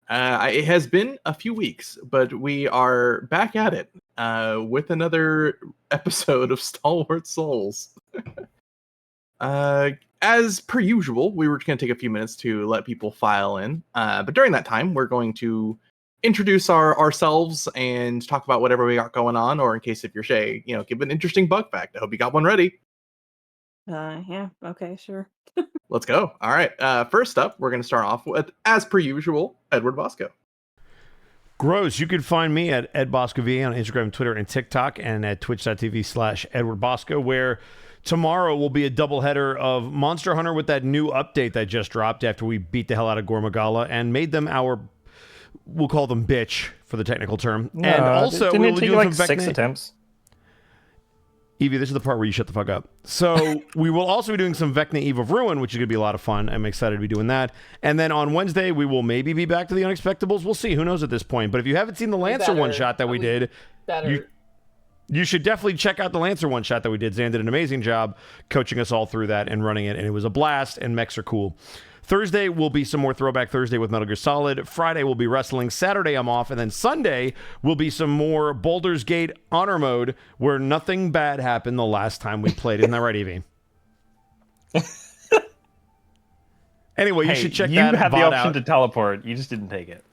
It has been a few weeks, but we are back at it with another episode of Stalwart Souls. As per usual, we were going to take a few minutes to let people file in. But during that time, we're going to introduce ourselves and talk about whatever we got going on, or in case if you're Shay, give an interesting bug fact. I hope you got one ready. Yeah, okay, sure. Let's go. All right. First up, we're going to start off with, as per usual, Edward Bosco. Gross. You can find me at EdBoscoV on Instagram, Twitter, and TikTok, and at twitch.tv/Edward Bosco, where tomorrow will be a doubleheader of Monster Hunter with that new update that just dropped after we beat the hell out of Gormagala and made them we'll call them bitch for the technical term. No, and also, didn't it take like some 6 attempts? Evie, this is the part where you shut the fuck up. So we will also be doing some Vecna Eve of Ruin, which is going to be a lot of fun. I'm excited to be doing that. And then on Wednesday, we will maybe be back to the Unexpectables. We'll see. Who knows at this point? But if you haven't seen the Lancer one-shot that we did, you should definitely check out the Lancer one-shot that we did. Zan did an amazing job coaching us all through that and running it, and it was a blast, and mechs are cool. Thursday will be some more Throwback Thursday with Metal Gear Solid. Friday will be wrestling. Saturday I'm off. And then Sunday will be some more Baldur's Gate Honor Mode where nothing bad happened the last time we played. Isn't that right, Evie? Anyway, you should check that out. You have the option out. to teleport. You just didn't take it.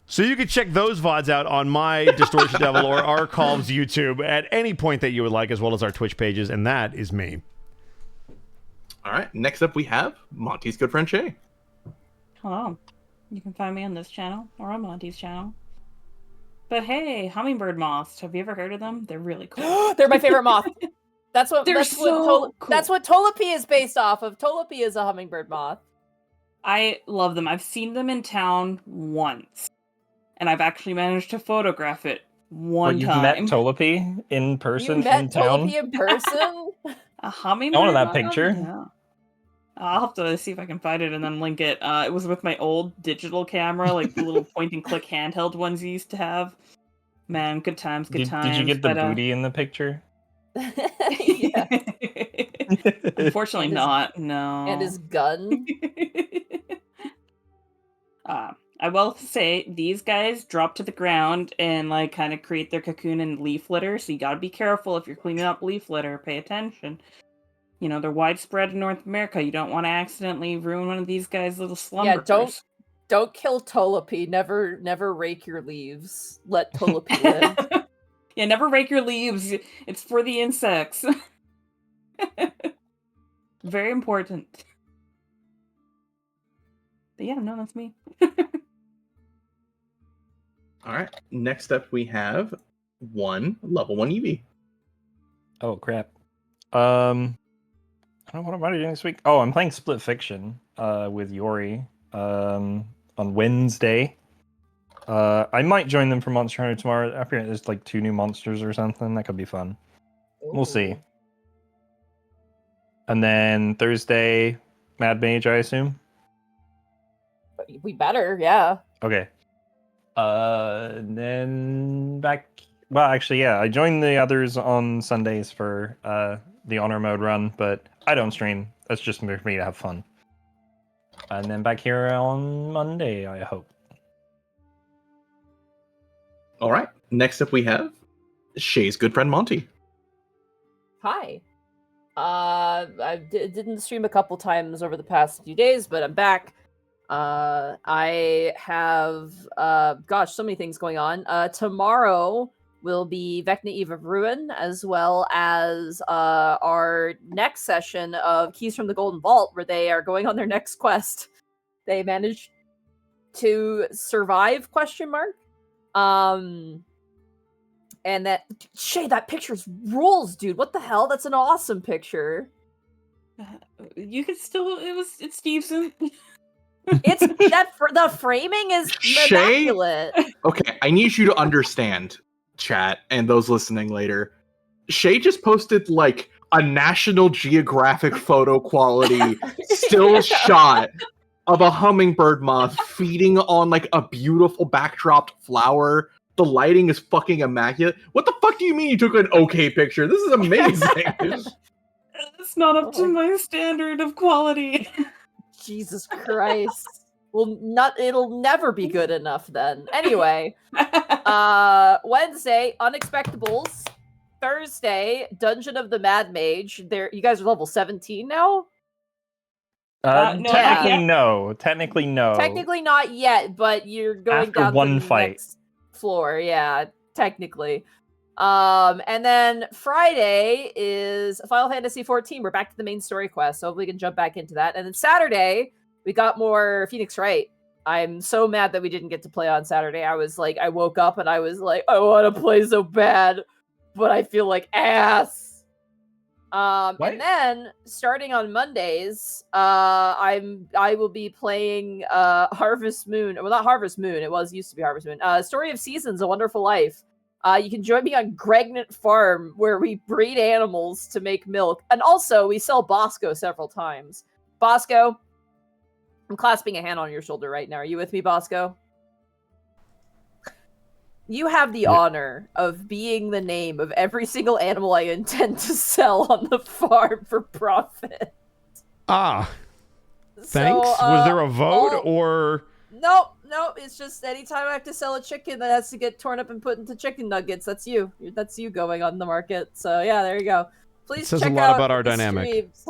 So you can check those VODs out on my Distortion Devil or our Calves YouTube at any point that you would like, as well as our Twitch pages. And that is me. All right, next up we have Monty's good friend Shay. Hello. You can find me on this channel or on Monty's channel. But hey, hummingbird moths, have you ever heard of them? They're really cool. They're my favorite moth. That's what cool. That's what Tolopi is based off of. Tolopi is a hummingbird moth. I love them. I've seen them in town once. And I've actually managed to photograph it one time. You met Tolopi in person in town? Tolopi in person? A hummingbird? I wanted that picture. Yeah. I'll have to see if I can find it and then link it. It was with my old digital camera, like the little point and click handheld ones you used to have. Man, good times, good times. Did you get the booty in the picture? Yeah. Unfortunately not, no. And his gun? I will say, these guys drop to the ground and like kind of create their cocoon in leaf litter, so you gotta be careful if you're cleaning up leaf litter, pay attention. They're widespread in North America. You don't want to accidentally ruin one of these guys' little slumbers. Yeah, don't kill Tolopi. Never rake your leaves. Let Tolopi live. Yeah, never rake your leaves. It's for the insects. Very important. But yeah, no, that's me. All right. Next up, we have level 1 Eevee. Oh crap. I don't know what am I doing this week. Oh, I'm playing Split Fiction with Yori on Wednesday. I might join them for Monster Hunter tomorrow. I forget there's like 2 new monsters or something. That could be fun. Ooh. We'll see. And then Thursday, Mad Mage, I assume. We better, yeah. Okay. And then back. Well, actually, yeah, I joined the others on Sundays for the Honor Mode run, but I don't stream. That's just for me to have fun. And then back here on Monday, I hope. All right. Next up, we have Shay's good friend Monty. Hi. I didn't stream a couple times over the past few days, but I'm back. I have, so many things going on. Tomorrow will be Vecna Eve of Ruin, as well as our next session of Keys from the Golden Vault, where they are going on their next quest. They managed to survive, ? And that, Shay, that picture's rules, dude. What the hell? That's an awesome picture. You could still, it's decent. It's that the framing is immaculate. Okay, I need you to understand, chat, and those listening later. Shay just posted like a National Geographic photo quality still shot of a hummingbird moth feeding on like a beautiful backdropped flower. The lighting is fucking immaculate. What the fuck do you mean you took an okay picture? This is amazing. It's not up to my standard of quality. Jesus Christ. It'll never be good enough then. Anyway, Wednesday, Unexpectables. Thursday, Dungeon of the Mad Mage. You guys are level 17 now? No, Technically, not no. Technically, no. Technically not yet, but you're going After down one to the fight. next floor. Yeah, technically. And then Friday is Final Fantasy 14. We're back to the main story quest, so hopefully we can jump back into that. And then Saturday, we got more Phoenix Wright. I'm so mad that we didn't get to play on Saturday. I woke up and I was like, I want to play so bad, but I feel like ass. And then starting on Mondays, I will be playing Harvest Moon. Well, not Harvest Moon. Used to be Harvest Moon. Story of Seasons: A Wonderful Life. You can join me on Gregnant Farm, where we breed animals to make milk, and also we sell Bosco several times. Bosco, I'm clasping a hand on your shoulder right now. Are you with me, Bosco? You have the honor of being the name of every single animal I intend to sell on the farm for profit. Thanks. Was there a vote or? No. It's just anytime I have to sell a chicken that has to get torn up and put into chicken nuggets, that's you. That's you going on the market. So yeah, there you go. Please says check a lot out about our the dynamic. streams.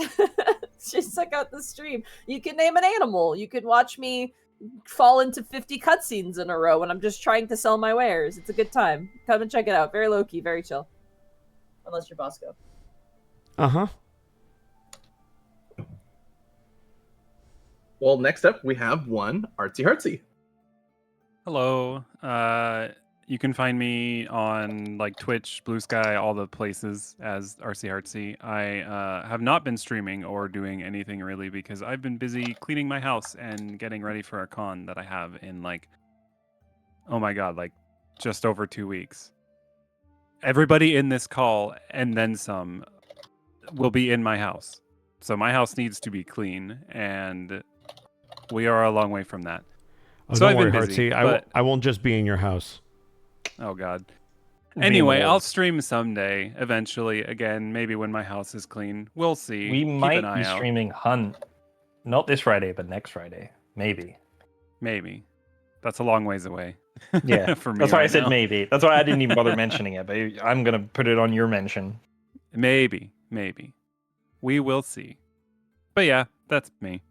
Just check out the stream. You can name an animal. You can watch me fall into 50 cutscenes in a row when I'm just trying to sell my wares. It's a good time. Come and check it out. Very low key, very chill. Unless you're Bosco. Uh-huh. Well, next up we have one Artsy Heartsy. Hello. You can find me on like Twitch, Blue Sky, all the places as RC Heartsy. I have not been streaming or doing anything really because I've been busy cleaning my house and getting ready for a con that I have in like, oh my god, like just over 2 weeks. Everybody in this call and then some will be in my house. So my house needs to be clean and we are a long way from that. Oh, So don't I've worry, been busy, Heartsy. I won't just be in your house. Oh god. Anyway, I'll stream someday, eventually, again, maybe when my house is clean. We'll see. We Keep might an eye be out. streaming Hunt. Not this Friday, but next Friday. Maybe. Maybe. That's a long ways away. Yeah. For me That's why I right said now. maybe. That's why I didn't even bother mentioning it, but I'm going to put it on your mention. Maybe. We will see. But yeah, that's me.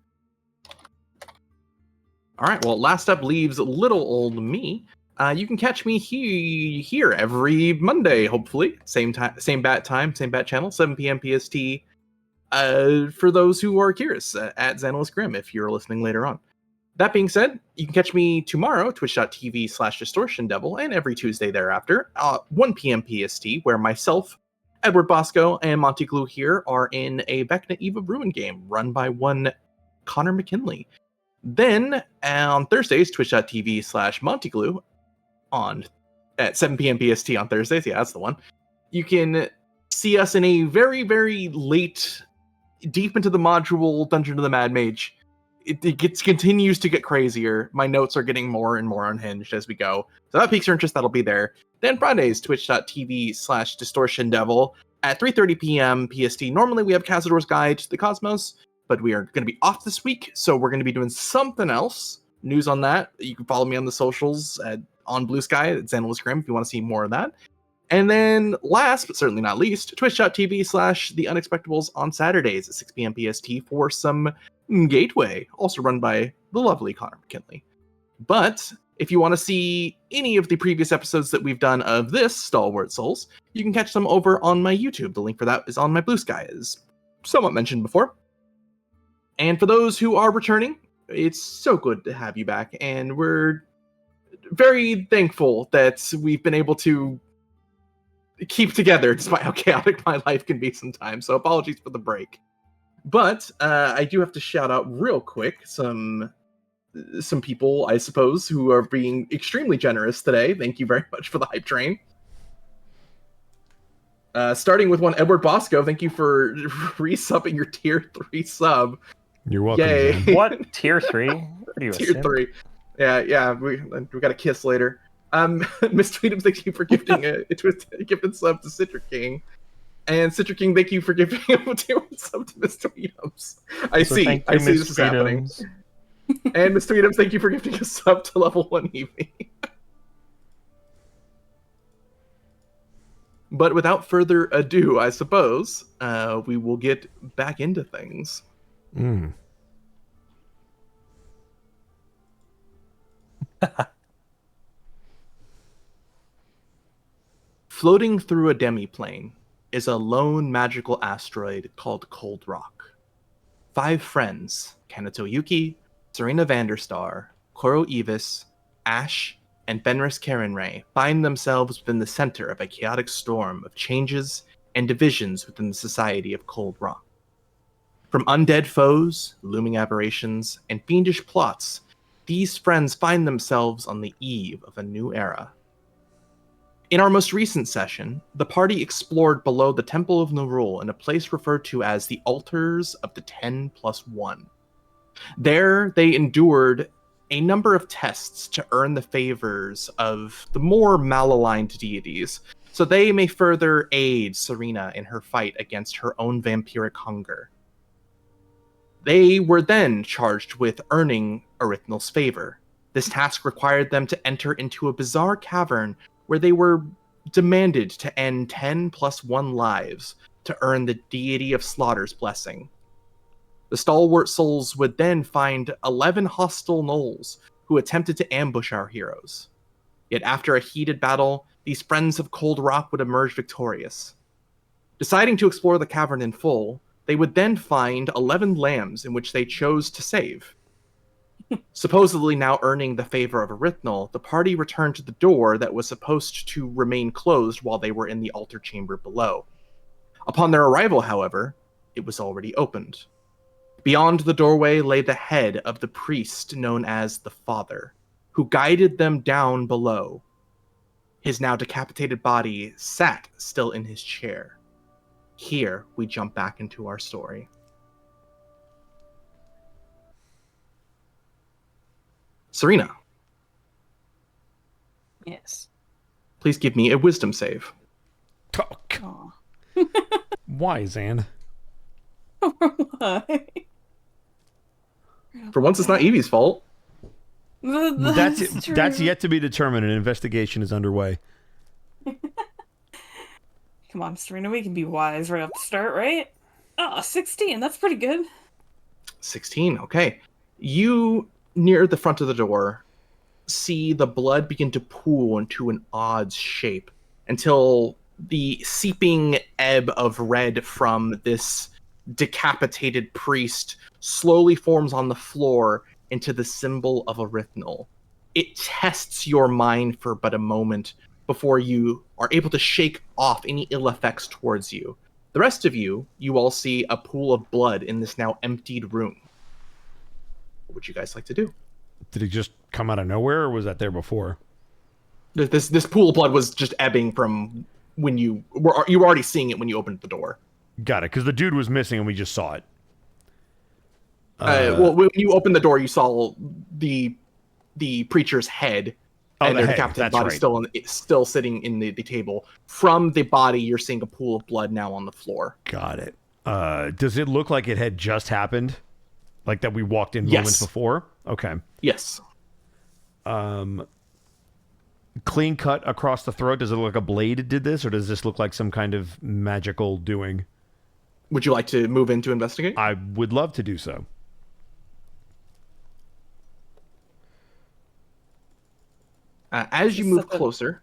All right. Well, last up leaves little old me. You can catch me here every Monday, hopefully. Same time, same bat channel, 7 p.m. PST. For those who are curious, at Xanalis Grim, if you're listening later on. That being said, you can catch me tomorrow, twitch.tv/Distortion Devil, and every Tuesday thereafter, 1 p.m. PST, where myself, Edward Bosco, and Monty Glue here are in a Vecna Eve of Ruin game run by one Connor McKinley. Then on Thursdays, twitch.tv/Montyglue at 7 p.m. PST on Thursdays. Yeah, that's the one. You can see us in a very, very late, deep into the module Dungeon of the Mad Mage. It continues to get crazier. My notes are getting more and more unhinged as we go. So that piques your interest, that'll be there. Then Fridays, twitch.tv/Distortion Devil at 3:30 p.m. PST. Normally we have Cazador's Guide to the Cosmos, but we are going to be off this week, so we're going to be doing something else. News on that. You can follow me on the socials on Blue Sky at Xanalis Grim if you want to see more of that. And then last, but certainly not least, twitch.tv/The Unexpectables on Saturdays at 6 p.m. PST for some Gateway, also run by the lovely Connor McKinley. But if you want to see any of the previous episodes that we've done of this Stalwart Souls, you can catch them over on my YouTube. The link for that is on my Blue Sky, as somewhat mentioned before. And for those who are returning, it's so good to have you back, and we're very thankful that we've been able to keep together despite how chaotic my life can be sometimes, so apologies for the break. But I do have to shout out real quick some people, I suppose, who are being extremely generous today. Thank you very much for the hype train. Starting with one Edward Bosco, thank you for resubbing your tier 3 sub. You're welcome. Yay. Zen. What? Tier 3? What do you Tier assume? 3. Yeah, we got a kiss later. Miss Tweedum, thank you for gifting a gifted sub to Citric King. And Citric King, thank you for giving a tier 1 sub to Miss Tweedums. I see So thank you, this Miss is happening. Freedoms. And Mr. Edams, thank you for gifting a sub to level 1 Evie. But without further ado, I suppose, we will get back into things. Mm. Floating through a demiplane is a lone magical asteroid called Cold Rock. 5 friends, Kanato Yuki, Serena Vanderstar, Koro Evis, Ash, and Benris Karenray, find themselves within the center of a chaotic storm of changes and divisions within the society of Cold Rock. From undead foes, looming aberrations, and fiendish plots, these friends find themselves on the eve of a new era. In our most recent session, the party explored below the Temple of Nerul in a place referred to as the Altars of the 10+1. There, they endured a number of tests to earn the favors of the more malaligned deities, so they may further aid Serena in her fight against her own vampiric hunger. They were then charged with earning Erythnal's favor. This task required them to enter into a bizarre cavern where they were demanded to end 10+1 lives to earn the deity of slaughter's blessing. The Stalwart souls would then find 11 hostile gnolls who attempted to ambush our heroes. Yet after a heated battle, these friends of Cold Rock would emerge victorious. Deciding to explore the cavern in full, they would then find 11 lambs in which they chose to save. Supposedly now earning the favor of Erythnal, the party returned to the door that was supposed to remain closed while they were in the altar chamber below. Upon their arrival, however, it was already opened. Beyond the doorway lay the head of the priest known as the Father, who guided them down below. His now decapitated body sat still in his chair. Here we jump back into our story. Serena, Yes. please give me a wisdom save. Oh, Aw. why, Zan? Why? For once, it's not Evie's fault. That's true. yet to be determined. An investigation is underway. Come on, Serena, we can be wise right off the start, right? Oh, 16, that's pretty good. 16, okay. You, near the front of the door, see the blood begin to pool into an odd shape until the seeping ebb of red from this decapitated priest slowly forms on the floor into the symbol of Erythnal. It tests your mind for but a moment before you are able to shake off any ill effects towards you. The rest of you all see a pool of blood in this now emptied room. What would you guys like to do? Did it just come out of nowhere, or was that there before? This pool of blood was just ebbing from when you were already seeing it when you opened the door. Got it, because the dude was missing and we just saw it. Well, when you opened the door, you saw the preacher's head and the their head, decapitated that's body still sitting in the table. From the body, you're seeing a pool of blood now on the floor. Got it. Does it look like it had just happened? Like that we walked in moments Yes. before? Okay. Yes. Clean cut across the throat. Does it look like a blade did this, or does this look like some kind of magical doing? Would you like to move in to investigate? I would love to do so. As you Just move set the- closer,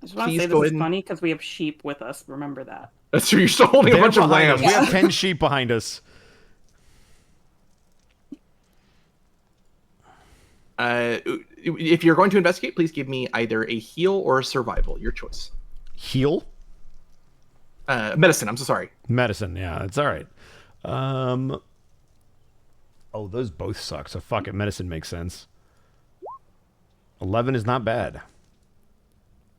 I just want to Please say go this is ahead and- funny because we have sheep with us. Remember that. that's true. You're still holding a They're bunch of behind us. lambs. We have 10 sheep behind us. If you're going to investigate, please give me either a heal or a survival. Your choice. Heal? Medicine. I'm so sorry. Medicine, yeah, it's all right. Oh, those both suck, so fuck it. Medicine makes sense. 11 is not bad.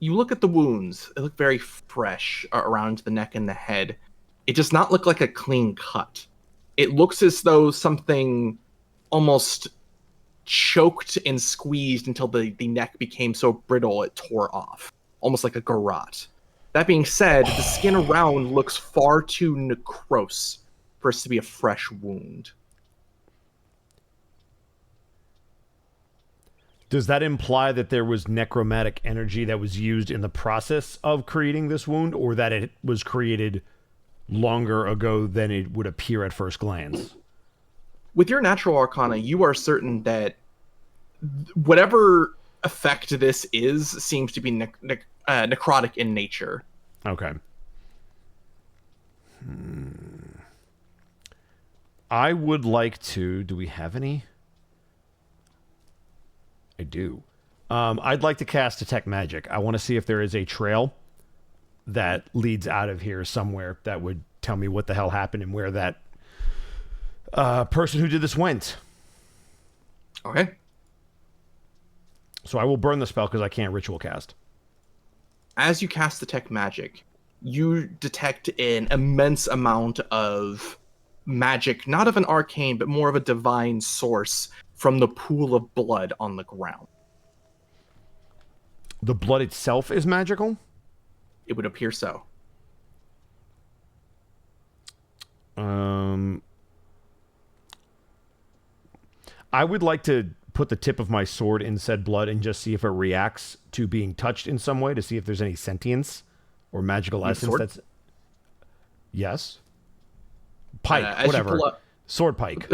You look at the wounds. They look very fresh around the neck and the head. It does not look like a clean cut. It looks as though something almost choked and squeezed until the neck became so brittle it tore off. Almost like a garrote. That being said, the skin around looks far too necrose for it to be a fresh wound. Does that imply that there was necromantic energy that was used in the process of creating this wound, or that it was created longer ago than it would appear at first glance? With your natural arcana, you are certain that whatever effect this is seems to be necrotic in nature. Okay. I would like to... Do we have any? I do. I'd like to cast Detect Magic. I want to see if there is a trail that leads out of here somewhere that would tell me what the hell happened and where that person who did this went. Okay. So I will burn the spell because I can't ritual cast. As you cast Detect Magic, you detect an immense amount of magic, not of an arcane, but more of a divine source from the pool of blood on the ground. The blood itself is magical? It would appear so. I would like to put the tip of my sword in said blood and just see if it reacts to being touched in some way, to see if there's any sentience or magical essence sword? that's... Yes. Pike, As you whatever. pull up- Sword pike.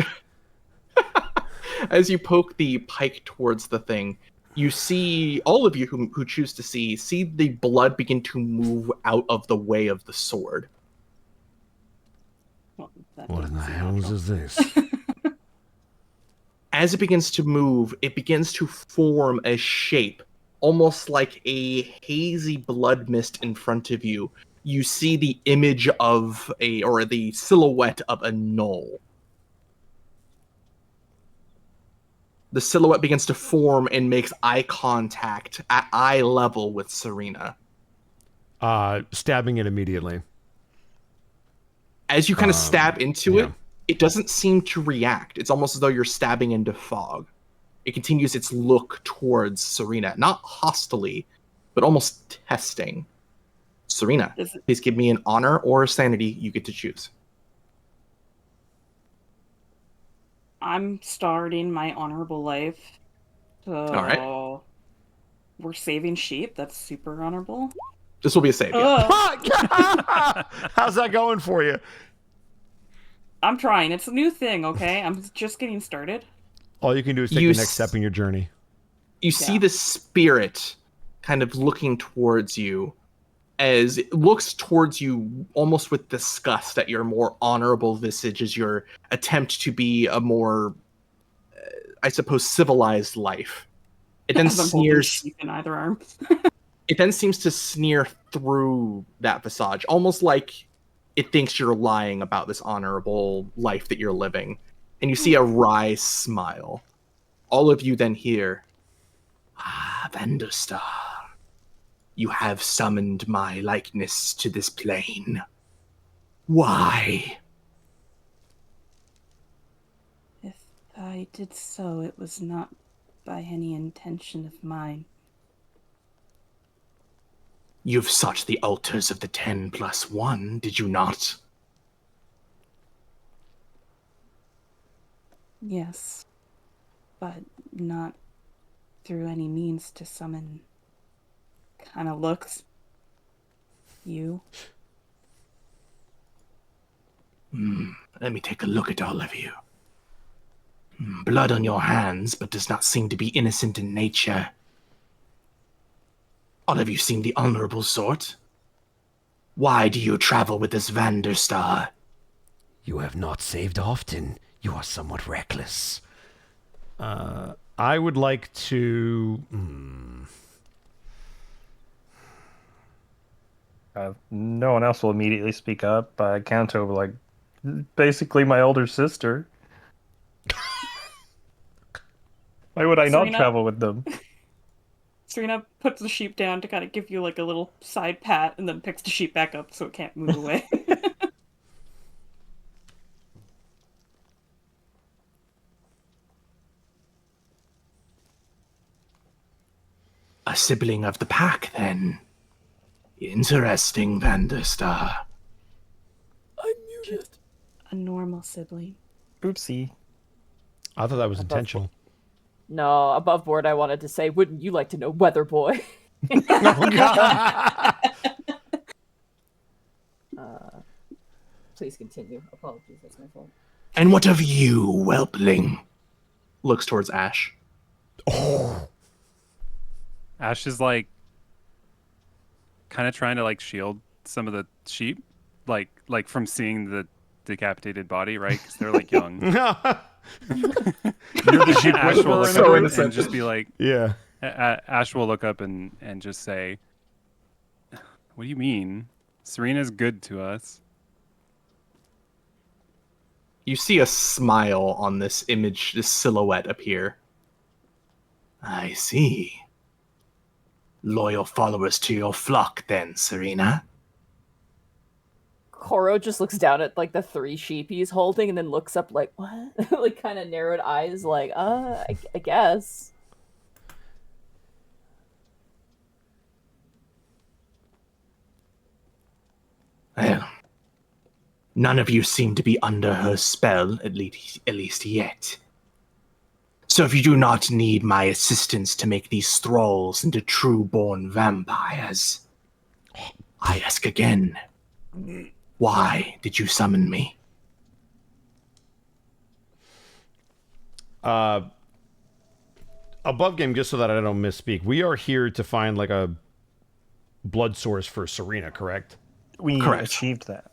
As you poke the pike towards the thing, you see, all of you who choose to see the blood begin to move out of the way of the sword. Well, that What in the doesn't seem hell natural. is this? As it begins to move, it begins to form a shape, almost like a hazy blood mist in front of you. You see the image of the silhouette of a gnoll. The silhouette begins to form and makes eye contact at eye level with Serena. Stabbing it immediately. As you kind of stab into yeah. it doesn't seem to react. It's almost as though you're stabbing into fog. It continues its look towards Serena, not hostilely, but almost testing. Serena, please give me an honor or a sanity. You get to choose. I'm starting my honorable life. So right. We're saving sheep. That's super honorable. This will be a save. Yeah. How's that going for you? I'm trying. It's a new thing, okay? I'm just getting started. All you can do is take the next step in your journey. You see the spirit kind of looking towards you, as it looks towards you almost with disgust at your more honorable visage as your attempt to be a more, I suppose, civilized life. It then sneers in either arm. It then seems to sneer through that visage, almost like it thinks you're lying about this honorable life that you're living. And you see a wry smile. All of you then hear, Vanderstar, you have summoned my likeness to this plane. Why? If I did so, it was not by any intention of mine. You've sought the altars of the 10+1, did you not? Yes, but not through any means to summon. Kind of looks you. Let me take a look at all of you. Blood on your hands, but does not seem to be innocent in nature. All of you seem the honorable sort. Why do you travel with this Vanderstar? You have not saved often. You are somewhat reckless. I would like to... No one else will immediately speak up. Kanto will like, basically my older sister. Why would I not travel with them? Serena puts the sheep down to kind of give you like a little side pat and then picks the sheep back up so it can't move away. A sibling of the pack, then. Interesting, Vanderstar. I'm muted. Just a normal sibling. Oopsie. I thought that was intentional. No, above board, I wanted to say, wouldn't you like to know Weather Boy? Oh, God. Please continue. Apologies, that's my fault. And what of you, whelpling? Looks towards Ash. Oh. Ash is like kind of trying to like shield some of the sheep, like from seeing the decapitated body, right? Because they're like young. You're the sheep Ash will whisperer look in So the up group? innocent. and just be like, Yeah. Ash will look up and just say, "What do you mean? Serena's good to us." You see a smile on this image, this silhouette appear. I see. Loyal followers to your flock, then, Serena. Koro just looks down at like the 3 sheep he's holding and then looks up like, what? Like kind of narrowed eyes, like, I guess. Well, none of you seem to be under her spell, at least yet. So if you do not need my assistance to make these thralls into true-born vampires, I ask again, why did you summon me? Above game, just so that I don't misspeak, we are here to find like a blood source for Serena, correct? We Correct. achieved that,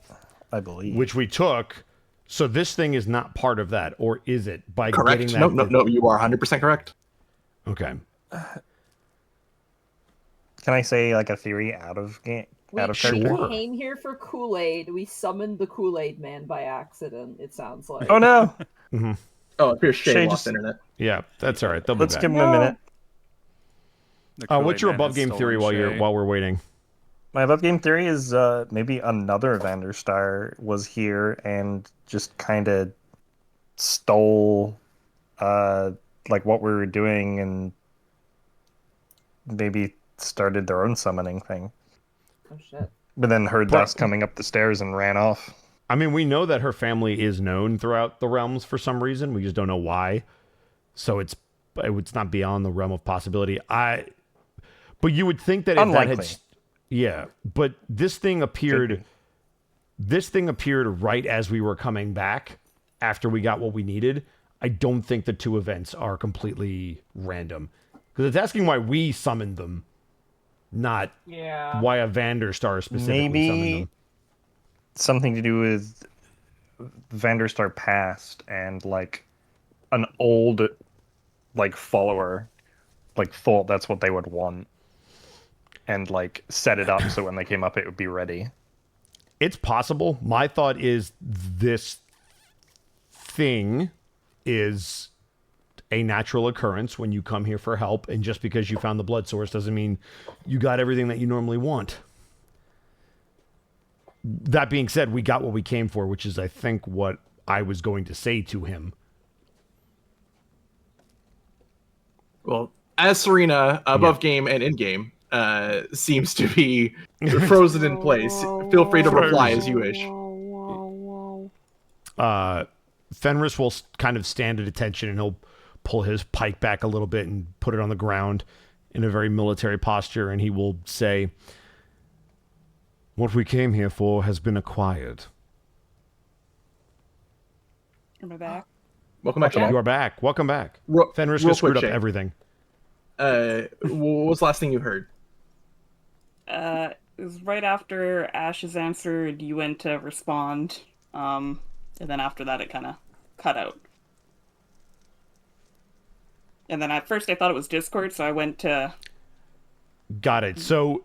I believe. Which we took. So this thing is not part of that, or is it? By Correct. getting that. No, you are 100% correct. Okay. Can I say like a theory out of game? Out of character? Sure. came here for Kool-Aid. We summoned the Kool-Aid man by accident, it sounds like. Oh no! Oh, it appears Shay Shay lost just- internet. Yeah, that's all right. They'll be Let's back. give him a minute. The What's Kool-Aid your Man above has game theory stolen Shay. while we're waiting? My above game theory is maybe another Vanderstar was here and just kind of stole like what we were doing and maybe started their own summoning thing. Oh shit. But then heard But- us coming up the stairs and ran off. I mean, we know that her family is known throughout the realms for some reason. We just don't know why. So it's not beyond the realm of possibility. But you would think that if that Unlikely. had, yeah. But this thing appeared. This thing appeared right as we were coming back after we got what we needed. I don't think the two events are completely random because it's asking why we summoned them, not Yeah. why a Vanderstar specifically summoned Maybe them. something to do with Vanderstar past and like an old like follower like thought that's what they would want and like set it up so when they came up it would be ready. It's possible. My thought is this thing is a natural occurrence when you come here for help, and just because you found the blood source doesn't mean you got everything that you normally want. That being said, we got what we came for, which is, I think, what I was going to say to him. Well, as Serena, above game and in game, seems to be frozen in place, feel free to reply as you wish. Fenris will kind of stand at attention, and he'll pull his pike back a little bit and put it on the ground in a very military posture, and he will say, "What we came here for has been acquired." Am I back? Welcome back, You chat. are back. Welcome back. Fenris real just screwed quick, up Shay. everything. What was the last thing you heard? It was right after Ash's answered, you went to respond, and then after that it kind of cut out. And then at first I thought it was Discord, so I went to Got it. So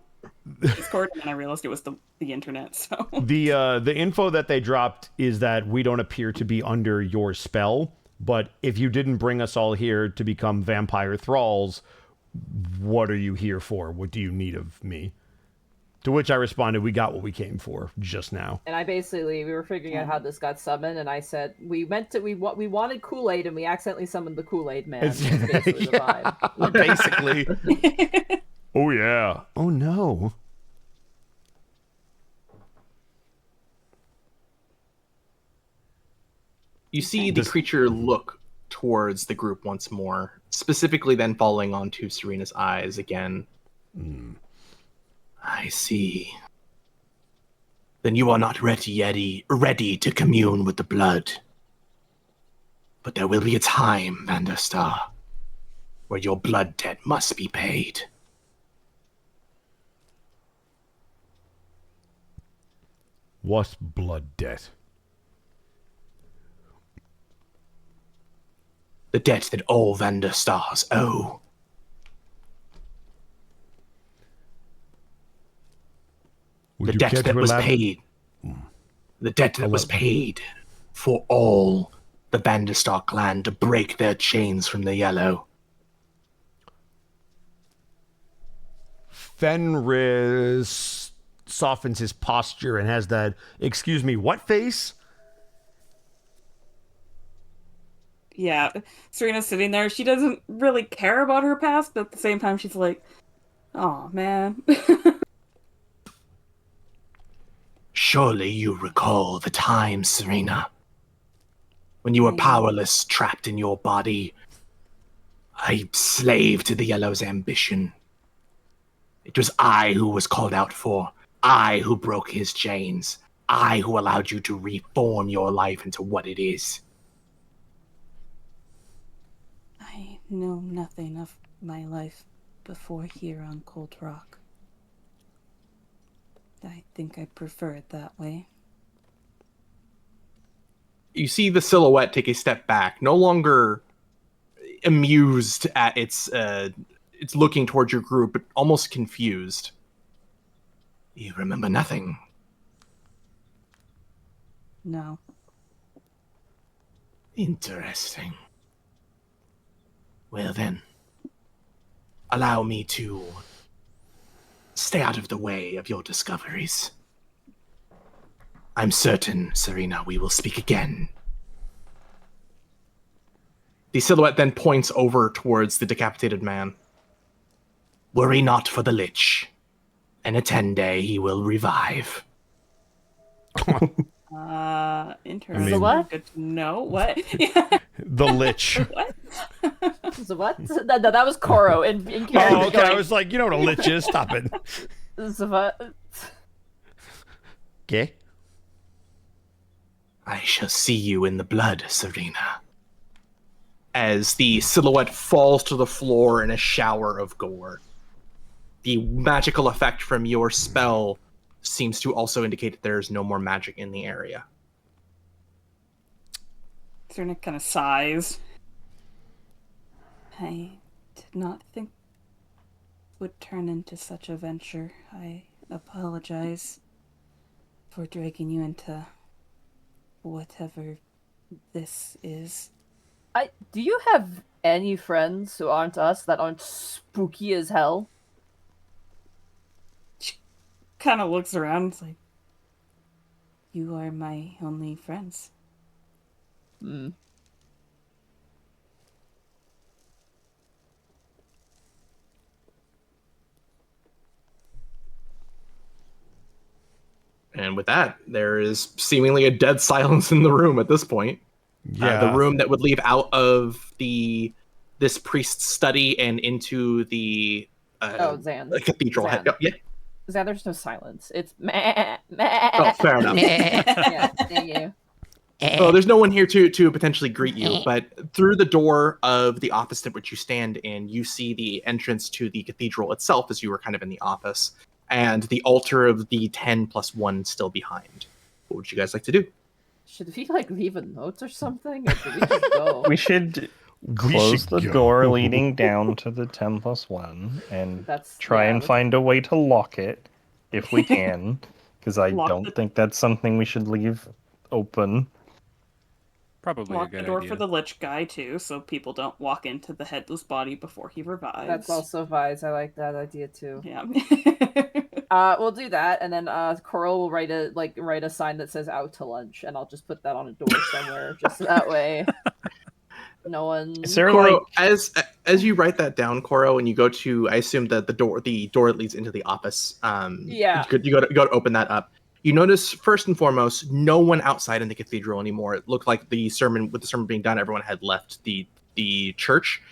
Discord, and then I realized it was the internet. So the info that they dropped is that we don't appear to be under your spell, but if you didn't bring us all here to become vampire thralls, what are you here for? What do you need of me? To which I responded, we got what we came for just now. And we were figuring out how this got summoned, and I said we wanted Kool-Aid, and we accidentally summoned the Kool-Aid man. That's basically the vibe. Basically. Oh, yeah. Oh, no. You see the creature look towards the group once more, specifically then falling onto Serena's eyes again. I see. Then you are not ready to commune with the blood. But there will be a time, Vanderstar, where your blood debt must be paid. What blood debt? The debt that all Vanderstars owe. Would The you debt care that to was elab- paid. The debt that was paid for all the Vanderstar clan to break their chains from the Yellow. Fenris softens his posture and has that, excuse me, what face? Yeah, Serena's sitting there. She doesn't really care about her past, but at the same time, she's like, "Oh man." Surely you recall the time, Serena, when you were powerless, trapped in your body, a slave to the Yellow's ambition. It was I who was called out for. I who broke his chains. I who allowed you to reform your life into what it is. I know nothing of my life before here on Cold Rock. I think I prefer it that way. You see the silhouette take a step back, no longer amused at its looking towards your group, but almost confused. You remember nothing. No. Interesting. Well then, allow me to stay out of the way of your discoveries. I'm certain, Serena, we will speak again. The silhouette then points over towards the decapitated man. Worry not for the Lich. In a 10-day, he will revive. Interesting. I mean- what? Good to know. What? The Lich. What? So what? That was Koro in character. Oh, okay. I going, was like, you know what a Lich is? Stop it. So what? Okay. I shall see you in the blood, Serena. As the silhouette falls to the floor in a shower of gore. The magical effect from your spell seems to also indicate that there's no more magic in the area. Serena kind of sighs. I did not think it would turn into such a venture. I apologize for dragging you into whatever this is. Do you have any friends who aren't us that aren't spooky as hell? Kind of looks around and is like, you are my only friends. Hmm. And with that, there is seemingly a dead silence in the room at this point. Yeah. The room that would lead out of this priest's study and into the Zan. cathedral. Zan. Yeah. Zan, there's no silence. It's meh, meh. Oh, fair enough. Yeah, thank you. Oh, there's no one here to potentially greet you, but through the door of the office at which you stand in, you see the entrance to the cathedral itself as you were kind of in the office, and the altar of the 10+1 still behind. What would you guys like to do? Should we leave a note or something? Or should we just go? We should We close should the go. door leading down to the 10+1 and That's try and find a way to lock it if we can, because I Lock don't the- think that's something we should leave open. Probably Lock a the good door idea. for the Lich guy, too, so people don't walk into the headless body before he revives. That's also wise. I like that idea too. Yeah. We'll do that, and then Coral will write a sign that says "out to lunch," and I'll just put that on a door somewhere, just that way. No one. Is there Koro, like as you write that down, Koro, and you go to, I assume that the door that leads into the office. Yeah. You go to open that up. You notice, first and foremost, no one outside in the cathedral anymore. It looked like with the sermon being done, everyone had left the church.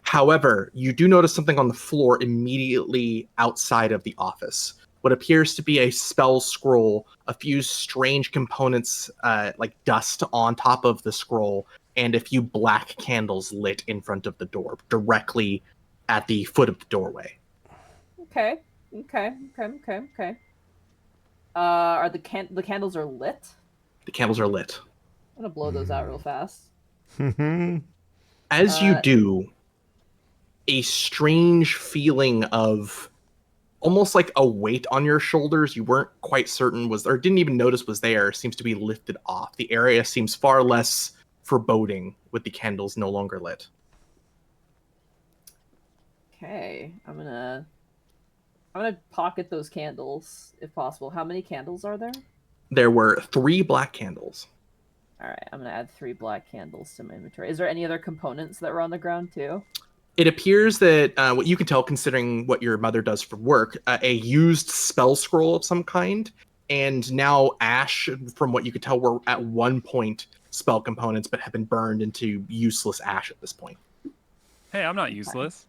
However, you do notice something on the floor immediately outside of the office. What appears to be a spell scroll, a few strange components like dust on top of the scroll, and a few black candles lit in front of the door, directly at the foot of the doorway. Okay. Are the candles are lit? The candles are lit. I'm gonna blow those out real fast. As you do, a strange feeling of almost like a weight on your shoulders you weren't quite certain was, or didn't even notice was there, seems to be lifted off. The area seems far less foreboding with the candles no longer lit. Okay, I'm gonna pocket those candles if possible. How many candles are there? There were 3 black candles. All right, I'm gonna add 3 black candles to my inventory. Is there any other components that were on the ground too? It appears that what you can tell, considering what your mother does for work, a used spell scroll of some kind, and now ash, from what you could tell, were at one point spell components, but have been burned into useless ash at this point. Hey, I'm not useless.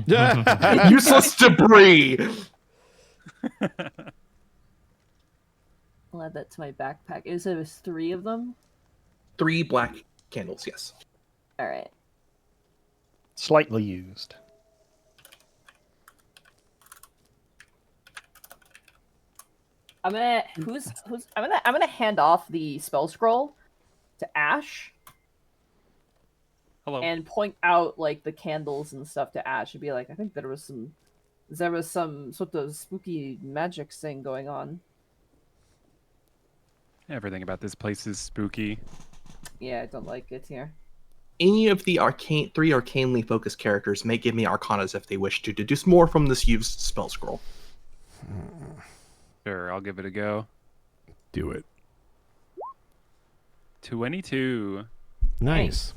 Useless debris! I'll add that to my backpack. You said it was 3 of them? 3 black candles, yes. All right. Slightly used. I'm gonna I'm gonna hand off the spell scroll to Ash Hello. and point out like the candles and stuff to Ash and be like, I think there was some sort of spooky magic thing going on. Everything about this place is spooky. Yeah, I don't like it here. Any of the 3 arcanely focused characters may give me arcanas if they wish to deduce more from this used spell scroll. Sure, I'll give it a go. Do it. 22. Nice.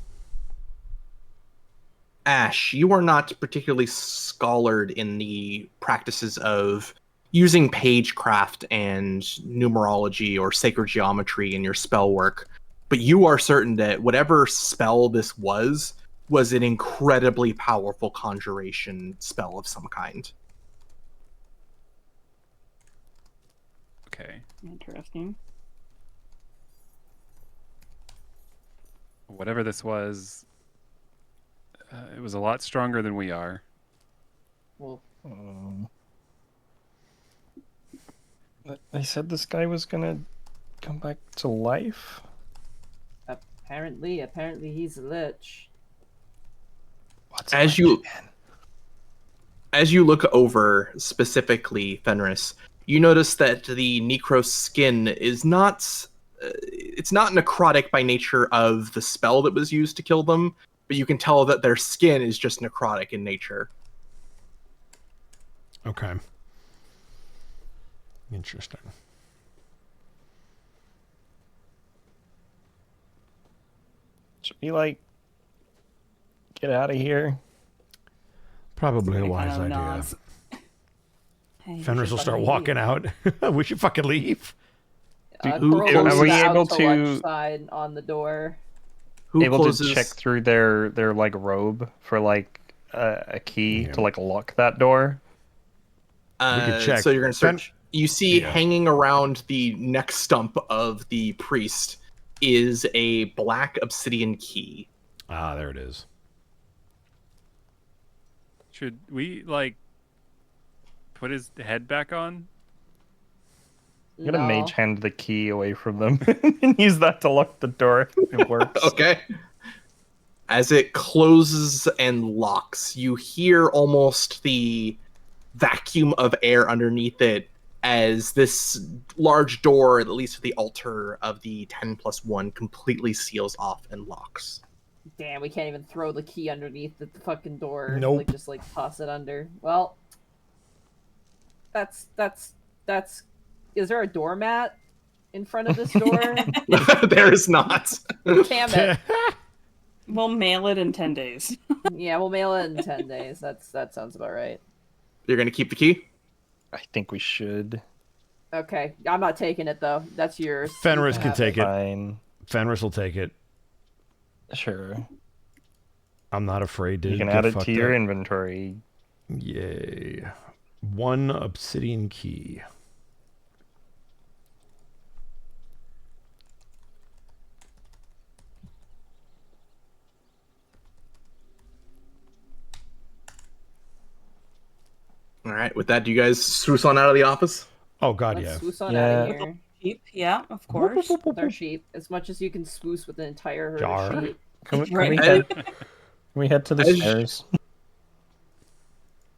Ash, you are not particularly scholared in the practices of using pagecraft and numerology or sacred geometry in your spell work, but you are certain that whatever spell this was an incredibly powerful conjuration spell of some kind. Okay. Interesting. Whatever this was, it was a lot stronger than we are. Well, They said this guy was gonna come back to life. apparently he's a lich. What's As you look over specifically Fenris, you notice that the Necro's skin is not it's not necrotic by nature of the spell that was used to kill them, but you can tell that their skin is just necrotic in nature. Okay. Interesting. Should we like get out of here? Probably a Somebody wise kinda idea. nods. Hey, Fenris will should start fucking walking out. We should fucking leave. Who Pearl closes goes we out able to to- lunch sign on the door. Who Able closes? to check through their like robe for like a key Yeah. to like lock that door. We could check. So you're gonna search. You see, Yeah. hanging around the neck stump of the priest is a black obsidian key. Ah, there it is. Should we, like, put his head back on? I'm gonna No. mage hand the key away from them and use that to lock the door. It works. Okay. As it closes and locks, you hear almost the vacuum of air underneath it as this large door, at least to the altar of the 10+1, completely seals off and locks. Damn, we can't even throw the key underneath the fucking door. Nope. Like, just like toss it under. Well, that's. Is there a doormat in front of this door? There is not. Damn it. We'll mail it in 10 days. Yeah, we'll mail it in 10 days. That sounds about right. You're gonna keep the key? I think we should. Okay, I'm not taking it though. That's yours. You Fenris can have take it. Fine. Fenris will take it. Sure. I'm not afraid to You can get add it fucked to your up. inventory. Yay. 1 obsidian key. All right. With that, do you guys swoosh on out of the office? Oh god, Let's yeah. swoosh on Yeah. out of here. Sheep, yeah, of course. With our sheep, as much as you can swoosh with an entire herd Jar. of sheep. Can Right. we head to the As- stairs?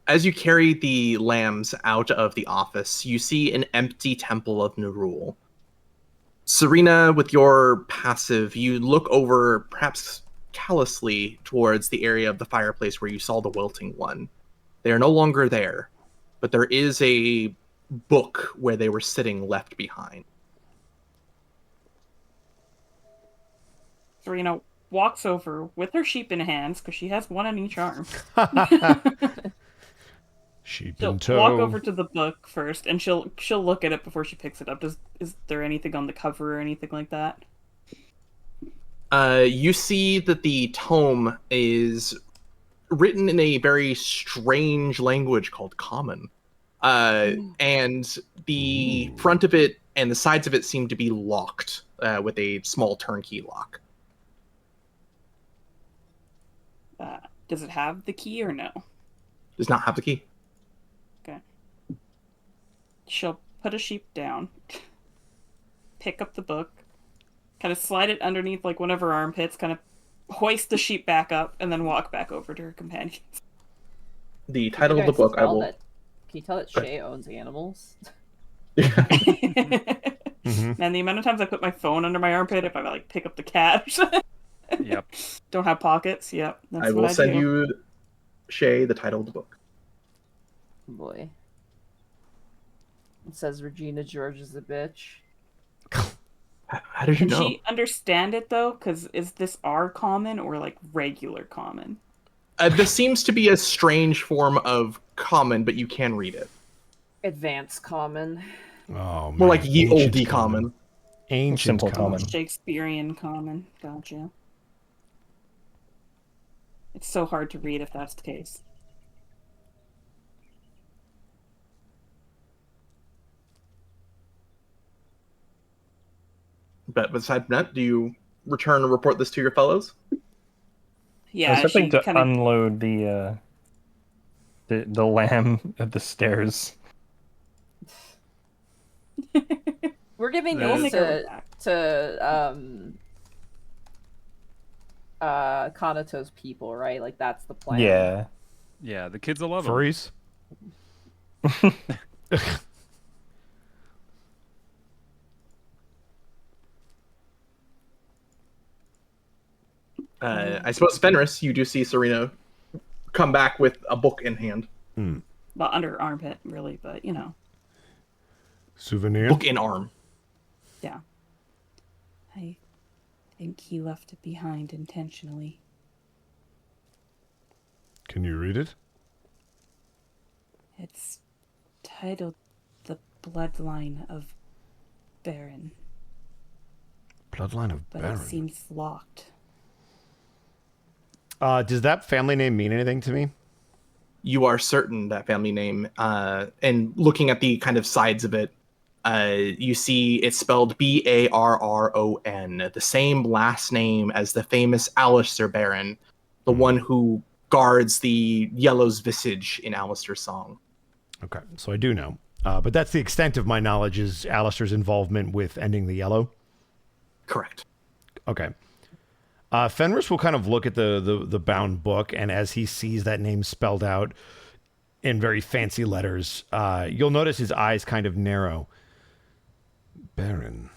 As you carry the lambs out of the office, you see an empty temple of Nerul. Serena, with your passive, you look over, perhaps callously, towards the area of the fireplace where you saw the wilting one. They are no longer there, but there is a book where they were sitting left behind. Serena walks over with her sheep in hands, because she has one on each arm. Sheep She'll in tow. walk over to the book first, and she'll look at it before she picks it up. Is there anything on the cover or anything like that? You see that the tome is written in a very strange language called Common. And the front of it and the sides of it seem to be locked with a small turnkey lock. Does it have the key or no? Does not have the key. Okay. She'll put a sheep down, pick up the book, kind of slide it underneath like one of her armpits, kind of hoist the sheep back up, and then walk back over to her companions. The title of the book, I will. Can you tell that Shay owns animals? Mm-hmm. And the amount of times I put my phone under my armpit if I like pick up the cat or something. Yep. Don't have pockets. Yep. That's I will what send do. you, Shay, the title of the book. Boy. It says Regina George is a bitch. How did you Can know? she understand it though? Because is this our common or like regular common? This seems to be a strange form of common, but you can read it. Advanced common. Oh, man. More like ye Ancient olde common. Ancient Simple common. common. Shakespearean common. Gotcha. It's so hard to read if that's the case. But besides that, do you return and report this to your fellows? I Yeah, was hoping she to kind of unload the lamb at the stairs. We're giving We'll these make her way back. to Kanato's people, right? Like that's the plan. Yeah. Yeah, the kids will love them. Furries? I suppose Fenris, you do see Serena come back with a book in hand. well under her armpit, really, but you know, Souvenir? Book in arm. yeah. I think he left it behind intentionally. Can you read it? It's titled "The Bloodline of Baron," Bloodline of but Baron. it seems locked. Does that family name mean anything to me? You are certain that family name, and looking at the kind of sides of it, you see it's spelled Barron, the same last name as the famous Alistair Baron, the one who guards the Yellow's visage in Alistair's song. Okay, so I do know. But that's the extent of my knowledge is Alistair's involvement with ending the Yellow. Correct. Okay. Fenris will kind of look at the bound book, and as he sees that name spelled out in very fancy letters, you'll notice his eyes kind of narrow. Baron.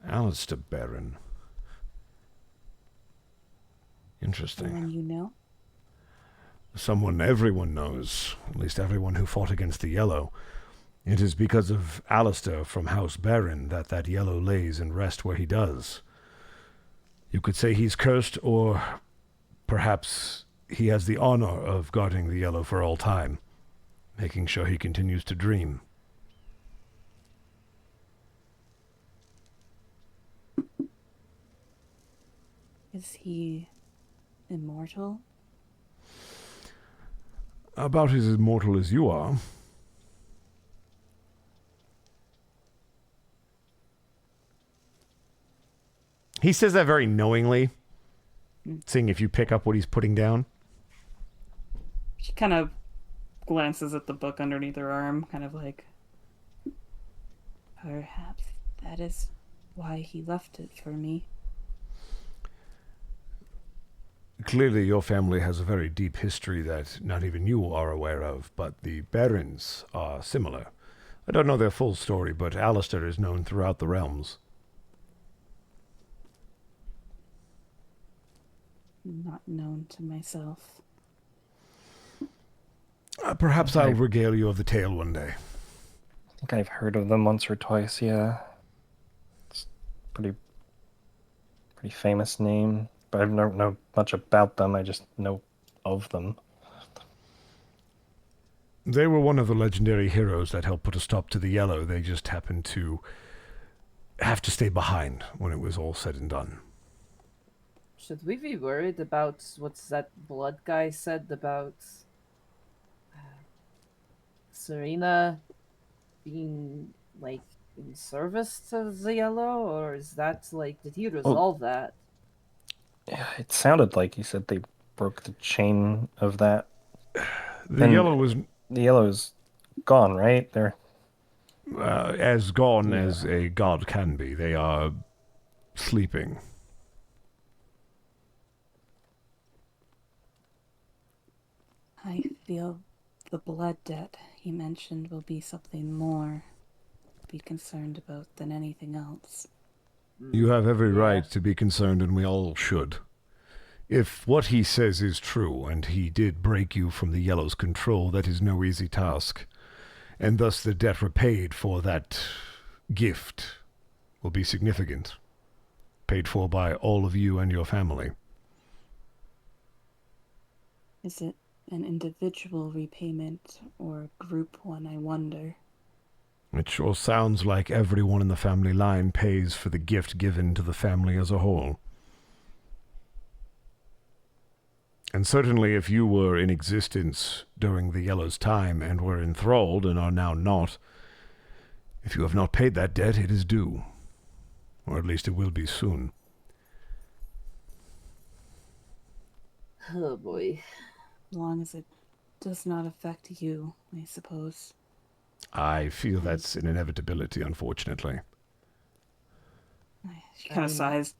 Alistair Baron. Interesting. Someone you know? Someone everyone knows, at least everyone who fought against the Yellow. It is because of Alistair from House Baron that Yellow lays in rest where he does. You could say he's cursed, or perhaps he has the honor of guarding the Yellow for all time, making sure he continues to dream. Is he immortal? About as immortal as you are. He says that very knowingly, seeing if you pick up what he's putting down. She kind of glances at the book underneath her arm, kind of like, perhaps that is why he left it for me. Clearly, your family has a very deep history that not even you are aware of, but the Barons are similar. I don't know their full story, but Alistair is known throughout the realms. Not known to myself. Perhaps I'll regale you of the tale one day. I think I've heard of them once or twice, yeah. It's pretty famous name, but I don't know much about them. I just know of them. They were one of the legendary heroes that helped put a stop to the Yellow. They just happened to have to stay behind when it was all said and done. Should we be worried about what's that blood guy said about Serena being like in service to the Yellow, or is that like did he resolve that? Yeah, it sounded like he said they broke the chain of that. The Yellow's gone, right? They're as gone as a god can be. They are sleeping. I feel the blood debt he mentioned will be something more to be concerned about than anything else. You have every right to be concerned, and we all should. If what he says is true, and he did break you from the Yellow's control, that is no easy task. And thus the debt repaid for that gift will be significant. Paid for by all of you and your family. Is it an individual repayment or group one, I wonder? It sure sounds like everyone in the family line pays for the gift given to the family as a whole. And certainly if you were in existence during the Yellow's time and were enthralled and are now not, if you have not paid that debt, it is due. Or at least it will be soon. Oh boy. As long as it does not affect you, I suppose. I feel that's an inevitability, unfortunately. She kind of sighs.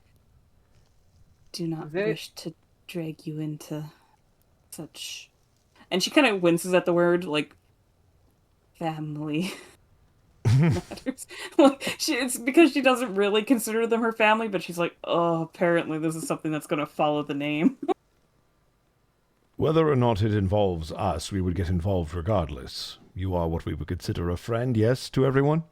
Do not wish to drag you into such... And she kind of winces at the word, like, family matters. Like, it's because she doesn't really consider them her family, but she's like, oh, apparently this is something that's going to follow the name. Whether or not it involves us, we would get involved regardless. You are what we would consider a friend, yes, to everyone?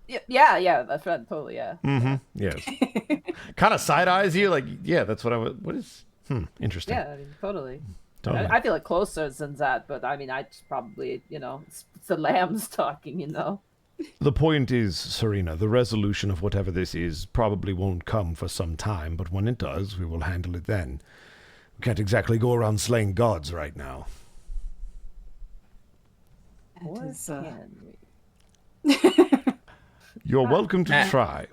Yeah, a friend, totally, yeah. Mm-hmm, yes. Kind of side-eyes you, like, yeah, that's what I would... What is... interesting. Yeah, I mean, totally. Totally. I feel like closer than that, but I mean, I just probably, it's the lambs talking, The point is, Serena, the resolution of whatever this is probably won't come for some time, but when it does, we will handle it then. We can't exactly go around slaying gods right now. You're welcome to try.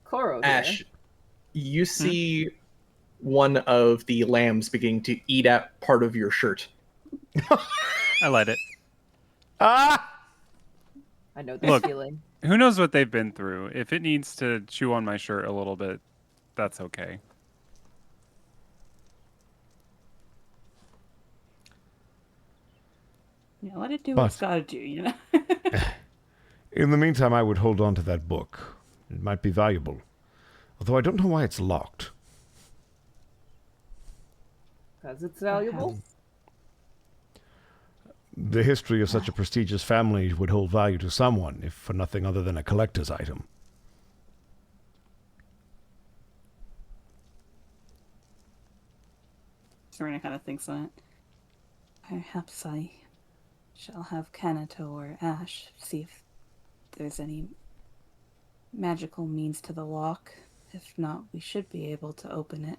Koro, Ash, you see one of the lambs beginning to eat at part of your shirt. I let it. I know this Look, feeling. Who knows what they've been through? If it needs to chew on my shirt a little bit, that's okay. Yeah, let it do what it's got to do, In the meantime, I would hold on to that book. It might be valuable. Although I don't know why it's locked. Because it's valuable? The history of such a prestigious family would hold value to someone, if for nothing other than a collector's item. Serena kind of thinks on it. Perhaps I shall have Kanato or Ash see if there's any magical means to the lock. If not, we should be able to open it.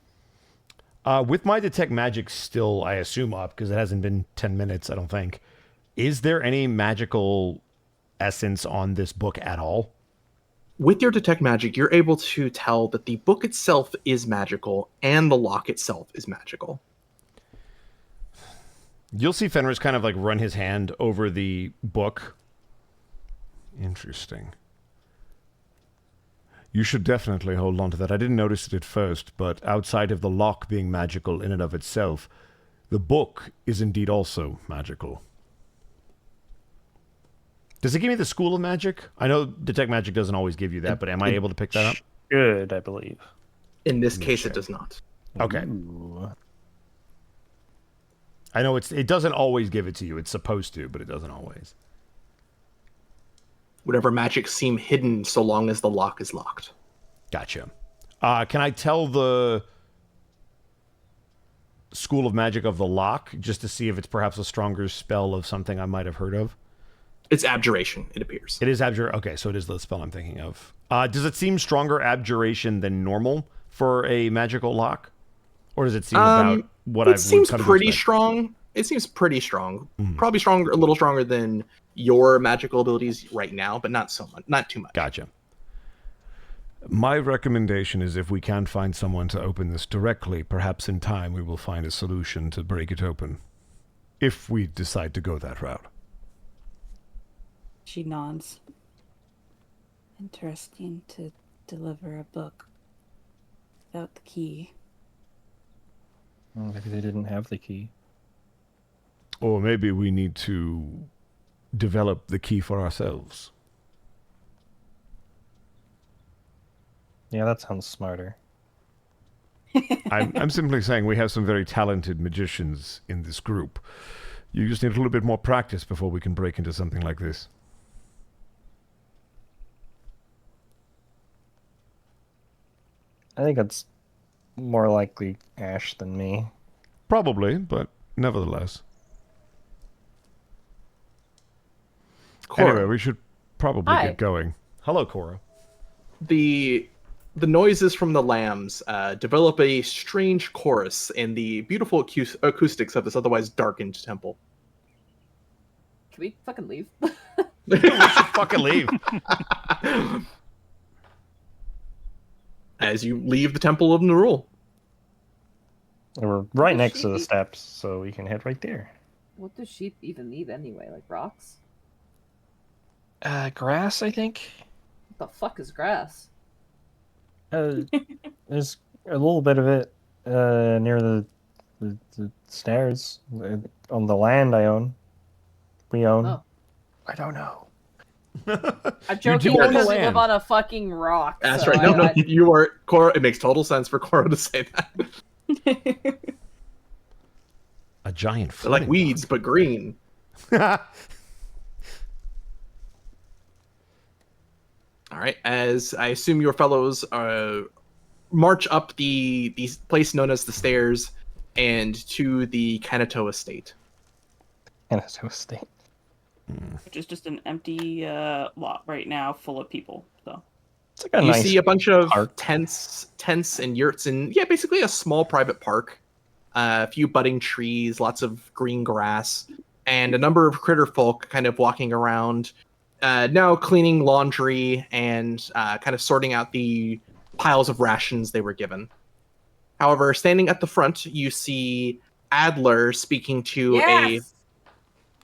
With my detect magic still, I assume, up, because it hasn't been 10 minutes, I don't think. Is there any magical essence on this book at all? With your detect magic, you're able to tell that the book itself is magical and the lock itself is magical. You'll see Fenris kind of like run his hand over the book. Interesting. You should definitely hold on to that. I didn't notice it at first, but outside of the lock being magical in and of itself, the book is indeed also magical. Does it give me the School of Magic? I know Detect Magic doesn't always give you that, but am I able to pick that up? Good, I believe. In this case, it does not. Okay. Ooh. I know it doesn't always give it to you. It's supposed to, but it doesn't always. Whatever magic seem hidden so long as the lock is locked. Gotcha. Can I tell the School of Magic of the lock just to see if it's perhaps a stronger spell of something I might have heard of? It's abjuration, it appears. It is abjuration. Okay, so it is the spell I'm thinking of. Does it seem stronger abjuration than normal for a magical lock? Or does it seem about what I've seems come to pretty expect? strong. It seems pretty strong. Mhm. Probably stronger, a little stronger than your magical abilities right now, but not so much, not too much. Gotcha. My recommendation is if we can't find someone to open this directly, perhaps in time we will find a solution to break it open. If we decide to go that route. She nods. Interesting to deliver a book without the key. Well, maybe they didn't have the key. Or maybe we need to develop the key for ourselves. Yeah, that sounds smarter. I'm simply saying we have some very talented magicians in this group. You just need a little bit more practice before we can break into something like this. I think it's more likely Ash than me. Probably, but nevertheless. Cora, Anyway, we should probably Hi. get going. Hello, Cora. the noises from the lambs develop a strange chorus in the beautiful acoustics of this otherwise darkened temple. Can we fucking leave? We should fucking leave. As you leave the Temple of Nerul. We're right does next to the she- steps, so we can head right there. What does sheep even need anyway? Like rocks? Grass, I think. What the fuck is grass? There's a little bit of it near the stairs on the land I own. We own. Oh. I don't know. I'm You joking do own the because we land. live on a fucking rock. That's so right. No, I- you are Cora. It makes total sense for Cora to say that. A giant They're like floating weeds, but green. rock. All right. As I assume your fellows march up the place known as the stairs and to the Kanato estate. And it's a state. Which is just an empty lot right now full of people. So It's like a You nice see a bunch of park. tents and yurts, and yeah, basically a small private park. A few budding trees, lots of green grass, and a number of critter folk kind of walking around, now cleaning laundry and kind of sorting out the piles of rations they were given. However, standing at the front, you see Adler speaking to a Yes!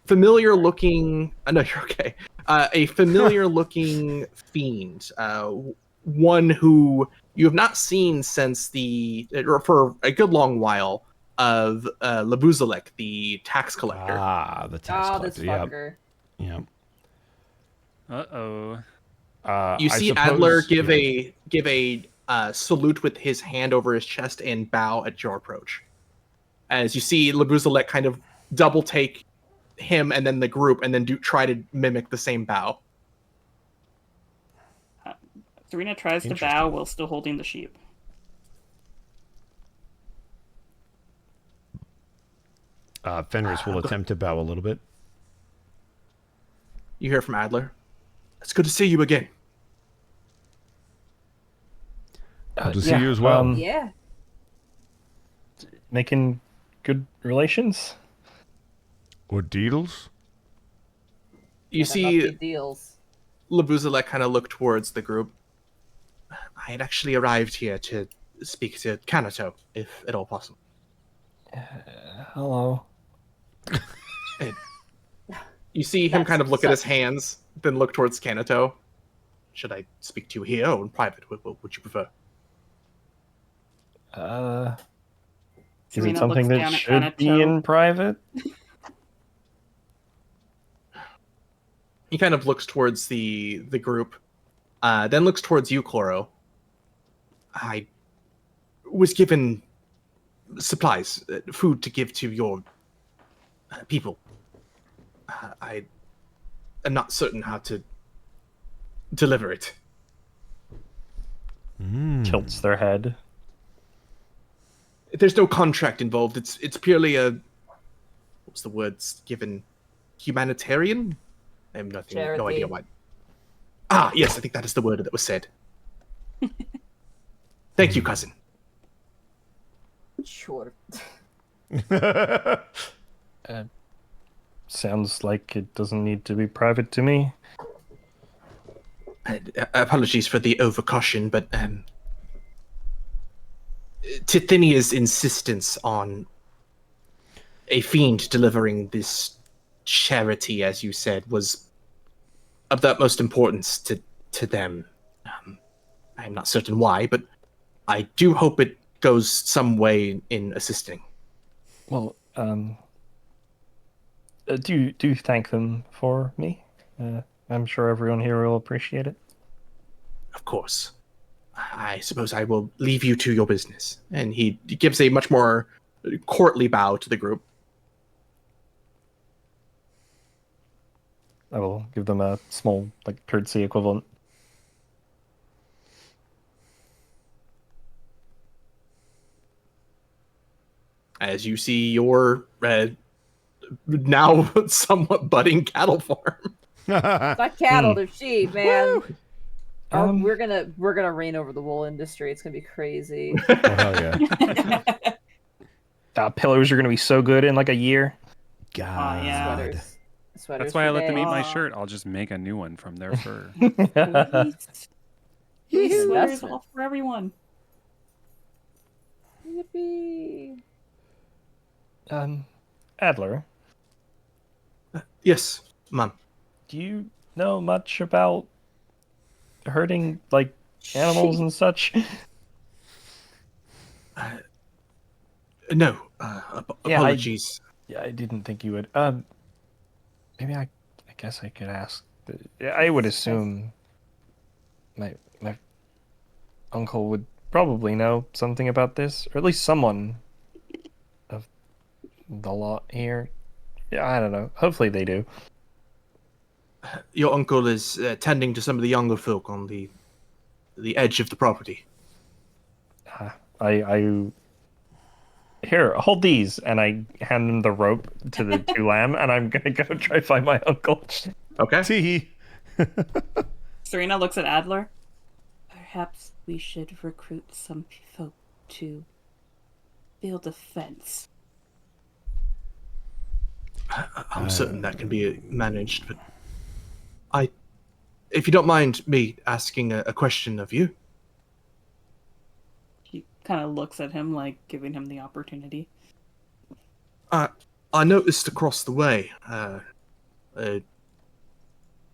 familiar-looking. No, you're okay. A familiar-looking fiend, one who you have not seen since for a good long while, of Labuzalek, the tax collector. The tax Oh, this collector. Yep. fucker. Uh-oh. You I see suppose- Adler give yeah. a salute with his hand over his chest and bow at your approach. As you see Labuzalek kind of double take him and then the group, and then try to mimic the same bow. Serena tries to bow Interesting. while still holding the sheep. Fenris will attempt to bow a little bit. You hear from Adler. It's good to see you again. Good to see you as well. Yeah. Making good relations. Or deals? You Yeah, there must see be deals. Labuzalek kind of look towards the group. I had actually arrived here to speak to Kanato, if at all possible. Hello. You see him That's kind of look at his such- hands, then look towards Kanato. Should I speak to you here or in private? What would you prefer? Is Serena it something looks that down at should be Kanato. in private? He kind of looks towards the group, then looks towards you, Chloro. I was given supplies, food to give to your people. I am not certain how to deliver it. Tilts their head. There's no contract involved. It's purely a what's the words given? Humanitarian? I have no Charity. idea why. Ah, yes, I think that is the word that was said. Thank you, cousin. Sure. Sounds like it doesn't need to be private to me. Apologies for the overcaution, but Tithinia's insistence on a fiend delivering this charity, as you said, was of the utmost importance to them. I am not certain why, but I do hope it goes some way in assisting. Well, do thank them for me. I'm sure everyone here will appreciate it. Of course. I suppose I will leave you to your business. And he gives a much more courtly bow to the group. I will give them a small, like, courtesy equivalent. As you see your now somewhat budding cattle farm. Not cattle, they're sheep, man. We're gonna reign over the wool industry. It's gonna be crazy. Oh, hell yeah. Pillars are going to be so good in like a year. God. yeah. Sweaters. That's why I let them eat my Aw. shirt. I'll just make a new one from their fur. These sweaters Investment. all for everyone. Yippee. Adler, Yes, Mum. do you know much about herding like animals and such? No, Yeah, apologies. Yeah, I didn't think you would. Maybe I guess I could ask. I would assume my uncle would probably know something about this, or at least someone of the lot here. Yeah, I don't know. Hopefully they do. Your uncle is tending to some of the younger folk on the edge of the property. I here, hold these, and I hand him the rope to the two lamb, and I'm gonna go try find my uncle. Okay. Tee. Serena looks at Adler. Perhaps we should recruit some folk to build a fence. I'm certain that can be managed, but if you don't mind me asking a question of you. She kind of looks at him, like giving him the opportunity. I noticed across the way, a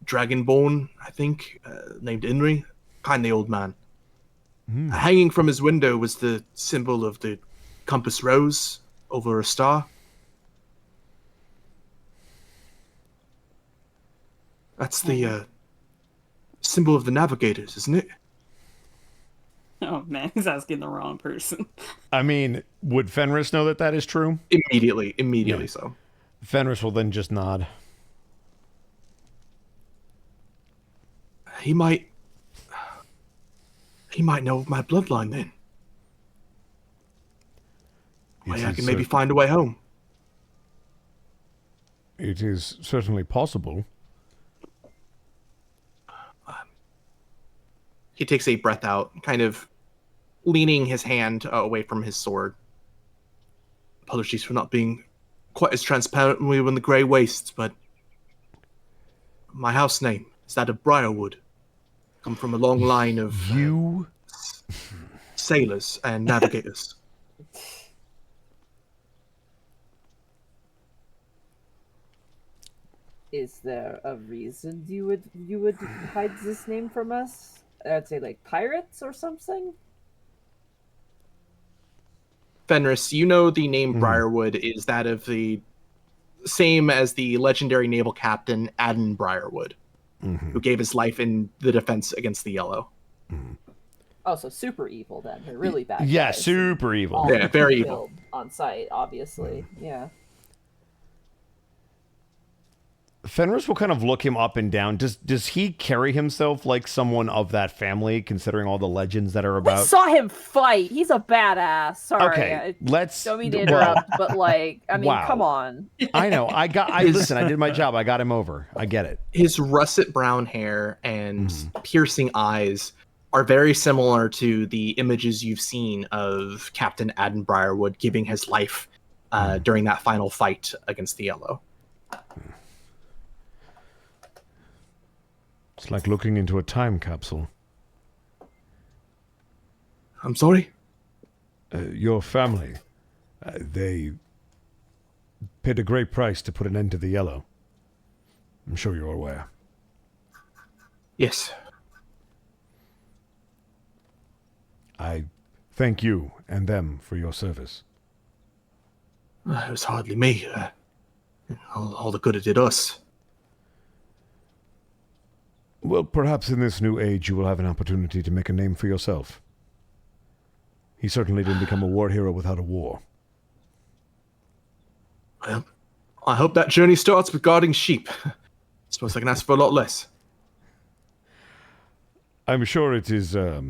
dragonborn, I think, named Inri, kindly old man. Hanging from his window was the symbol of the compass rose over a star. That's the symbol of the navigators, isn't it? Oh man, he's asking the wrong person. I mean, would Fenris know that that is true? Immediately Yeah. so. Fenris will then just nod. He might know of my bloodline then. Well, I can maybe find a way home. It is certainly possible. He takes a breath out, kind of leaning his hand away from his sword. Apologies for not being quite as transparent when we were in the Grey Wastes, but my house name is that of Briarwood. Come from a long line of sailors and navigators. Is there a reason you would hide this name from us? I'd say like pirates or something. Fenris, you know the name Briarwood is that of the same as the legendary naval captain Adden Briarwood, who gave his life in the defense against the Yellow. Oh, so super evil then. They're really bad. Yeah, guys. super evil. All Yeah, very killed evil. on sight, obviously. Yeah. Fenris will kind of look him up and down. Does he carry himself like someone of that family, considering all the legends that are We about? saw him fight. He's a badass. Sorry. Okay, let's. Don't mean to interrupt, but like, I mean, Wow. come on. I know. Listen. I did my job. I got him over. I get it. His russet brown hair and piercing eyes are very similar to the images you've seen of Captain Adden Briarwood giving his life during that final fight against the Yellow. It's like looking into a time capsule. I'm sorry? Your family, they paid a great price to put an end to the Yellow. I'm sure you're aware. Yes. I thank you and them for your service. It was hardly me. All the good it did us. Well, perhaps in this new age you will have an opportunity to make a name for yourself. He certainly didn't become a war hero without a war. Well, I hope that journey starts with guarding sheep. Suppose I can ask for a lot less. I'm sure it is a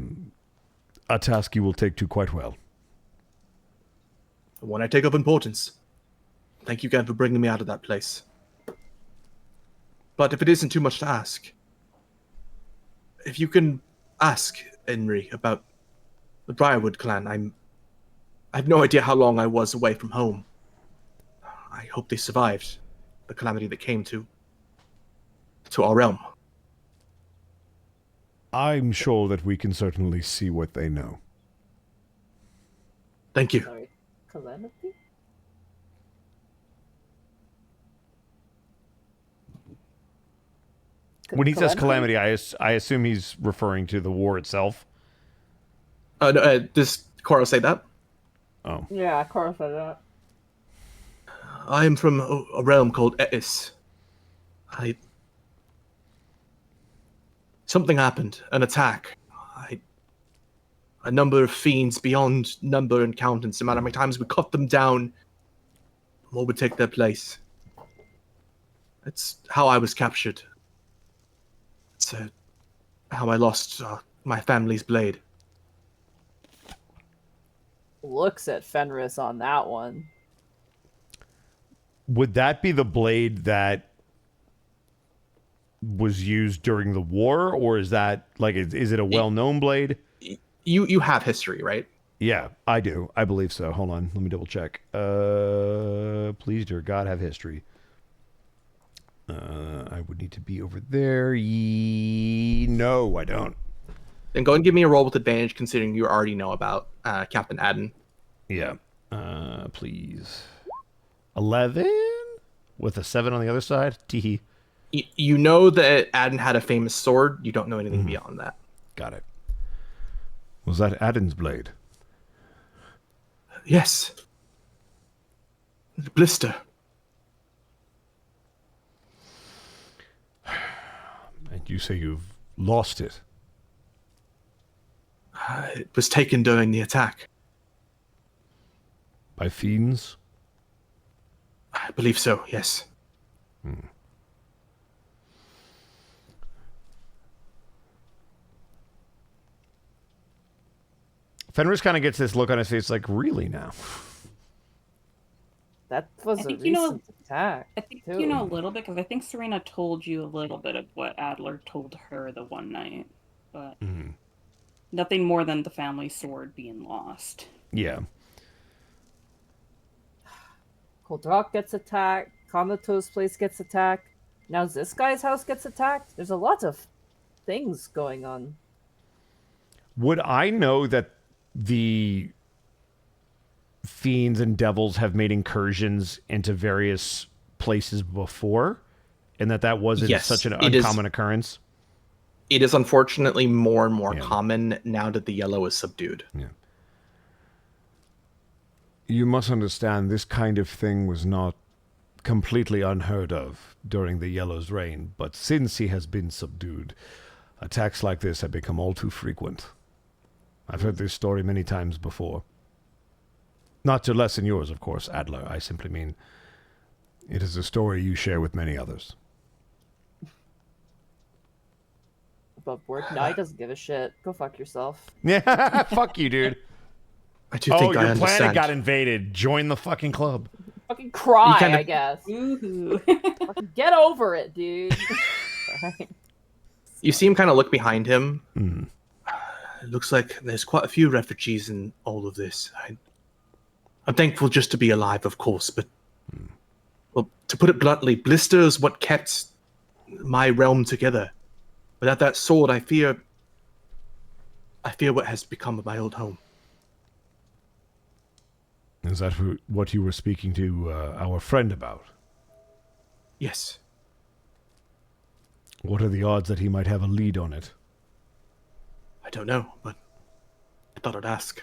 task you will take to quite well. One I take of importance. Thank you again for bringing me out of that place. But if it isn't too much to ask, if you can ask Henry about the Briarwood clan, I have no idea how long I was away from home. I hope they survived the calamity that came to our realm. I'm sure that we can certainly see what they know. Thank you. Sorry. Calamity? When he says calamity, I assume he's referring to the war itself. No, does Coro say that? Oh. Yeah, of course I don't. I am from a realm called Etis. Something happened, an attack. A number of fiends beyond number and countenance. No matter how many times we cut them down, more would take their place. It's how I was captured. It's how I lost my family's blade. Looks at Fenris on that one. Would that be the blade that was used during the war, or is that like is it a well-known blade? You have history, right? Yeah, I do. I believe so. Hold on, let me double check. Please, dear God, have history. I would need to be over there. No, I don't. Then go and give me a roll with advantage, considering you already know about Captain Adden. Yeah. Please. 11 with a 7 on the other side. Teehee. You know that Adden had a famous sword. You don't know anything beyond that. Got it. Was that Adden's blade? Yes. The blister. And you say you've lost it. It was taken during the attack. By fiends? I believe so, yes. Fenris kind of gets this look on his face like, really now? That was I a think recent attack. I think too. you know a little bit because I think Serena told you a little bit of what Adler told her the one night. But Nothing more than the family sword being lost. Yeah. Koldrak gets attacked. Kamato's place gets attacked. Now this guy's house gets attacked. There's a lot of things going on. Would I know that the fiends and devils have made incursions into various places before, and that wasn't Yes, such an it is. uncommon occurrence? It is unfortunately more and more Yeah. common now that the yellow is subdued. Yeah. You must understand, this kind of thing was not completely unheard of during the Yellow's reign, but since he has been subdued, attacks like this have become all too frequent. I've heard this story many times before. Not to lessen yours, of course, Adler. I simply mean, it is a story you share with many others. Above board. No, he doesn't give a shit. Go fuck yourself. Yeah, fuck you, dude. I do Oh, think your I understand. planet got invaded. Join the fucking club. Fucking cry, You kinda- I guess. Ooh. Fucking get over it, dude. You see him kind of look behind him. Mm. It looks like there's quite a few refugees in all of this. I'm thankful just to be alive, of course, but well, to put it bluntly, Blister is what kept my realm together. Without that sword, I fear what has become of my old home. Is that what you were speaking to our friend about? Yes. What are the odds that he might have a lead on it? I don't know, but I thought I'd ask.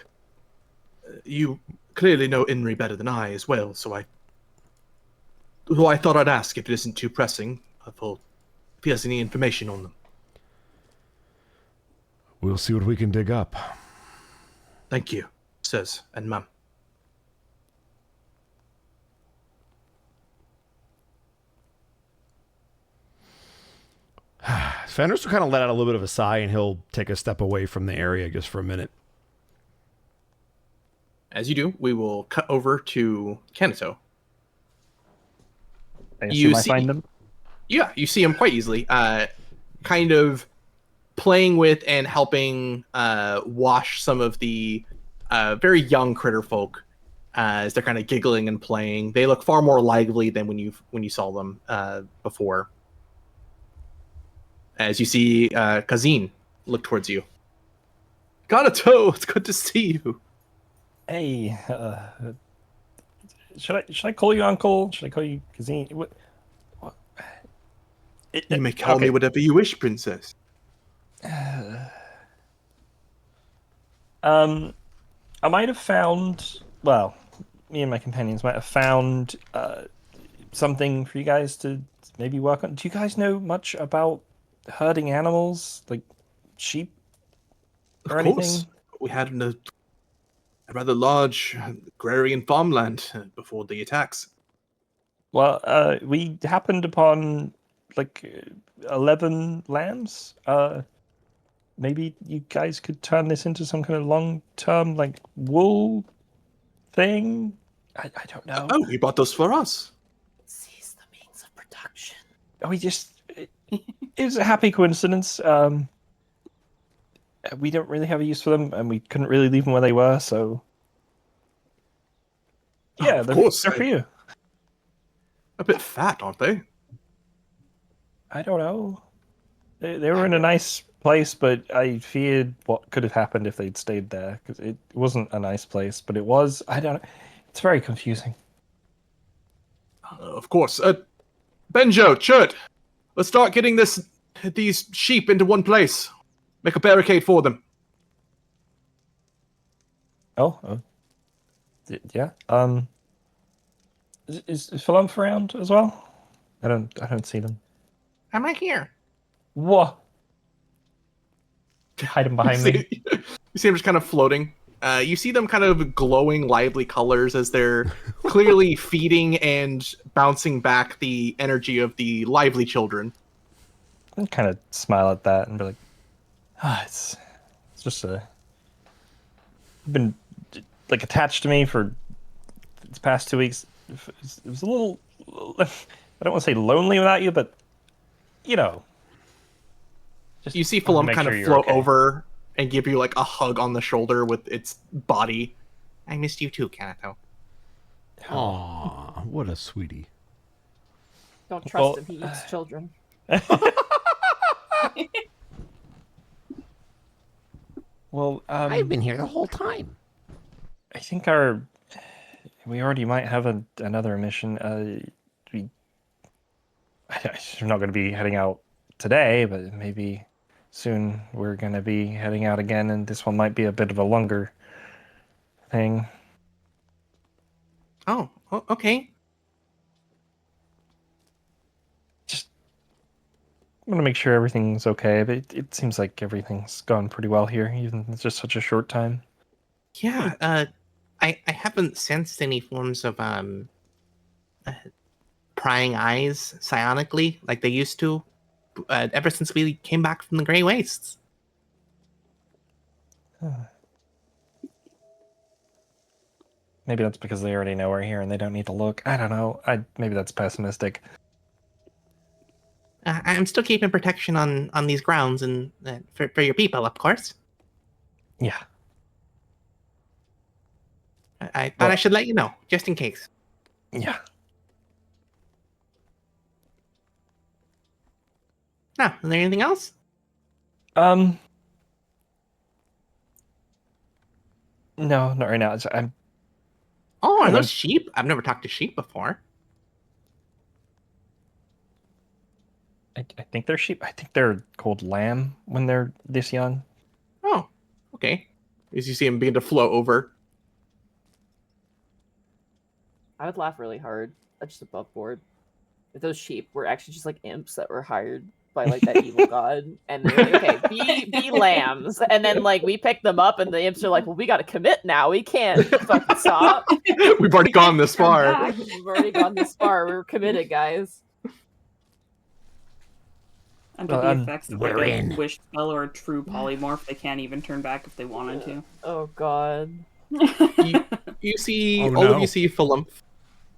You clearly know Inri better than I as well, so I thought I'd ask if it isn't too pressing, if he has any information on them. We'll see what we can dig up. Thank you, sirs and ma'am. Fenris will kind of let out a little bit of a sigh, and he'll take a step away from the area just for a minute. As you do, we will cut over to Kanito. I You assume I see- find them. Yeah, you see him quite easily, kind of playing with and helping wash some of the very young critter folk as they're kind of giggling and playing. They look far more lively than when you saw them before. As you see Kazin look towards you. Kanito, it's good to see you. Hey, should I call you Uncle? Should I call you Kazine? What? You may call me whatever you wish, princess. I might have found. Well, me and my companions might have found something for you guys to maybe work on. Do you guys know much about herding animals, like sheep or Of course. anything? We had a rather large agrarian farmland before the attacks. Well, we happened upon like 11 lambs. Maybe you guys could turn this into some kind of long-term like wool thing. I don't know. Oh, you bought those for us. Seize the means of production. We just it was a happy coincidence. We don't really have a use for them, and we couldn't really leave them where they were. So yeah, of course. they're for you. A bit fat, aren't they? I don't know. They were in a nice place, but I feared what could have happened if they'd stayed there, because it wasn't a nice place, but it was. I don't know. It's very confusing. Of course. Benjo, Chert, let's start getting these sheep into one place. Make a barricade for them. Oh. Yeah. Is Philump around as well? I don't see them. Am I here? What? Hide them behind me. You see them just kind of floating. You see them kind of glowing, lively colors as they're clearly feeding and bouncing back the energy of the lively children. I kind of smile at that and be like, it's just been like attached to me for the past 2 weeks. It was a little, I don't want to say lonely without you, but you know. You see wanna Philum make kind sure of you're float okay. over and give you like a hug on the shoulder with its body. I missed you too, Kanato. Aw, what a sweetie. Don't trust him. He eats children. Well, I've been here the whole time. I think we already might have another mission. I'm not going to be heading out today, but maybe soon we're going to be heading out again, and this one might be a bit of a longer thing. Oh, okay. Just want to make sure everything's okay, but it seems like everything's gone pretty well here, even if it's just such a short time. Yeah, I haven't sensed any forms of prying eyes psionically like they used to ever since we came back from the Grey Wastes. Maybe that's because they already know we're here and they don't need to look. I don't know. Maybe that's pessimistic. I'm still keeping protection on these grounds and for your people, of course. Yeah. I thought I should let you know, just in case. Yeah. Now, is there anything else? No, not right now. Oh, are Hello. those sheep? I've never talked to sheep before. I think they're sheep. I think they're called lamb when they're this young. Oh, okay. As you see him begin to flow over. I would laugh really hard. That's just above board. If those sheep were actually just like imps that were hired by like that evil god, and they're like, okay, be lambs, and then like we pick them up, and the imps are like, well, we got to commit now. We can't fucking stop. We've already gone this far. We've already gone this far. We're committed, guys. Under the effects of we're like in. a wish spell or a true polymorph, they can't even turn back if they wanted to. Oh god. You see, Oh, all no. of you see Philump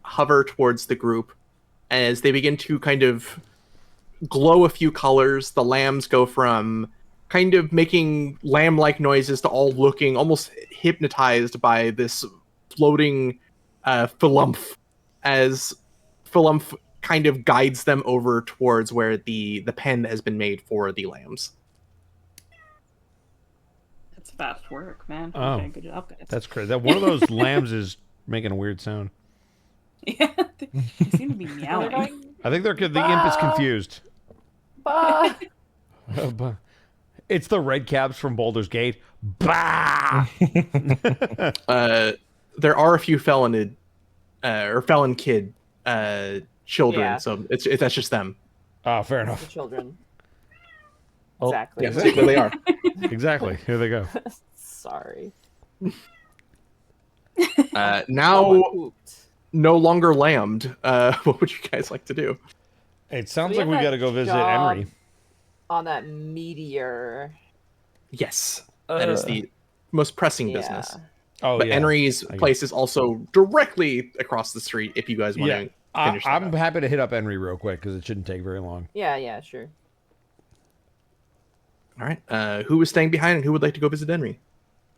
hover towards the group as they begin to kind of glow a few colors. The lambs go from kind of making lamb-like noises to all looking almost hypnotized by this floating Philump as Philump kind of guides them over towards where the pen has been made for the lambs. That's fast work, man. Oh. Okay, good job, guys. That's crazy. That one of those lambs is making a weird sound. Yeah, they seem to be meowing. I think the imp is confused. Bah. It's the red caps from Baldur's Gate. Bah! There are a few felon kid children, Yeah. so that's just them. Oh, fair The enough. children. Oh, Exactly. Yes, there they are. Exactly. Here they go. Sorry. Now, Someone pooped. no longer lambed. What would you guys like to do? It sounds we like have we that got to go visit job Emery. On that meteor. Yes, that is the most pressing business. Yeah. Oh, But yeah. Henry's place is also directly across the street if you guys want Yeah. to finish that I'm up. happy to hit up Henry real quick because it shouldn't take very long. Yeah, sure. All right. Who is staying behind and who would like to go visit Henry?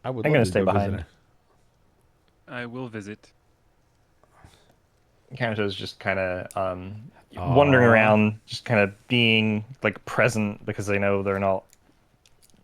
I would I'm love gonna to stay go visit behind. it. I will visit. Kanato's just kind of wandering around, just kind of being like present because they know they're not.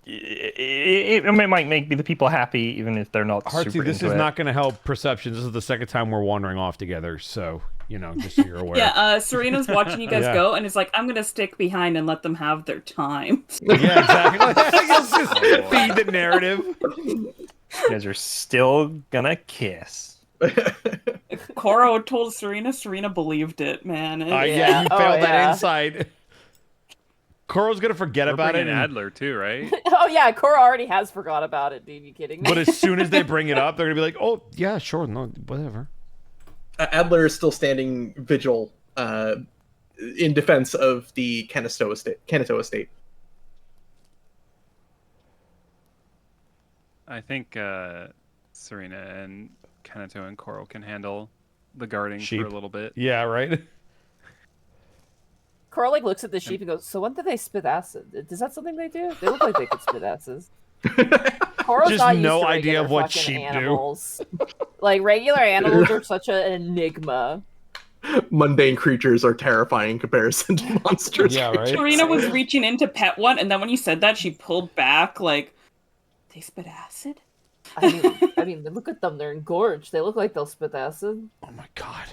It might make the people happy even if they're not. Heartsy, super this into is it. not going to help perception. This is the second time we're wandering off together, so just so you're aware. Yeah, Serena's watching you guys Yeah. go, and it's like, I'm gonna stick behind and let them have their time. Yeah, exactly. Let's just feed the narrative. You guys are still gonna kiss. Koro told Serena, Serena believed it, man. Yeah, Yeah. you Oh, failed that yeah. insight. Coro's going to forget We're about it. bringing and- Adler too, right? Oh yeah, Cora already has forgot about it, dude. You kidding me? But as soon as they bring it up, they're going to be like, oh, yeah, sure, no, whatever. Adler is still standing vigil in defense of the Canato estate. I think Serena and Kanato and Coral can handle the guarding Sheep. for a little bit. Yeah, right? Cora like looks at the sheep and goes, "So when do they spit acid? Is that something they do? They look like they could spit asses." Koro's Just not used no to idea regular of what fucking sheep do. animals. Like, regular animals are such an enigma. Mundane creatures are terrifying in comparison to monsters. Yeah, right? Karina was reaching in to pet one, and then when you said that, she pulled back, like, they spit acid? I mean, look at them. They're engorged. They look like they'll spit acid. Oh my god.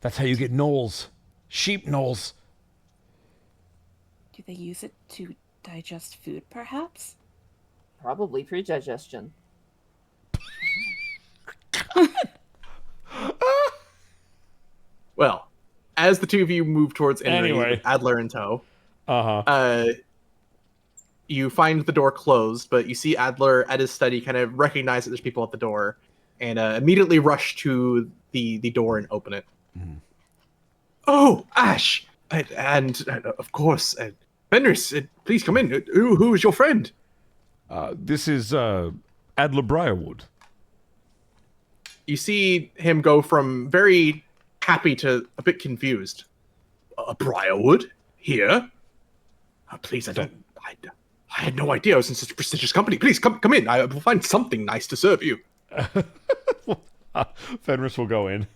That's how you get gnolls. Sheep gnolls. Do they use it to digest food, perhaps? Probably pre-digestion. Well, as the two of you move towards Inri Anyway. with Adler in tow, Uh-huh. you find the door closed, but you see Adler at his study kind of recognize that there's people at the door and immediately rush to the door and open it. Mhm. Oh, Ash! And of course, Fenris, please come in. Who is your friend? This is Adler Briarwood. You see him go from very happy to a bit confused. Briarwood? Here? Please, I had no idea I was in such a prestigious company. Please, come in. I will find something nice to serve you. Fenris will go in.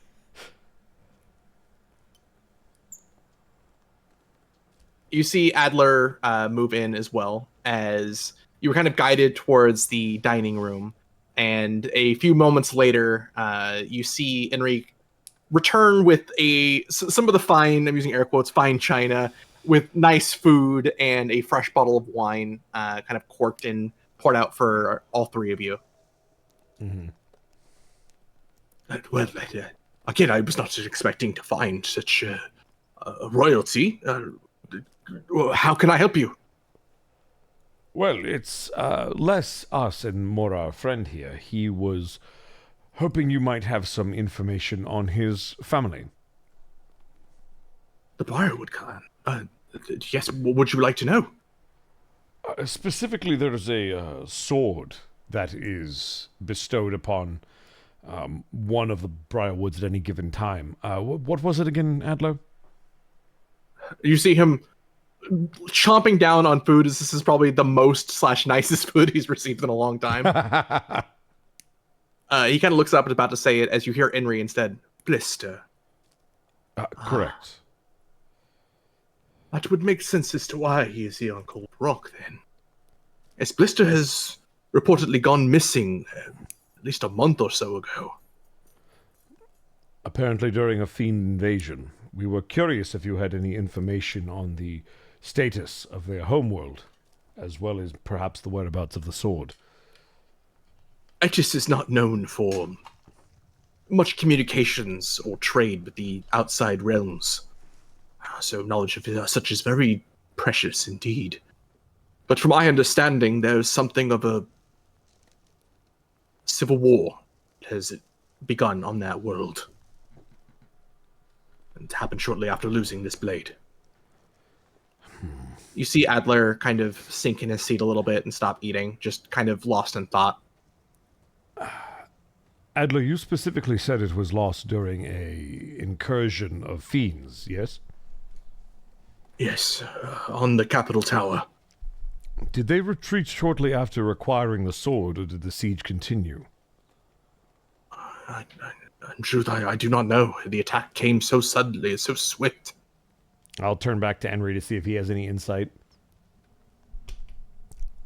You see Adler move in as well, as you were kind of guided towards the dining room. And a few moments later, you see Enrique return with some of the fine, I'm using air quotes, fine china, with nice food and a fresh bottle of wine, kind of corked and poured out for all three of you. Mm-hmm. Well, again, I was not expecting to find such royalty. How can I help you? Well, it's less us and more our friend here. He was hoping you might have some information on his family. The Briarwood clan. Yes, what would you like to know? Specifically, there's a sword that is bestowed upon one of the Briarwoods at any given time. What was it again, Adler? You see him chomping down on food, as this is probably the most / nicest food he's received in a long time. He kind of looks up and is about to say it as you hear Enri instead. Blister. Correct. That would make sense as to why he is here on Cold Rock, then. As Blister has reportedly gone missing at least a month or so ago. Apparently during a fiend invasion. We were curious if you had any information on the status of their homeworld, as well as perhaps the whereabouts of the sword. Etis is not known for much communications or trade with the outside realms. So knowledge of such is very precious indeed. But from my understanding, there's something of a civil war has begun on that world. And it happened shortly after losing this blade. You see Adler kind of sink in his seat a little bit and stop eating, just kind of lost in thought. Adler, you specifically said it was lost during a incursion of fiends, yes? Yes, on the Capitol Tower. Did they retreat shortly after acquiring the sword, or did the siege continue? In truth, I do not know. The attack came so suddenly, so swift. I'll turn back to Henry to see if he has any insight.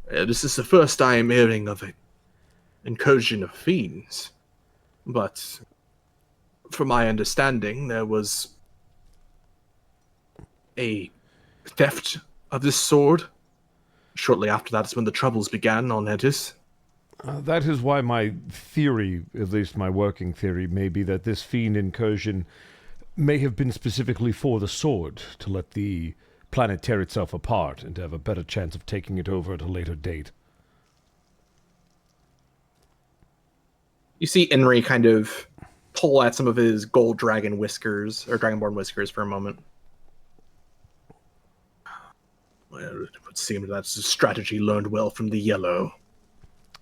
This is the first I am hearing of an incursion of fiends. But, from my understanding, there was a theft of this sword. Shortly after that is when the troubles began on Etis. That is why my theory, at least my working theory, may be that this fiend incursion may have been specifically for the sword, to let the planet tear itself apart and to have a better chance of taking it over at a later date. You see Enri kind of pull at some of his gold dragon whiskers, or dragonborn whiskers, for a moment. Well, it would seem that's a strategy learned well from the Yellow.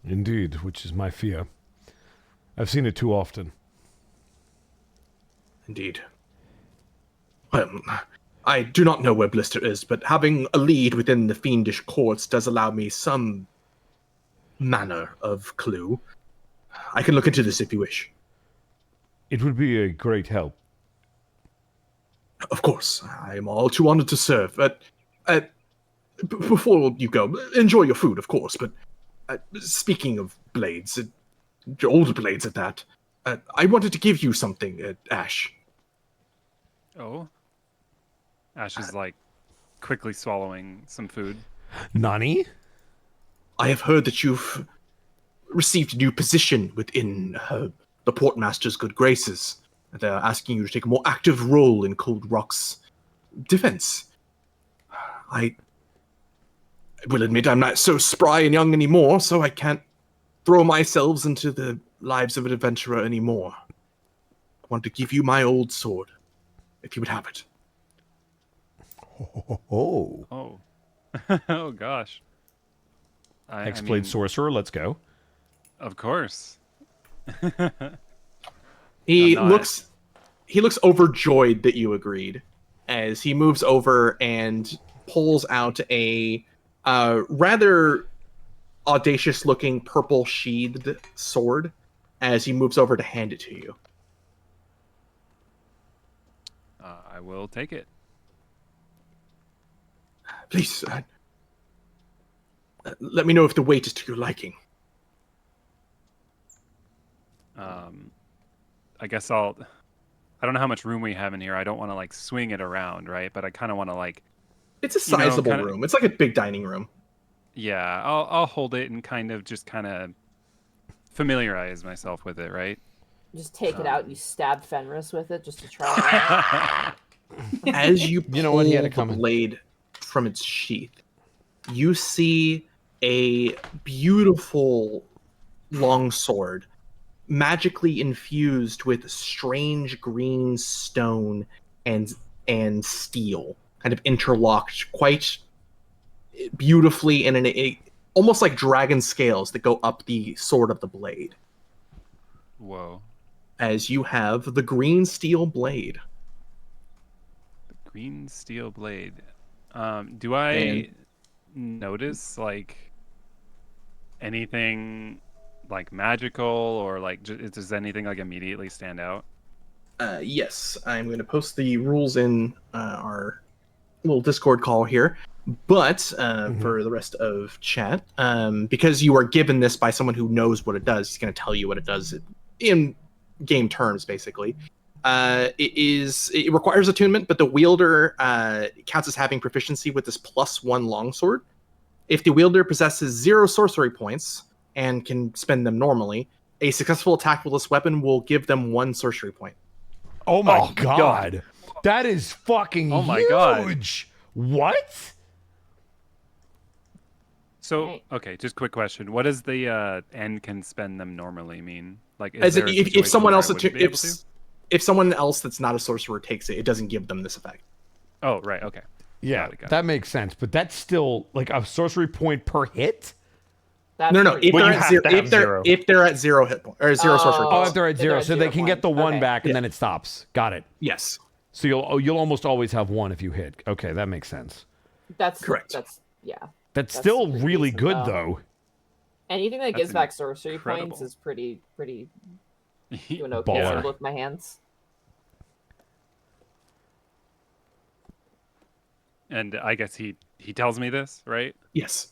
Indeed, which is my fear. I've seen it too often. Indeed. I do not know where Blister is, but having a lead within the fiendish courts does allow me some manner of clue. I can look into this if you wish. It would be a great help. Of course, I am all too honored to serve. But before you go, enjoy your food, of course. But speaking of blades, old blades at that, I wanted to give you something, Ash. Oh. Ash is like quickly swallowing some food. Nani? I have heard that you've received a new position within the Portmaster's good graces. They're asking you to take a more active role in Cold Rock's defense. I will admit I'm not so spry and young anymore, so I can't throw myself into the lives of an adventurer anymore. I want to give you my old sword, if you would have it. Oh. Oh. Oh gosh. Hexblade Sorcerer, let's go. Of course. He I'm not. looks overjoyed that you agreed, as he moves over and pulls out a rather audacious-looking purple sheathed sword. As he moves over to hand it to you. I will take it. Please, let me know if the weight is to your liking. I guess I don't know how much room we have in here. I don't want to like swing it around, right? But I kind of want to like. It's a sizable kinda- room. It's like a big dining room. Yeah, I'll hold it and kind of familiarize myself with it, right? Just take it out and you stab Fenris with it just to try it out. As you pull You know what? He had it the coming. blade from its sheath, you see a beautiful long sword, magically infused with strange green stone and steel, kind of interlocked quite beautifully in almost like dragon scales that go up the sword of the blade. Whoa. As you have the green steel blade. Green steel blade. Do I notice like anything like magical or like does anything like immediately stand out? Yes, I'm going to post the rules in our little Discord call here. But for the rest of chat, because you are given this by someone who knows what it does, he's going to tell you what it does in game terms, basically. It requires attunement, but the wielder counts as having proficiency with this +1 longsword. If the wielder possesses 0 sorcery points and can spend them normally, a successful attack with this weapon will give them 1 sorcery point. Oh my Oh, god. That is fucking Oh my huge. God. What? So Right. okay, just quick question. What does the "and can spend them normally" mean? Like, is As there a if situation someone where else I wouldn't be able to? if someone else that's not a sorcerer takes it, it doesn't give them this effect. Oh, right. Okay. Yeah, Got it. that makes sense. But that's still like a sorcery point per hit? That's No. pretty If Well, they're you at have zero, to have zero. if they're at 0 hit point or 0 sorcery Oh, points. if they're at If they're 0, at so they 0 can get the points. 1 Okay. back and Yeah. then it stops. Got it. Yes, So you'll almost always have 1 if you hit. Okay, that makes sense. That's Correct. Yeah. That's That's still pretty really decent, good though. though. Anything that That's gives back sorcery incredible. points is pretty doing okay Baller. with my hands. And I guess he tells me this, right? yes.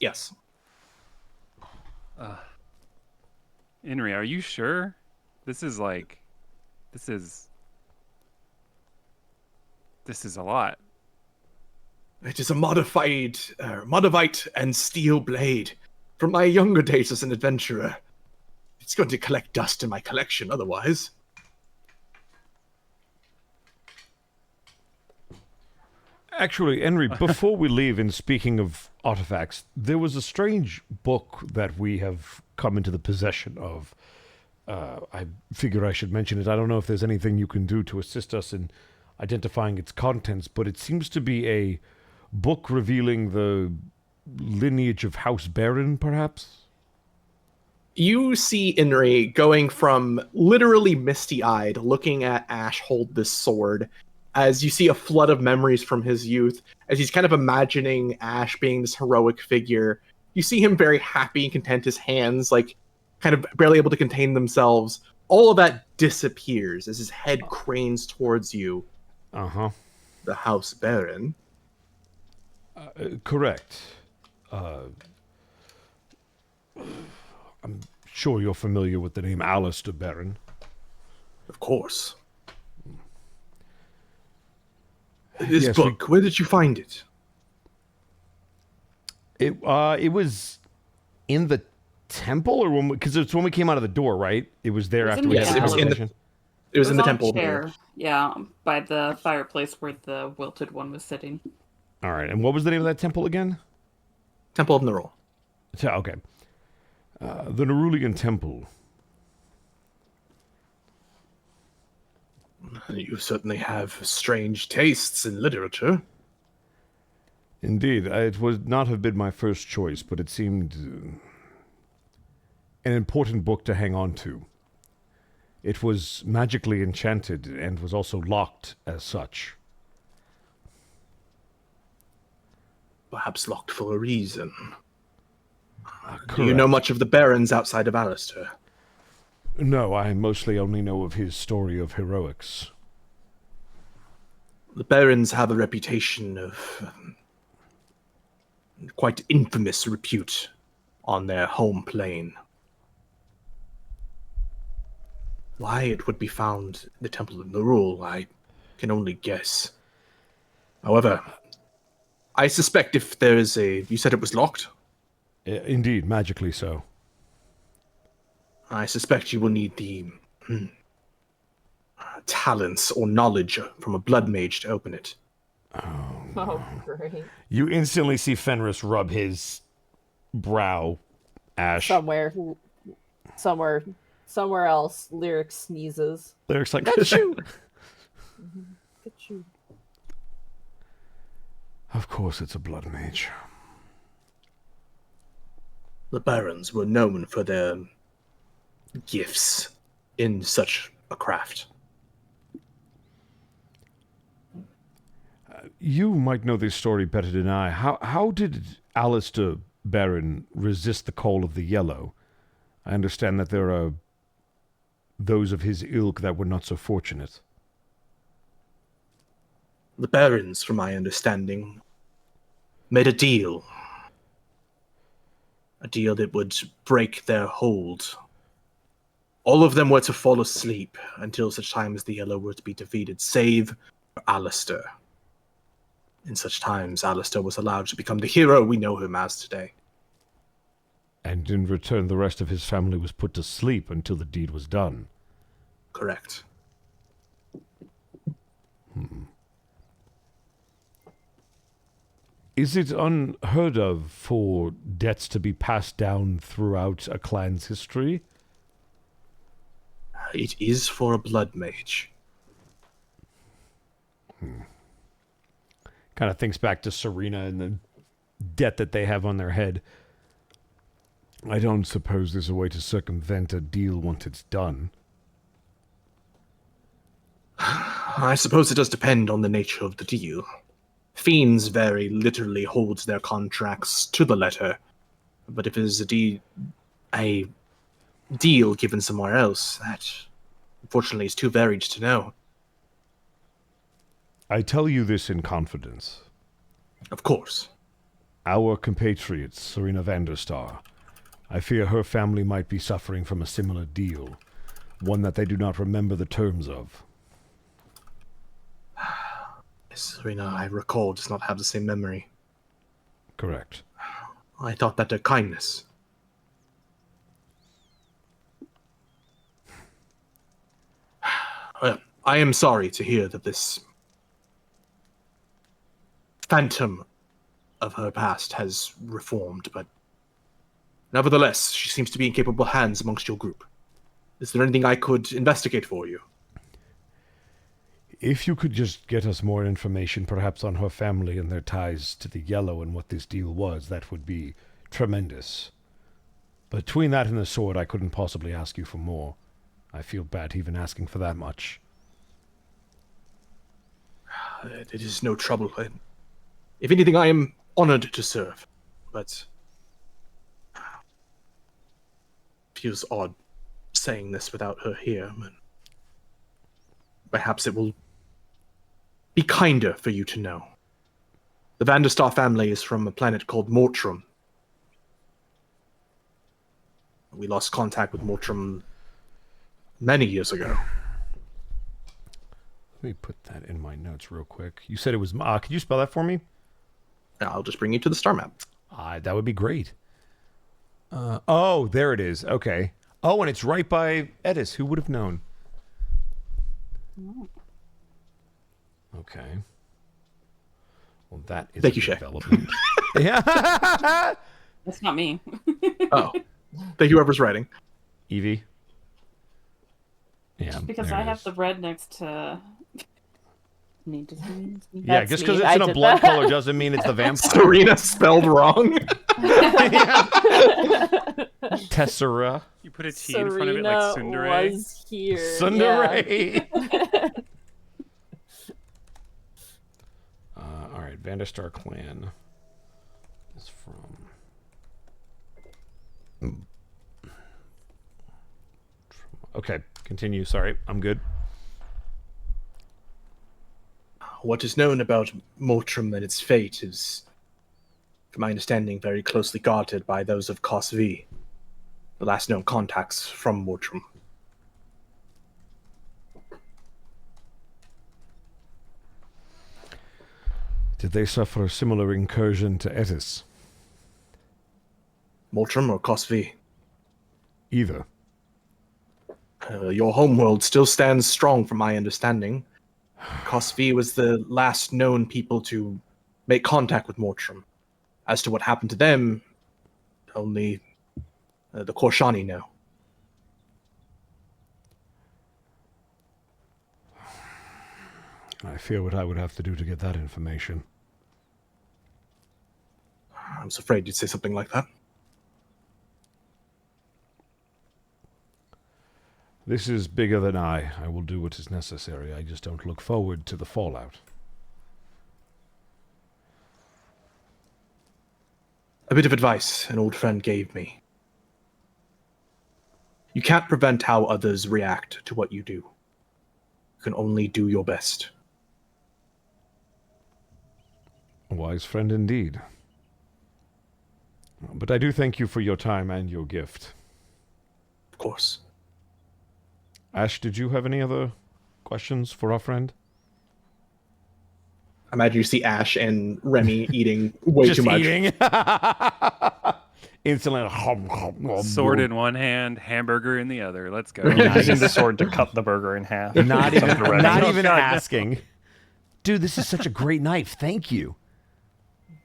Inri, are you sure? This is a lot. It is a Modivite and steel blade from my younger days as an adventurer. It's going to collect dust in my collection otherwise. Actually, Henry, before we leave, in speaking of artifacts, there was a strange book that we have come into the possession of. I figure I should mention it. I don't know if there's anything you can do to assist us in identifying its contents, but it seems to be a book revealing the lineage of House Baron, perhaps? You see Inri going from literally misty-eyed, looking at Ash hold this sword, as you see a flood of memories from his youth, as he's kind of imagining Ash being this heroic figure You see him very happy and content, his hands like kind of barely able to contain themselves. All of that disappears as his head cranes towards you. Uh-huh. The House Baron. Correct. I'm sure you're familiar with the name Alistair Baron. Of course. This Yes, book, where did you find it? It was in the temple, or because it's when we came out of the door, right? It was there It was after in we the had the temple. conversation. It was in the on a temple. chair. Yeah, by the fireplace where the wilted one was sitting. All right, and what was the name of that temple again? Temple of Nerul. Okay. The Nerulian Temple. You certainly have strange tastes in literature. Indeed, it would not have been my first choice, but it seemed an important book to hang on to. It was magically enchanted and was also locked as such. Perhaps locked for a reason. Do Correct. you know much of the barons outside of Alistair? No, I mostly only know of his story of heroics. The barons have a reputation of quite infamous repute on their home plane. Why it would be found in the Temple of Nerul, I can only guess. However, I suspect if there is a... You said it was locked? Indeed, magically so. I suspect you will need the talents or knowledge from a blood mage to open it. Oh, great. You instantly see Fenris rub his brow, Ash. Somewhere else, Lyric sneezes. Lyric's like, achoo! Achoo. Of course it's a blood mage. The barons were known for their gifts in such a craft. You might know this story better than I. How did Alistair Baron resist the call of the Yellow? I understand that there are those of his ilk that were not so fortunate. The barons, from my understanding, made a deal. A deal that would break their hold. All of them were to fall asleep until such time as the Yellow were to be defeated, save Alistair. In such times, Alistair was allowed to become the hero we know him as today. And in return, the rest of his family was put to sleep until the deed was done. Correct. Is it unheard of for debts to be passed down throughout a clan's history? It is for a blood mage. Kind of thinks back to Serena and the debt that they have on their head. I don't suppose there's a way to circumvent a deal once it's done. I suppose it does depend on the nature of the deal. Fiends very literally hold their contracts to the letter, but if it is a deal given somewhere else, that unfortunately is too varied to know. I tell you this in confidence. Of course. Our compatriot, Serena Vanderstar, I fear her family might be suffering from a similar deal, one that they do not remember the terms of. Serena, I recall, does not have the same memory. Correct. I thought that a kindness. Well, I am sorry to hear that this phantom of her past has reformed, but nevertheless, she seems to be in capable hands amongst your group. Is there anything I could investigate for you? If you could just get us more information, perhaps on her family and their ties to the Yellow and what this deal was, that would be tremendous. Between that and the sword, I couldn't possibly ask you for more. I feel bad even asking for that much. It is no trouble. If anything, I am honored to serve, but feels odd saying this without her here, but perhaps it will be kinder for you to know. The Vanderstar family is from a planet called Mortrum. We lost contact with Mortrum many years ago. Let me put that in my notes real quick. You said it was... could you spell that for me? I'll just bring you to the star map. That would be great. Oh, there it is. Okay. Oh, and it's right by Edis. Who would have known? Okay. Well, that is Thank you, Shay. development. Yeah. That's not me. Oh. Thank you, whoever's writing. Evie. Yeah. Because there I it have is. the red next to. Need to Yeah, That's just me. because it's I in a did blood that. color doesn't mean it's the vampire. Serena spelled wrong. Tessera. You put a T in front of it like Serena Tsundere. was here. Tsundere. All right, Vanderstar clan is from... Okay, continue. Sorry, I'm good. What is known about Mortrum and its fate is, from my understanding, very closely guarded by those of Cos V, the last known contacts from Mortrum. Did they suffer a similar incursion to Etis? Mortrum or Cos V? Either. Your homeworld still stands strong, from my understanding. Cos V was the last known people to make contact with Mortrum. As to what happened to them, only the Korshani know. I fear what I would have to do to get that information. I was afraid you'd say something like that. This is bigger than I. I will do what is necessary. I just don't look forward to the fallout. A bit of advice an old friend gave me. You can't prevent how others react to what you do. You can only do your best. A wise friend indeed. But I do thank you for your time and your gift. Of course. Ash, did you have any other questions for our friend? I imagine you see Ash and Remy eating way Just too much. eating. Instantly. Sword in one hand, hamburger in the other. Let's go. Using the sword to cut the burger in half. Not even, Something ready. not Oh, even God, no. asking. Dude, this is such a great knife. Thank you.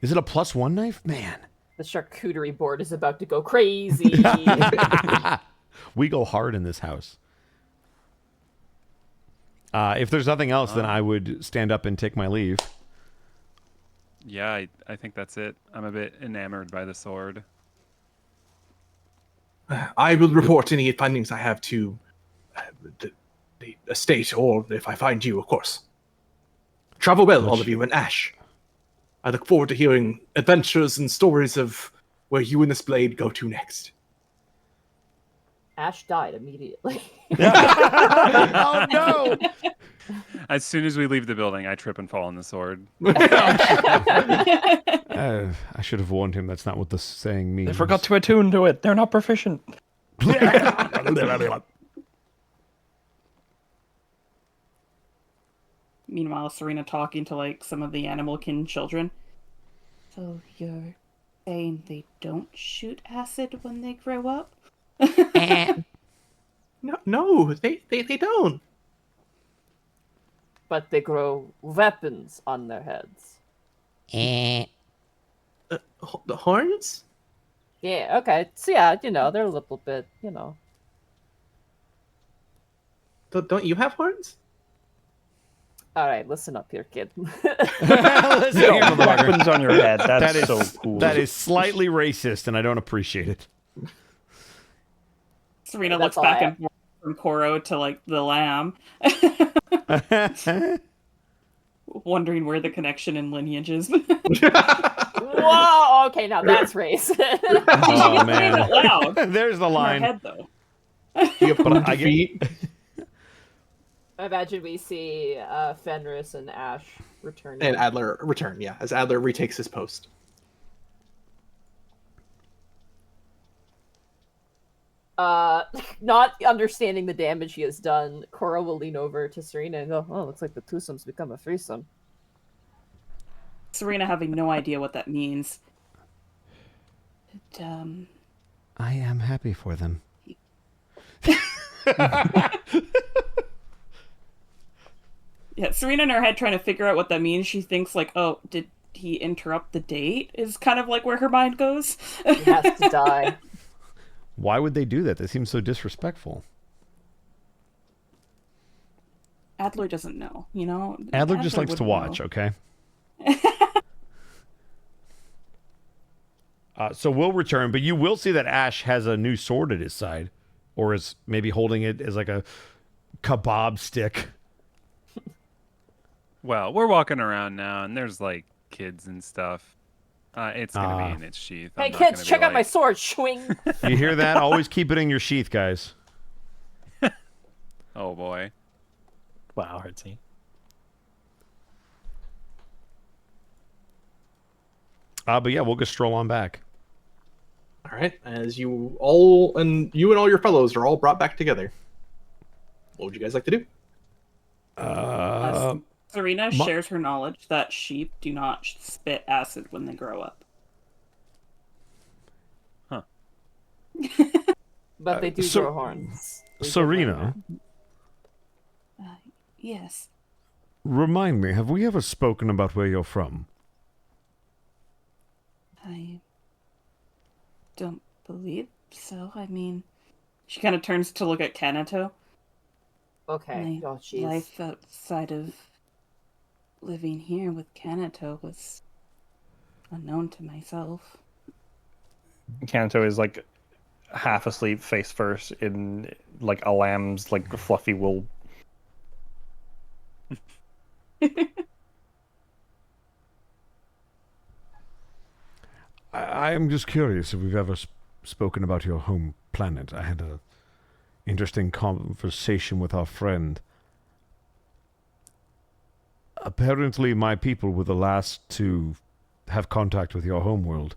Is it a +1 knife? Man. The charcuterie board is about to go crazy. We go hard in this house. If there's nothing else, then I would stand up and take my leave. Yeah, I think that's it. I'm a bit enamored by the sword. I will report any findings I have to the estate, or if I find you, of course. Travel well, all of you, and Ash. I look forward to hearing adventures and stories of where you and this blade go to next. Ash died immediately. Oh, no! As soon as we leave the building, I trip and fall on the sword. I should have warned him that's not what the saying means. They forgot to attune to it. They're not proficient. Meanwhile, Serena talking to like some of the animalkin children. So you're saying they don't shoot acid when they grow up? No, they don't. But they grow weapons on their heads. The horns? Yeah, okay. So yeah, they're a little bit, Don't you have horns? All right, listen up here, kid. Listen here, motherfucker. Weapons on your head. That's That is so cool. That is slightly racist, and I don't appreciate it. Serena That's looks all back I and forth from Koro to like the lamb, wondering where the connection and lineage is. Whoa, Okay, now that's racist. Oh Say man, it loud. there's the In our line. head, though. You have But I to get- defeat. I imagine we see Fenris and Ash returning. And Adler return, yeah, as Adler retakes his post. Not understanding the damage he has done, Cora will lean over to Serena and go, "Oh, looks like the twosome's become a threesome." Serena having no idea what that means. I am happy for them. Yeah, Serena in her head trying to figure out what that means. She thinks like, oh, did he interrupt the date? Is kind of like where her mind goes. He has to die. Why would they do that? That seems so disrespectful. Adler doesn't know, you know? Adler just likes to wouldn't watch, know. okay? So we'll return, but you will see that Ash has a new sword at his side, or is maybe holding it as like a kebab stick. Well, we're walking around now, and there's like kids and stuff. It's gonna be in its sheath. Hey I'm not kids, gonna be check out my like- sword, swing. You hear that? Always keep it in your sheath, guys. Oh boy. Wow, artsy. But yeah, we'll just stroll on back. All right, as you all and all your fellows are all brought back together. What would you guys like to do? Serena Ma- shares her knowledge that sheep do not spit acid when they grow up. But they do so- grow horns. We did Serena, learn Yes. remind me, have we ever spoken about where you're from? I don't believe so. I mean, she kind of turns to look at Kanato. that. Okay. My Oh, jeez. life outside of living here with Kanato was unknown to myself. Kanto is like half asleep, face first, in like a lamb's like fluffy wool. I am just curious if we've ever spoken about your home planet. I had a interesting conversation with our friend. Apparently, my people were the last to have contact with your homeworld.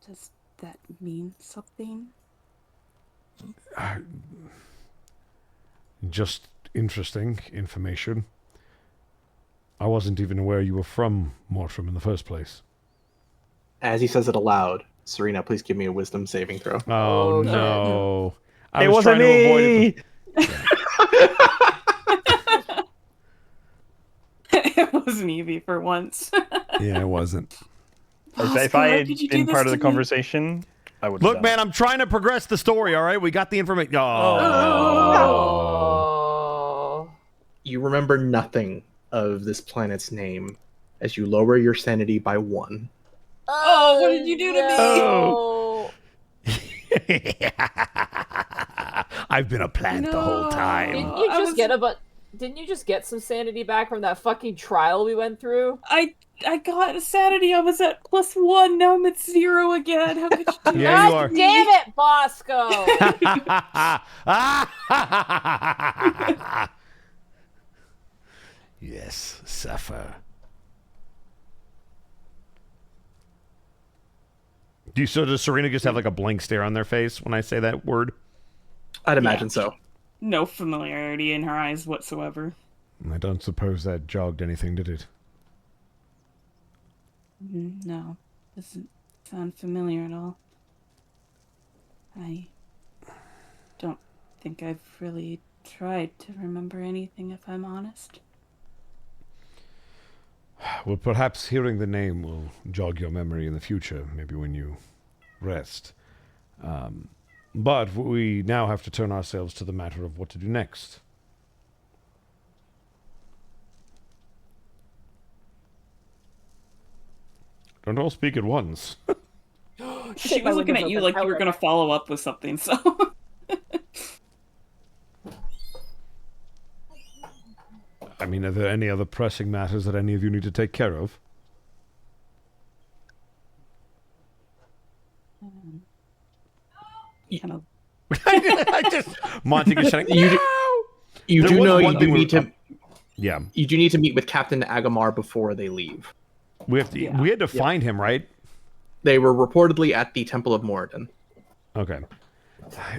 Does that mean something? Just interesting information. I wasn't even aware you were from Mortram in the first place. As he says it aloud, Serena, please give me a wisdom saving throw. Oh, Oh, no. I It was wasn't trying to avoid me. it. It wasn't Evie for once. Yeah, it wasn't. If I had been part of the conversation, I would. Look, man, I'm trying to progress the story, all right? We got the information. Oh. Oh. You remember nothing of this planet's name as you lower your sanity by 1. Oh, what did you do to me? no. I've been a plant the whole time. Didn't you I just was- get Didn't you just get some sanity back from that fucking trial we went through? I got sanity. I was at +1. Now I'm at 0 again. How could you do Yeah, that? you are. God damn it, Bosco! Yes, suffer. Does Serena just have like a blank stare on their face when I say that word? I'd imagine so. No familiarity in her eyes whatsoever. I don't suppose that jogged anything, did it? No, doesn't sound familiar at all. I don't think I've really tried to remember anything, if I'm honest. Well, perhaps hearing the name will jog your memory in the future, maybe when you rest. But we now have to turn ourselves to the matter of what to do next. Don't all speak at once. She was looking at you like you were going to follow up with something, so... I mean, are there any other pressing matters that any of you need to take care of? Kind of. I just Monty is shouting. You There do was know one you thing need to. Yeah, You do need to meet with Captain Agamar before they leave. we have to. Yeah. We had to find him, right? They were reportedly at the Temple of Moradin. Okay.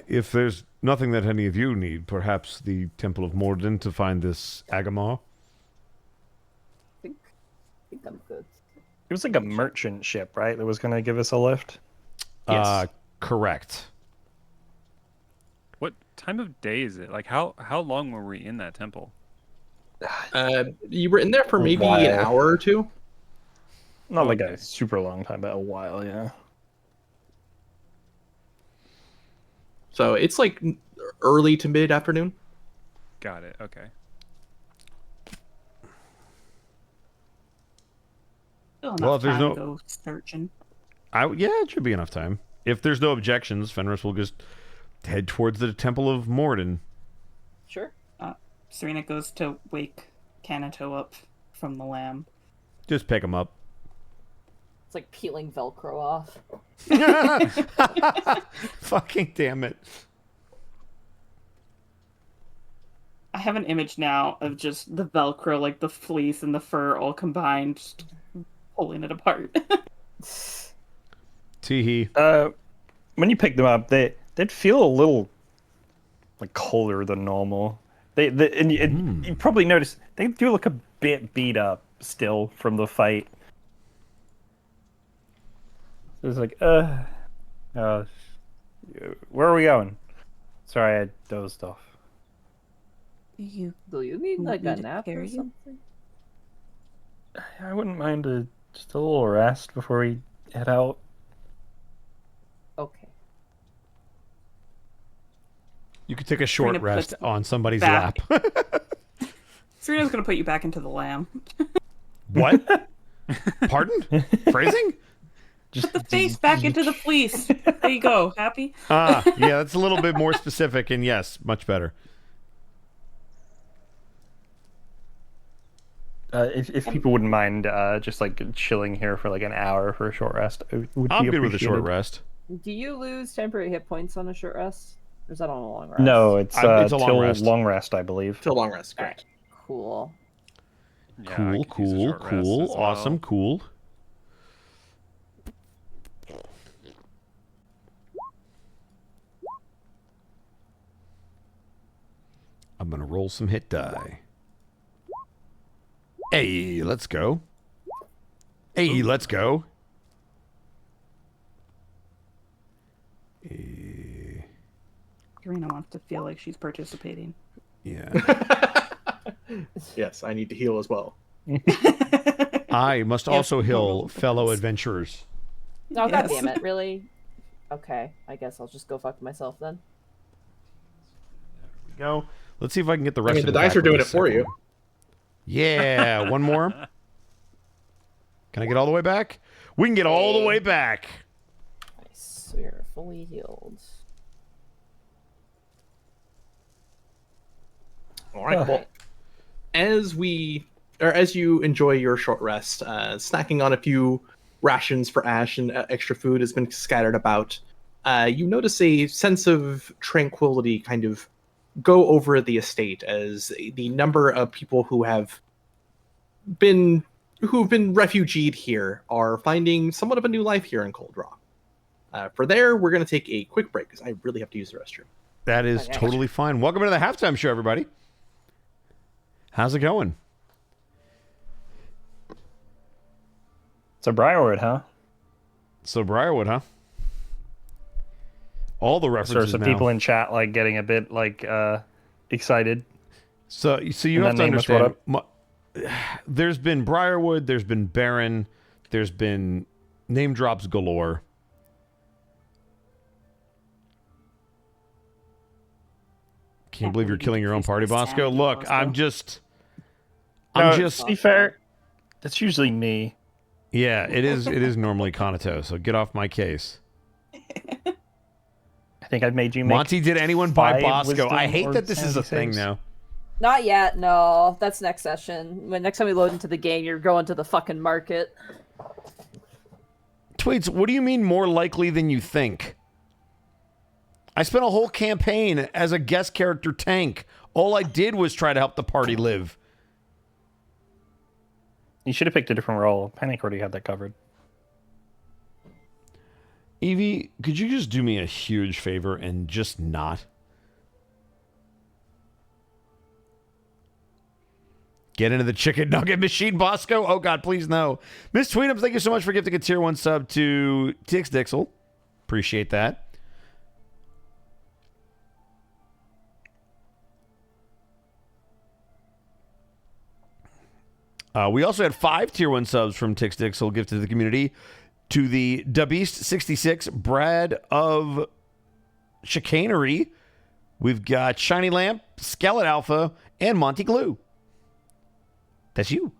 If there's nothing that any of you need, perhaps the Temple of Morden to find this Agamar. I think I'm good. It was like a merchant ship, right? That was going to give us a lift. Yes. Correct. What time of day is it? Like, how long were we in that temple? You were in there for A maybe an while. hour or two. Not like a super long time, but a while, yeah. So it's like early to mid afternoon. Got it. Okay. Still enough Well, if there's time no- to go searching. Yeah, it should be enough time. If there's no objections, Fenris will just head towards the Temple of Morden. Sure. Serena goes to wake Kanato up from the lamb. Just pick him up. It's like peeling Velcro off. Fucking damn it. I have an image now of just the Velcro, like the fleece and the fur all combined, just pulling it apart. Teehee. When you pick them up, they'd feel a little like colder than normal. And you probably notice they do look a bit beat up still from the fight. It's like, where are we going? Sorry, I dozed off. You Do you need like need a to nap or carry you? something? I wouldn't mind just a little rest before we head out. Okay. You could take a short Serena rest puts on somebody's back. lap. Serena's gonna put you back into the lamb. What? Pardon? Phrasing? Put the face back into the fleece. There you go. Happy? Yeah, that's a little bit more specific, and yes, much better. If people wouldn't mind, just like chilling here for like an hour for a short rest, it would I'm be good with a short appreciated. rest. Do you lose temporary hit points on a short rest? Or is that on a long rest? No, it's a till long rest. I believe. Till long rest, correct. Cool. Yeah, I Cool, could use a cool, short rest cool. as well. Awesome, cool. I'm going to roll some hit die. Hey, let's go. Hey, let's go. Eh, Serena wants to feel like she's participating. yeah. Yes, I need to heal as well. I must also heal fellow adventurers. Oh, Yes. goddammit, really? Okay, I guess I'll just go fuck myself then. Go. Let's see if I can get the rest mean, of the it dice back are with doing this it for second you. one. Yeah, one more. Can I get all the way back? We can get all the way back. Nice, we are fully healed. All right. Well, as you enjoy your short rest, snacking on a few rations for Ash and extra food has been scattered about. You notice a sense of tranquility kind of go over the estate as the number of people who've been refugeed here are finding somewhat of a new life here in Cold Rock. For there, we're going to take a quick break because I really have to use the restroom. That is Okay. totally fine. Welcome to the halftime show, everybody. How's it going? So Briarwood, huh? So Briarwood, huh? All the So references some now. people in chat like getting a bit like excited. So you And have to then name us what understand. There's been Briarwood. There's been Baron. There's been name drops galore. Can't believe you're killing your own party, Bosco. Look, I'm just. To be fair, that's usually me. Yeah, it is. It is normally Conato. So get off my case. I think I've made you make Monty, did anyone buy 5 Bosco? I wisdom hate or that this is a sanity thing saves. now. Not yet, no. That's next session. When next time we load into the game, you're going to the fucking market. Tweets, what do you mean more likely than you think? I spent a whole campaign as a guest character tank. All I did was try to help the party live. You should have picked a different role. Panic already had that covered. Evie, could you just do me a huge favor and just not? Get into the chicken nugget machine, Bosco. Oh, God, please no. Miss Tweetums, thank you so much for gifting a tier 1 sub to Tix Dixel. Appreciate that. We also had 5 tier 1 subs from Tix Dixel gifted to the community. To the Dabeast66, Brad of Chicanery. We've got Shiny Lamp, Skelet Alpha, and Monty Glue. That's you.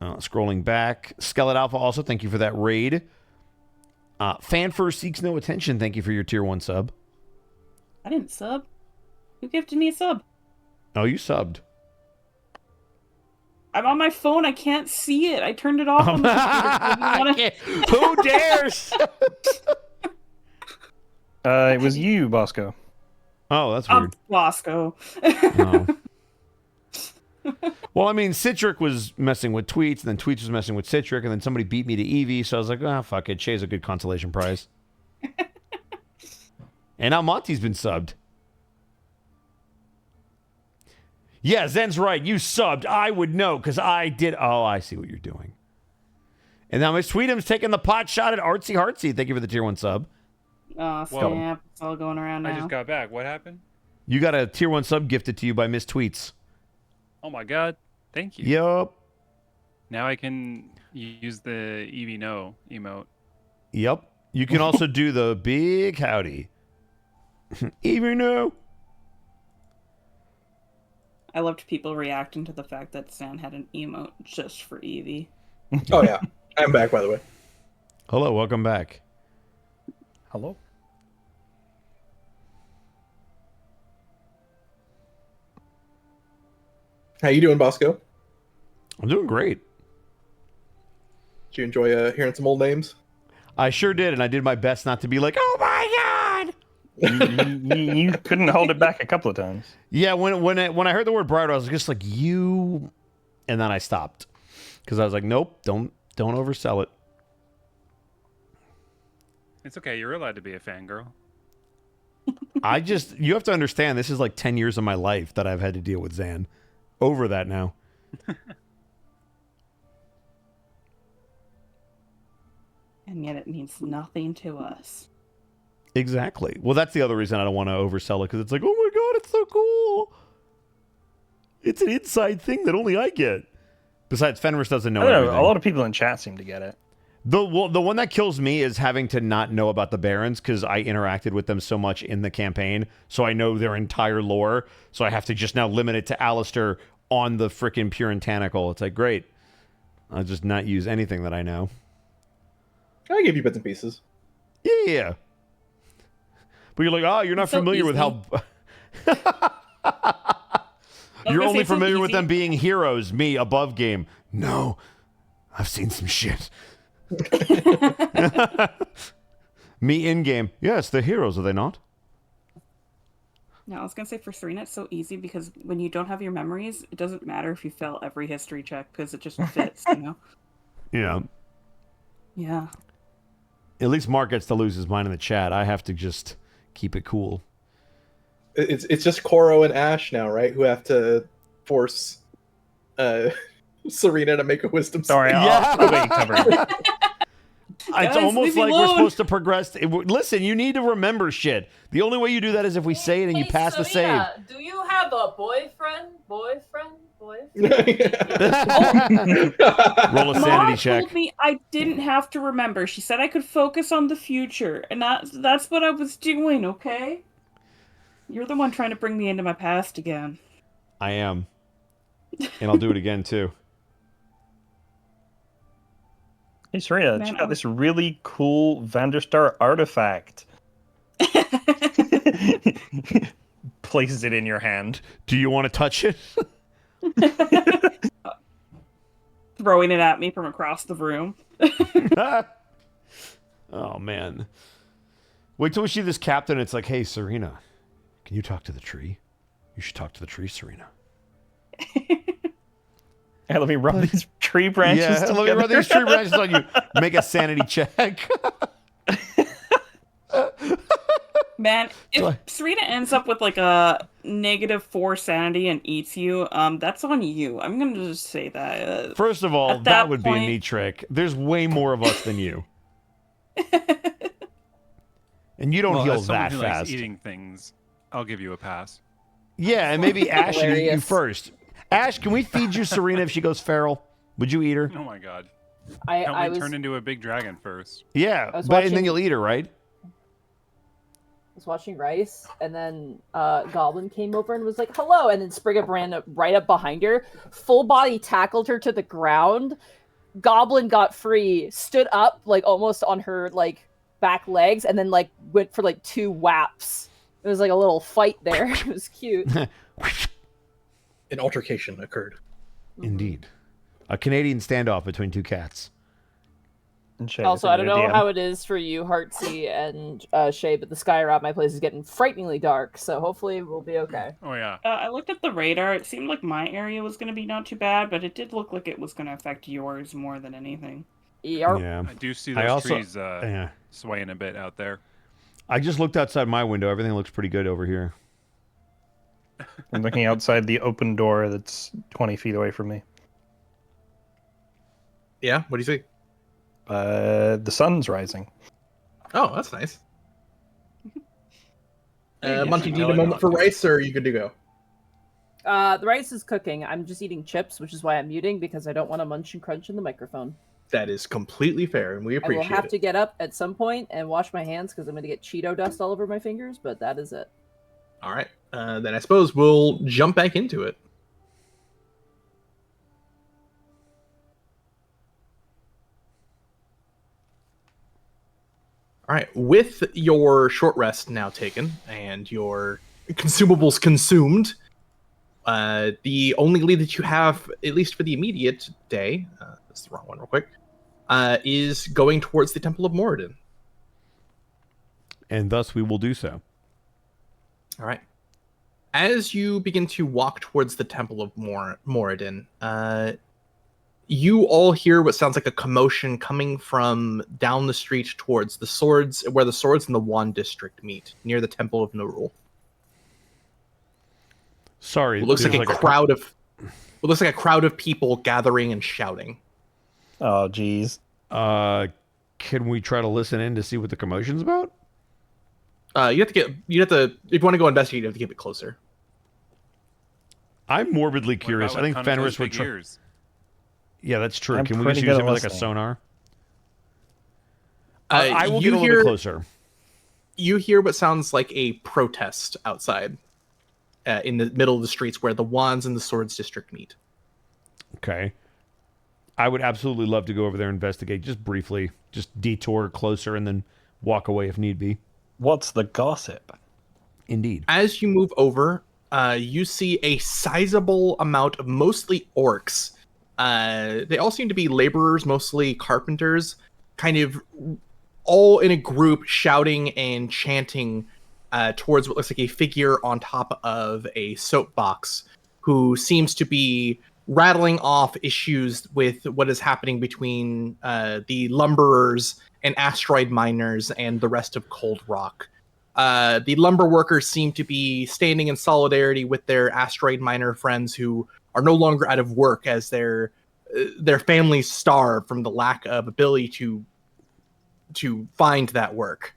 Scrolling back. Skelet Alpha also, thank you for that raid. Fanfur Seeks No Attention, thank you for your tier 1 sub. I didn't sub. Who gifted me a sub? Oh, you subbed. I'm on my phone. I can't see it. I turned it off on the computer. Who dares? It was you, Bosco. Oh, that's weird. Bosco. Oh. Well, I mean, Citric was messing with Tweets, and then Tweets was messing with Citric, and then somebody beat me to Eevee, so I was like, fuck it. Shay's a good consolation prize. And now Monty's been subbed. Yeah, Zen's right. You subbed. I would know, because I did. Oh, I see what you're doing. And now Miss Tweetum's taking the pot shot at Artsy Heartsy. Thank you for the tier 1 sub. Oh, snap. It's all going around now. I just got back. What happened? You got a tier 1 sub gifted to you by Miss Tweets. Oh my god. Thank you. Yup. Now I can use the Eevee No emote. Yep. You can also do the big howdy. Eevee No. I loved people reacting to the fact that Stan had an emote just for Eevee. Oh yeah, I'm back by the way. Hello, welcome back. Hello? How you doing, Bosco? I'm doing great. Did you enjoy hearing some old names? I sure did, and I did my best not to be like, oh my god! You couldn't hold it back a couple of times. Yeah, when I heard the word Briar, I was just like, you... And then I stopped. Because I was like, nope, don't oversell it. It's okay. You're allowed to be a fangirl. You have to understand, this is like 10 years of my life that I've had to deal with Zan. Over that now. And yet it means nothing to us. Exactly. Well, that's the other reason I don't want to oversell it, because it's like, oh my god, it's so cool. It's an inside thing that only I get. Besides, Fenris doesn't know everything. A lot of people in chat seem to get it. The one that kills me is having to not know about the Barons, because I interacted with them so much in the campaign, so I know their entire lore, so I have to just now limit it to Alistair on the frickin' Puritanical. It's like, great. I'll just not use anything that I know. I give you bits and pieces. Yeah. But you're like, oh, you're not familiar with how... You're only familiar with them being heroes, me, above game. No, I've seen some shit. Me in game. Yes, they're heroes, are they not? No, I was going to say for Serena, it's so easy because when you don't have your memories, it doesn't matter if you fail every history check because it just fits, you know? Yeah. Yeah. At least Mark gets to lose his mind in the chat. I have to just keep it cool. It's just Koro and Ash now, right? Who have to force Serena to make a wisdom save. Sorry, Yeah. It's Guys, almost leave me like we're alone. supposed to progress. Listen, you need to remember shit. The only way you do that is if we say it and you pass the save. Do you have a boyfriend? Roll a Mom sanity check. told me I didn't have to remember. She said I could focus on the future, and that's what I was doing, okay? You're the one trying to bring me into my past again. I am. And I'll do it again, too. Hey, Serena, Man, check out this really cool Vanderstar artifact. places it in your hand. Do you want to touch it? Throwing it at me from across the room. Oh, man. Wait till we see this captain. It's like, hey, Serena, can you talk to the tree? You should talk to the tree, Serena. Hey, let me rub these tree branches together. Let me rub these tree branches on you. Make a sanity check. Man, if Serena ends up with like a -4 sanity and eats you, that's on you. I'm gonna just say that. First of all, that would be a neat trick. There's way more of us than you. And you don't heal as someone that who fast. Likes eating things, I'll give you a pass. Yeah, and maybe Ash should eat you Hilarious. first. Ash, can we feed you Serena if she goes feral? Would you eat her? Oh my god. I Can't we was turn into a big dragon first? Yeah, was but and then watching- you'll eat her, right? watching Rice, and then Goblin came over and was like, "Hello," and then Sprigga ran up, right up behind her, full body tackled her to the ground. Goblin got free, stood up like almost on her like back legs, and then like went for like 2 whaps. It was like a little fight there. It was cute. An altercation occurred. Indeed. A Canadian standoff between 2 cats. And Shay, Also, this I is don't your know DM. how it is for you, Heartsy and Shay, but the sky around my place is getting frighteningly dark, so hopefully we'll be okay. Oh yeah. I looked at the radar. It seemed like my area was going to be not too bad, but it did look like it was going to affect yours more than anything. Yarp. Yeah. I do see I those also- trees Yeah. swaying a bit out there. I just looked outside my window. Everything looks pretty good over here. I'm looking outside the open door that's 20 feet away from me. Yeah, what do you see? The sun's rising. Oh, that's nice. Yes, Munchie, do you I need a like moment that. for rice, or are you good to go? The rice is cooking. I'm just eating chips, which is why I'm muting, because I don't want to munch and crunch in the microphone. That is completely fair, and we I will appreciate have it. to get up at some point and wash my hands because I'm going to get Cheeto dust all over my fingers, but that is it. All right, then I suppose we'll jump back into it. All right, with your short rest now taken and your consumables consumed, the only lead that you have, at least for the immediate day, that's the wrong one real quick, is going towards the Temple of Moradin. And thus we will do so. All right. As you begin to walk towards the Temple of Moradin, you all hear what sounds like a commotion coming from down the street towards the swords, where the swords and the wand district meet, near the Temple of Nerul. Sorry. It looks like there's a crowd of people gathering and shouting. Oh, geez. Can we try to listen in to see what the commotion's about? You have to, if you want to go investigate, you have to keep it closer. I'm morbidly What curious. about I think with Fenris Kanato's would big try. ears? Yeah, that's true. I'm Can we pretty just good use at him as like a listening. sonar? Uh, I will you get a little hear- bit closer. You hear what sounds like a protest outside, in the middle of the streets where the wands and the swords district meet. Okay. I would absolutely love to go over there and investigate, just briefly. Just detour closer and then walk away if need be. What's the gossip? Indeed. As you move over, you see a sizable amount of mostly orcs. They all seem to be laborers, mostly carpenters, kind of all in a group shouting and chanting towards what looks like a figure on top of a soapbox, who seems to be rattling off issues with what is happening between the lumberers and asteroid miners and the rest of Cold Rock. The lumber workers seem to be standing in solidarity with their asteroid miner friends who are no longer out of work as their families starve from the lack of ability to find that work.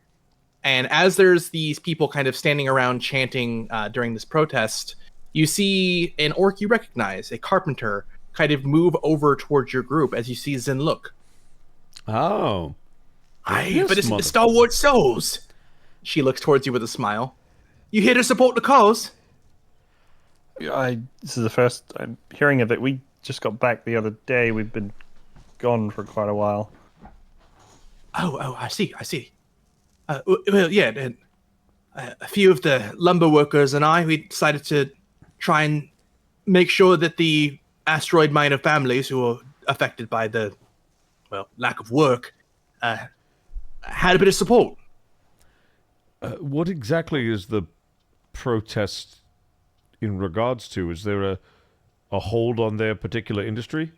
And as there's these people kind of standing around chanting during this protest, you see an orc you recognize, a carpenter, kind of move over towards your group as you see Zinluk. Oh. Aye, This but it's the mother- stalwart souls. She looks towards you with a smile. You here to support the cause? This is the first I'm hearing of it. We just got back the other day. We've been gone for quite a while. Oh, I see. Well, yeah. a few of the lumber workers and we decided to try and make sure that the asteroid miner families who were affected by the, lack of work, had a bit of support. What exactly is the protest in regards to? Is there a hold on their particular industry?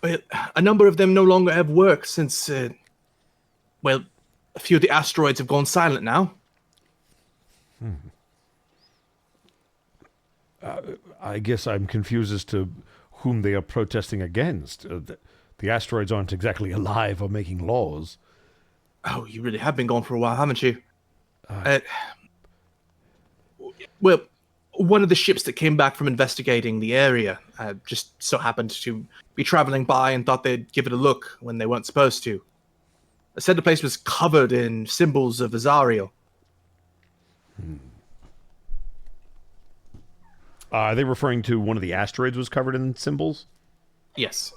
Well, a number of them no longer have work since, a few of the asteroids have gone silent now. I guess I'm confused as to whom they are protesting against. The asteroids aren't exactly alive or making laws. Oh, you really have been gone for a while, haven't you? One of the ships that came back from investigating the area just so happened to be traveling by and thought they'd give it a look when they weren't supposed to. They said the place was covered in symbols of Azariel. Are they referring to one of the asteroids was covered in symbols? Yes.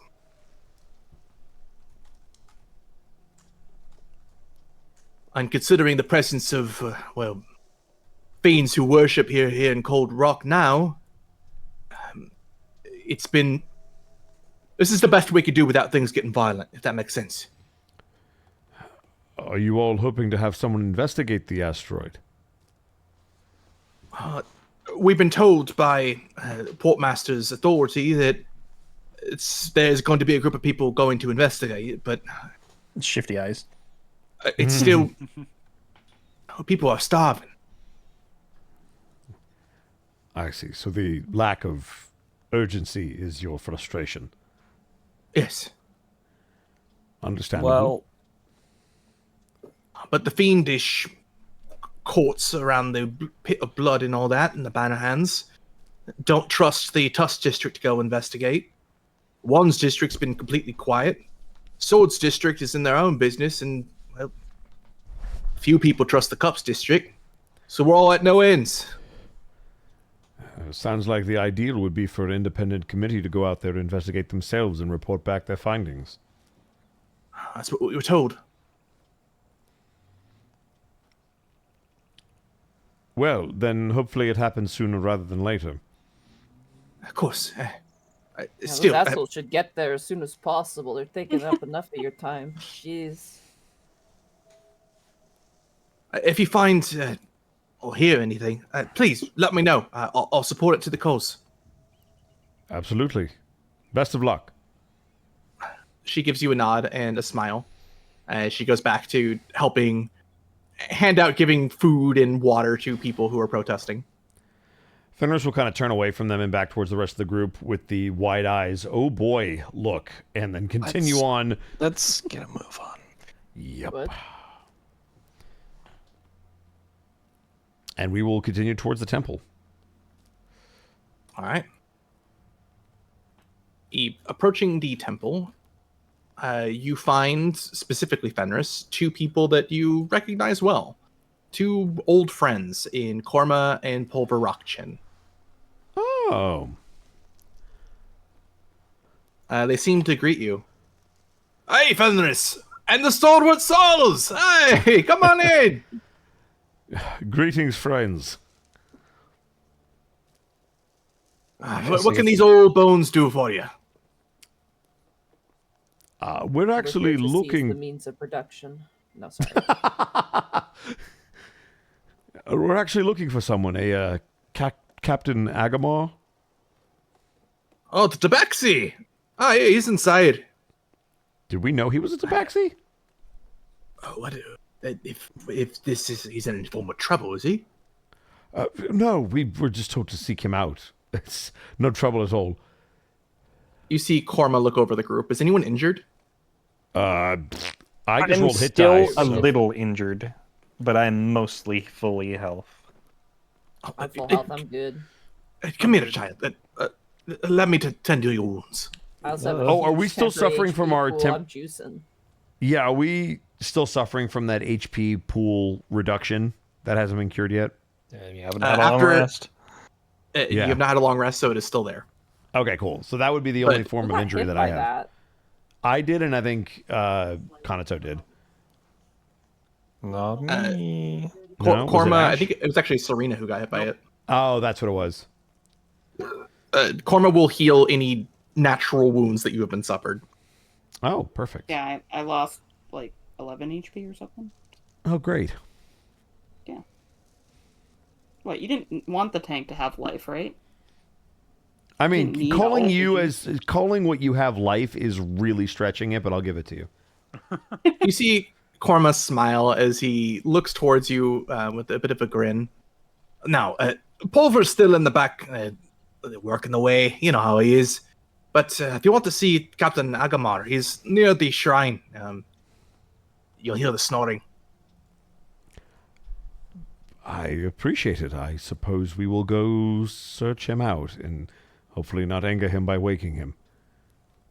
And considering the presence of, fiends who worship here in Cold Rock now, this is the best we could do without things getting violent, if that makes sense. Are you all hoping to have someone investigate the asteroid? We've been told by Portmaster's authority that there's going to be a group of people going to investigate it, but Shifty eyes. it's still... people are starving. I see. So the lack of urgency is your frustration. Yes. Understandable. Well, But the fiendish courts around the pit of blood and all that, and the banner hands, don't trust the Tusk district to go investigate. One's district's been completely quiet. Sword's district is in their own business, and, few people trust the Cups district. So we're all at no ends. Sounds like the ideal would be for an independent committee to go out there and investigate themselves and report back their findings. That's what we were told. Well, then hopefully it happens sooner rather than later. Of course. Those assholes should get there as soon as possible. They're taking up enough of your time. Jeez. If you find or hear anything, please let me know. I'll support it to the cause. Absolutely. Best of luck. She gives you a nod and a smile. She goes back to helping giving food and water to people who are protesting. Fenris will kind of turn away from them and back towards the rest of the group with the wide eyes, oh boy, look, and then continue on. Let's get a move on. Yep. What? And we will continue towards the temple. All right. Approaching the temple, you find, specifically Fenris, two people that you recognize well. Two old friends in Korma and Pulver Rockchin. Oh. They seem to greet you. Hey, Fenris! And the Stalwart Souls! Hey, come on in! Greetings, friends. What can these old bones do for you? We're actually Purchases looking... the means of production. No, sorry. We're actually looking for someone, Captain Agamor. Oh, the Tabaxi! Ah, yeah, he's inside. Did we know he was a tabaxi? Oh, what? If this is... He's in any form of trouble, is he? No, we were just told to seek him out. It's no trouble at all. You see Korma look over the group. Is anyone injured? I just I'm rolled hit still dice. a so- little injured, but I'm mostly fully health. I'm full health. I'm good. Come here, child. Let me tend to your wounds. I also have a Oh, are huge we still temporary suffering HP from our pool. temp- I'm juicing. Yeah, are we still suffering from that HP pool reduction that hasn't been cured yet? And you haven't had a long after- rest. You have not had a long rest, so it is still there. Okay, cool. So that would be the But- only form I'm of not injury hit that by I have. that. I did, and I think Kanato did. Not me. No? Was it Korma, I Ash? think it was actually Serena who got hit by it. Oh, that's what it was. Korma will heal any natural wounds that you have been suffered. Oh, perfect. Yeah, I lost like 11 HP or something. Oh, great. Yeah. What, you didn't want the tank to have life, right? I Didn't mean, need calling all you of as calling what you have life is really stretching it, but I'll give it to you. You see Korma smile as he looks towards you with a bit of a grin. Now, Pulver's still in the back, working away. You know how he is. But if you want to see Captain Agamar, he's near the shrine. You'll hear the snoring. I appreciate it. I suppose we will go search him out and hopefully not anger him by waking him.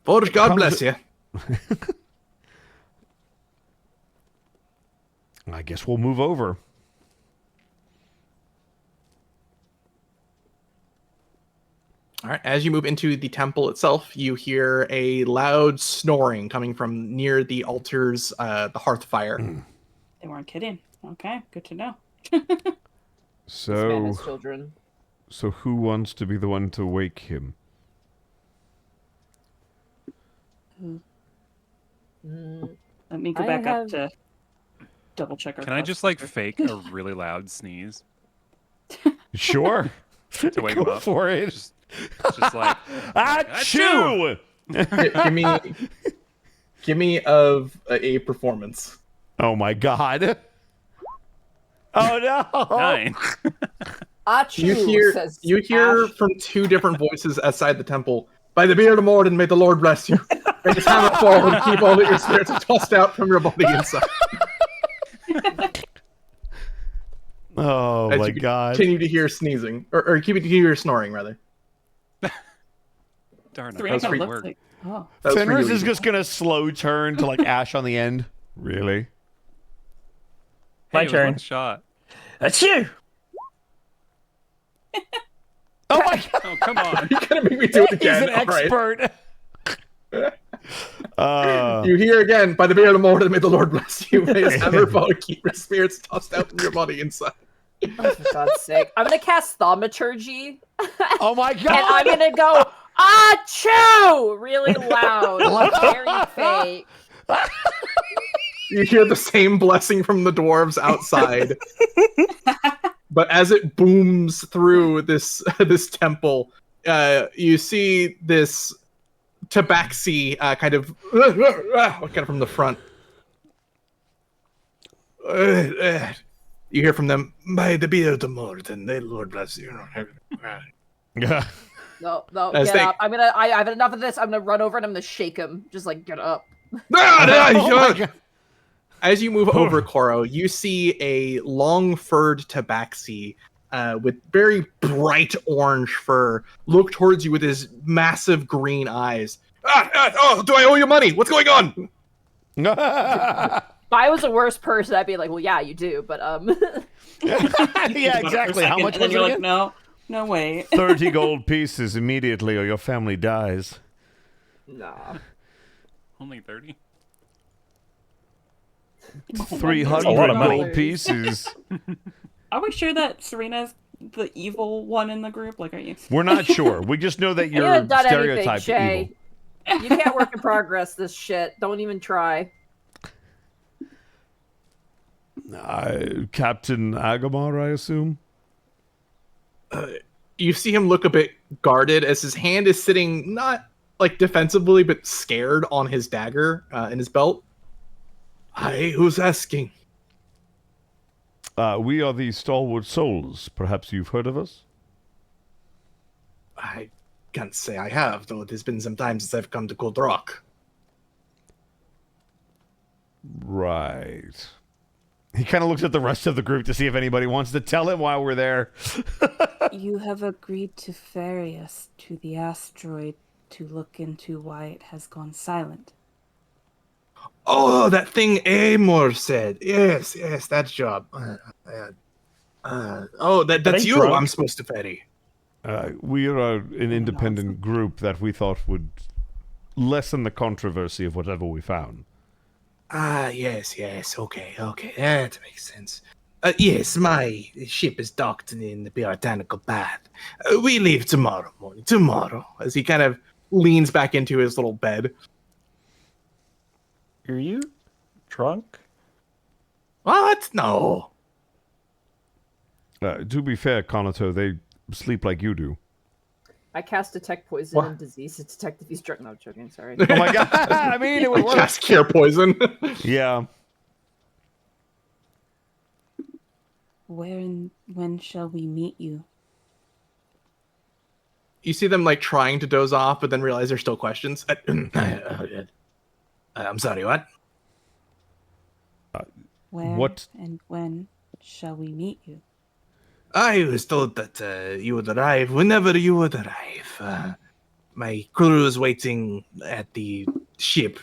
Forge, God bless you. I guess we'll move over. All right. As you move into the temple itself, you hear a loud snoring coming from near the altar's the hearth fire. They weren't kidding. Okay, good to know. This man So, has children. so who wants to be the one to wake him? Let me go I back have- up to double check our Can I just like fake a really loud sneeze Sure. to wake him Go up? for it. Just like Achoo! Give me of a performance. Oh my god. Oh no. 9. Achoo, says You hear Ash. from two different voices outside the temple. By the beard of Morden, may the Lord bless you. May his hammer fall and keep all that your spirits are tossed out from your body inside. Oh As my you god. Continue to hear sneezing, or keep hear snoring rather. Darn, I Serena thought kind it of worked. looks like, oh. That was for Fenris you, is Evie. just gonna slow turn to like Ash on the end. Really? My Hey, it was turn. one shot. Achoo! Oh my god. Oh, come on. You're gonna make me do it He's again. an All right. expert. You hear again, by the beard of Morden, may the Lord bless you. May his hammer fall and keep your spirits tossed out from your body inside. Oh, for God's sake. I'm gonna cast Thaumaturgy, Oh my god. and I'm gonna go, Achoo! Really loud, very fake. You hear the same blessing from the dwarves outside. But as it booms through this temple, you see this tabaxi kind of from the front. You hear from them, by the beard of Morden, the Lord bless you. Yeah. No, As get they- up. I've had enough of this. I'm gonna run over and I'm gonna shake him. Just like, get up. Oh my god. As you move over, Koro, you see a long-furred tabaxi with very bright orange fur look towards you with his massive green eyes. Oh, do I owe you money? What's going on? If I was a worse person, I'd be like, well, yeah, you do, but Yeah, exactly. How much And then was you're it like, again? no, wait. 30 gold pieces immediately or your family dies. nah. Only 30? 300 a lot of money. gold pieces. Are we sure that Serena's the evil one in the group? Like, are you? We're not sure. We just know that You you're haven't done anything, stereotyped Shay. evil. You can't work in progress this shit. Don't even try. Captain Agamar, I assume? You see him look a bit guarded as his hand is sitting not like defensively, but scared on his dagger in his belt. Hi, who's asking? We are the Stalwart Souls. Perhaps you've heard of us? I can't say I have, though it has been some time since I've come to Cold Rock. Right. He kind of looks at the rest of the group to see if anybody wants to tell him while we're there. You have agreed to ferry us to the asteroid to look into why it has gone silent. Oh, that thing Amor said. Yes, that job. That's they you drunk? I'm supposed to ferry. We are an independent group that we thought would lessen the controversy of whatever we found. Yes, okay. That makes sense. Yes, my ship is docked in the botanical bath. We leave tomorrow morning. Tomorrow, as he kind of leans back into his little bed. Are you drunk? What? No. To be fair, Conato, they sleep like you do. I cast detect poison What? and disease to detect if he's drunk. No, I'm joking. Sorry. Oh my god! I mean, it would work. Cast cure poison. Yeah. Where and when shall we meet you? You see them like trying to doze off, but then realize there's still questions. I'm sorry, what? Where What? and when shall we meet you? I was told that you would arrive whenever you would arrive. My crew is waiting at the ship.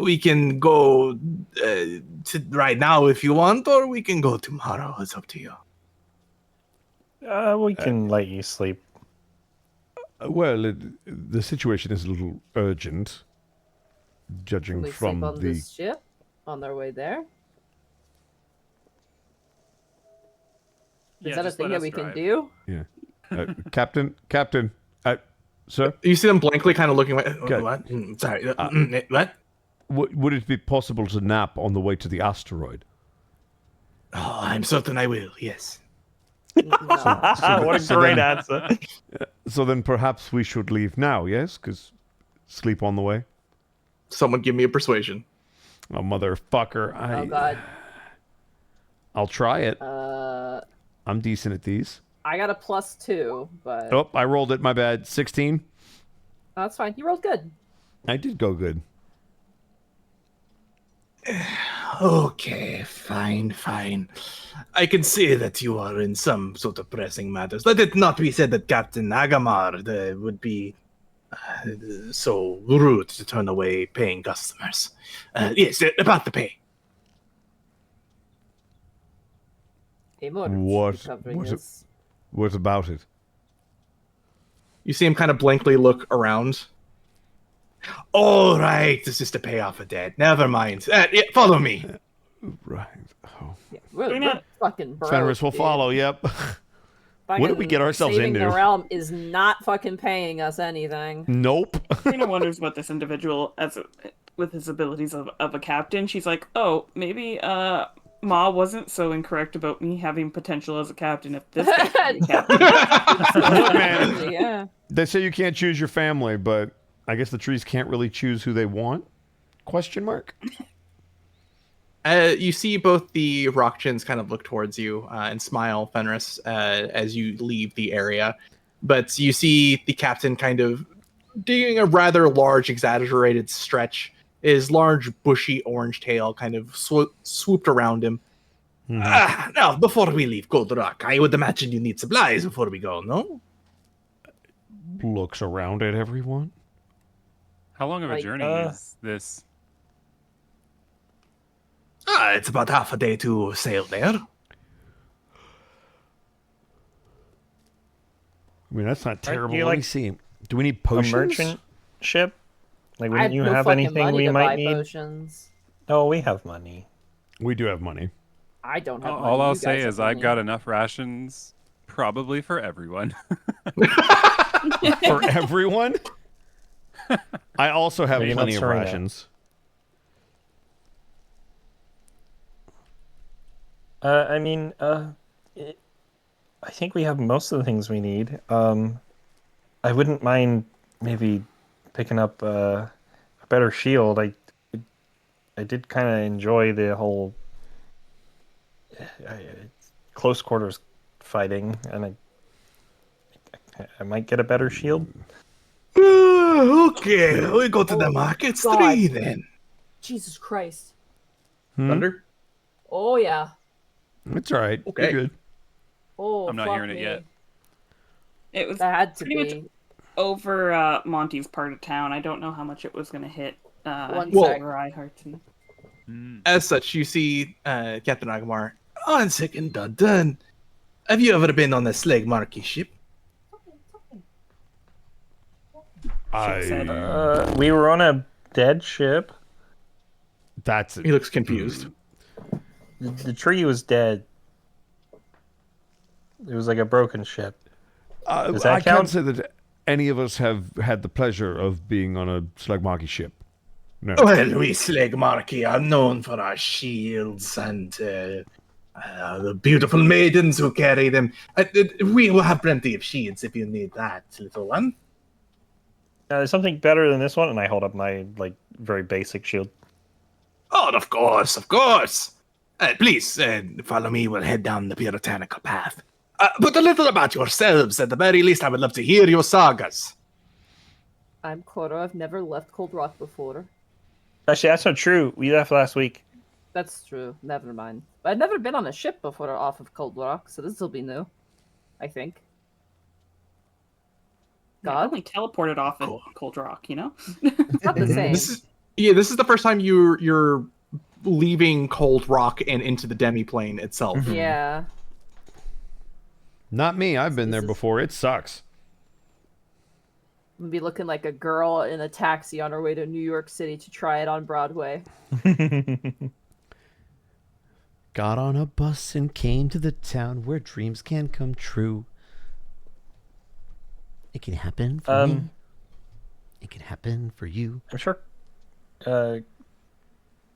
We can go to right now if you want, or we can go tomorrow. It's up to you. We can let you sleep. Well, the situation is a little urgent, judging Can we from sleep on the. this ship on their way there? Is Yeah, that a just thing let that us we drive. can do? Captain, sir, You see them blankly kind of looking like, Good. what? Sorry, what? would it be possible to nap on the way to the asteroid? Oh, I'm certain I will, yes. No. What a so great then- answer. So then perhaps we should leave now, yes? Because sleep on the way? Someone give me a persuasion. Oh, motherfucker. Oh god. I'll try it. Uh, I'm decent at these. I got a +2, but Oh, I rolled it. My bad. 16. that's fine. You rolled good. I did go good. Okay, fine. I can see that you are in some sort of pressing matters. Let it not be said that Captain Agamar would be so rude to turn away paying customers. Yes, about the pay. Hey, more. What about it? You see him kind of blankly look around. All right, this is to pay off a debt. Never mind. Yeah, follow me. Right. Oh. Yeah, we're fucking broke. Fenris will dude. follow, yep. What did we get ourselves Saving into? the realm is not fucking paying us anything. Nope. Karina wonders what this individual, with his abilities of a captain, she's like, oh, maybe Ma wasn't so incorrect about me having potential as a captain if this guy can be captain. Look, man, Yeah. they say you can't choose your family, but I guess the trees can't really choose who they want? Question mark? You see both the Rockchins kind of look towards you and smile, Fenris, as you leave the area. But you see the captain kind of doing a rather large, exaggerated stretch. His large, bushy orange tail kind of swooped around him. Now, before we leave Gold Rock, I would imagine you need supplies before we go, no? Looks around at everyone. How long of a Like, journey is this? It's about half a day to sail there. I mean, that's not terrible. you Let me like see. Do we need A potions? merchant ship? Like, I have wouldn't you no have fucking anything money we to might buy need? potions. No, we have money. We do have money. I don't have money. All I'll You say guys is have I money. got enough rations, probably for everyone. For everyone? I also have Maybe not plenty of Serena. rations. I mean, I think we have most of the things we need. I wouldn't mind maybe picking up a better shield. I did kind of enjoy the whole close quarters fighting, and I might get a better shield. Okay, we go to the Oh, markets God. 3 then. Jesus Christ. Thunder? Oh yeah. It's all right. Okay. You're good. Oh. I'm not fuck hearing it me. yet. It was That had to Pretty much- be. over Monty's part of town. I don't know how much it was going to hit One his sec. or I Heartsy. As such, you see Captain Agamar. On second thought, done. Have you ever been on a Slag Marquis ship? We were on a dead ship. That's He looks confused. The tree was dead. It was like a broken ship. Does that I can't count? say that any of us have had the pleasure of being on a Slagmaki ship. No. Well, we Slegmarki are known for our shields and the beautiful maidens who carry them. We will have plenty of shields if you need that, little one. There's something better than this one, and I hold up my very basic shield. Oh, of course, of course. Please follow me. We'll head down the puritanical path. But a little about yourselves. At the very least, I would love to hear your sagas. I'm Cora. I've never left Cold Rock before. Actually, that's not true. We left last week. That's true. Never mind. I've never been on a ship before off of Cold Rock, so this will be new. I think. I God? only teleported off at Cold Rock, you know? It's not the same. This is the first time you're leaving Cold Rock and into the demiplane itself. Yeah. Not me. I've been there This is- before. It sucks. I'm gonna be looking like a girl in a taxi on her way to New York City to try it on Broadway. Got on a bus and came to the town where dreams can come true. It can happen for me. It can happen for you. I'm sure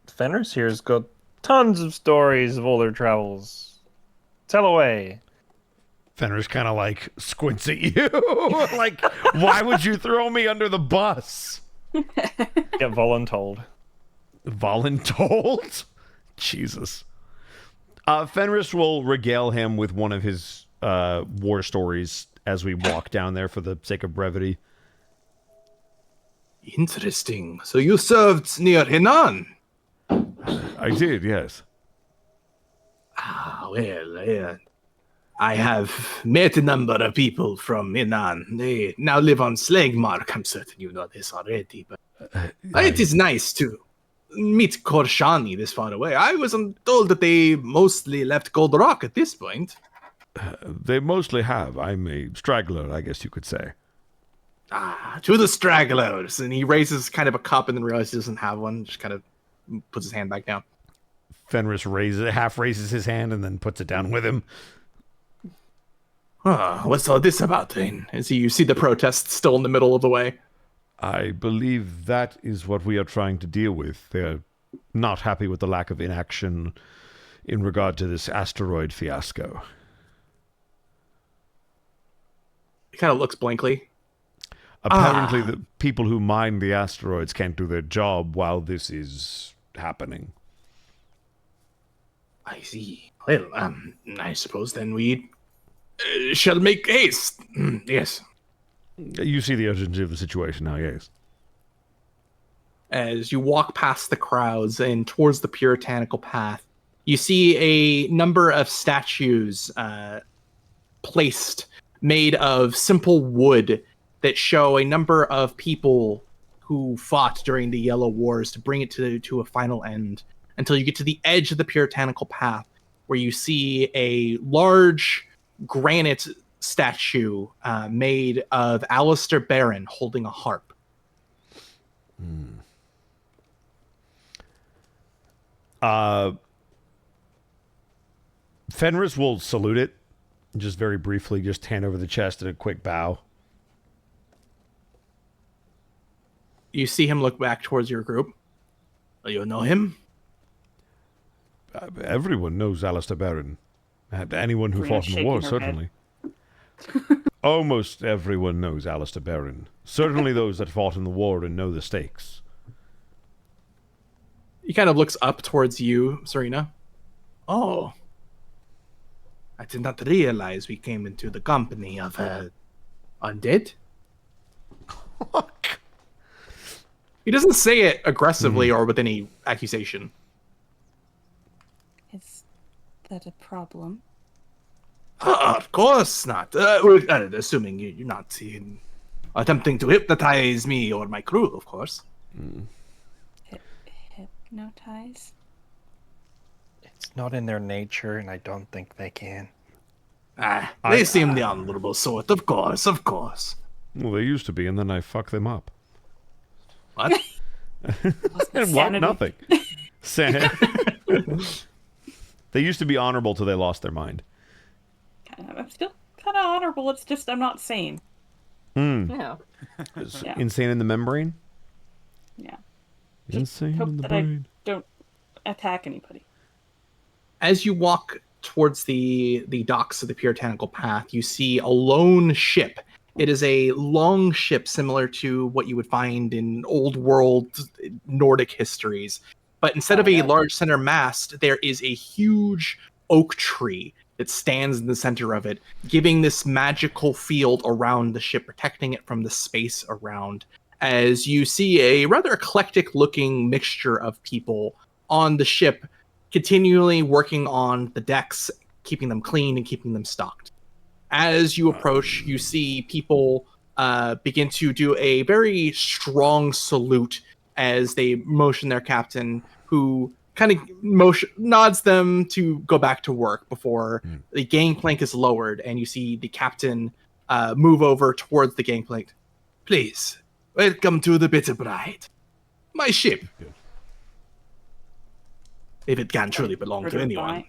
Fenris here's got tons of stories of all their travels. Tell away. Fenris kind of like squints at you. Like, why would you throw me under the bus? Get voluntold. Voluntold? Jesus. Fenris will regale him with one of his war stories as we walk down there for the sake of brevity. Interesting. So you served near Henan? I did, yes. Well, I have met a number of people from Henan. They now live on Slegmark. I'm certain you know this already, but it is nice to meet Korshani this far away. I was told that they mostly left Gold Rock at this point. They mostly have. I'm a straggler, I guess you could say. To the stragglers. And he raises kind of a cup and then realizes he doesn't have one. Just kind of puts his hand back down. Fenris half raises his hand and then puts it down with him. What's all this about then? As you see the protests still in the middle of the way. I believe that is what we are trying to deal with. They're not happy with the lack of inaction in regard to this asteroid fiasco. He kind of looks blankly. Apparently, the people who mine the asteroids can't do their job while this is happening. I see. Well, I suppose then we shall make haste. Yes. You see the urgency of the situation now, yes. As you walk past the crowds and towards the puritanical path, you see a number of statues placed made of simple wood that show a number of people who fought during the Yellow Wars to bring it to a final end, until you get to the edge of the puritanical path, where you see a large granite statue made of Alistair Barron holding a harp. Fenris will salute it, just very briefly, just hand over the chest and a quick bow. You see him look back towards your group. You know him? Everyone knows Alistair Barron. Anyone who Rena fought in the war, shaking her head. certainly. Almost everyone knows Alistair Barron. Certainly those that fought in the war and know the stakes. He kind of looks up towards you, Serena. Oh. I did not realize we came into the company of undead. He doesn't say it aggressively or with any accusation. Is that a problem? Of course not. Assuming you're not attempting to hypnotize me or my crew, of course. Hypnotize? It's not in their nature, and I don't think they can. They seem the honorable sort, of course, of course. Well, they used to be, and then I fucked them up. What? What? Sanity. Nothing. They used to be honorable till they lost their mind. I'm still kind of honorable. It's just I'm not sane. Yeah. Yeah. Insane in the membrane? Yeah. Insane hope in the that I brain. don't attack anybody. As you walk towards the docks of the Puritanical Path, you see a lone ship. It is a long ship similar to what you would find in old world Nordic histories. But instead of a large center mast, there is a huge oak tree that stands in the center of it, giving this magical field around the ship, protecting it from the space around. As you see a rather eclectic looking mixture of people on the ship, continually working on the decks, keeping them clean and keeping them stocked. As you approach, you see people begin to do a very strong salute as they motion their captain, who kind of nods them to go back to work before the gangplank is lowered, and you see the captain move over towards the gangplank. Please, welcome to the Bitter Bride, my ship. If it can truly belong to anyone.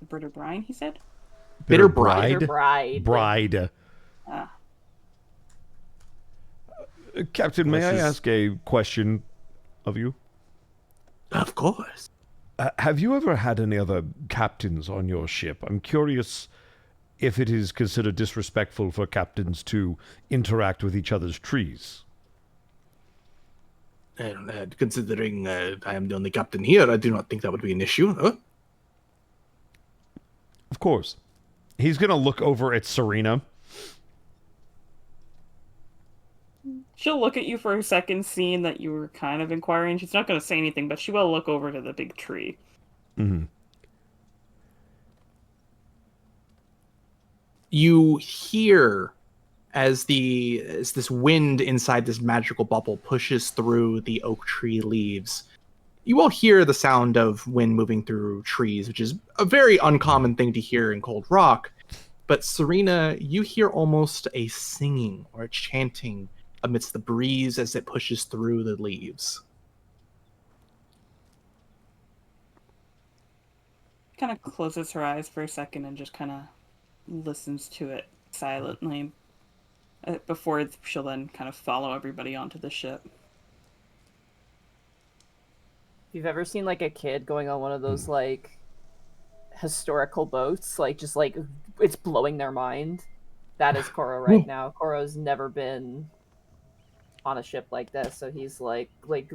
The Bitter Brine, he said? Bitter Bride? Bitter Bride. Bride. Captain, may I ask a question of you? Of course. Have you ever had any other captains on your ship? I'm curious if it is considered disrespectful for captains to interact with each other's trees. Considering I am the only captain here, I do not think that would be an issue. Huh? Of course. He's going to look over at Serena. She'll look at you for a second, seeing that you were kind of inquiring. She's not going to say anything, but she will look over to the big tree. Mm-hmm. You hear as this wind inside this magical bubble pushes through the oak tree leaves. You will hear the sound of wind moving through trees, which is a very uncommon thing to hear in Cold Rock. But Serena, you hear almost a singing or a chanting amidst the breeze as it pushes through the leaves. Kind of closes her eyes for a second and just kind of listens to it silently before she'll then kind of follow everybody onto the ship. If you've ever seen like a kid going on one of those like historical boats, like just like it's blowing their mind, that is Koro right now. Koro's never been on a ship like this, so he's like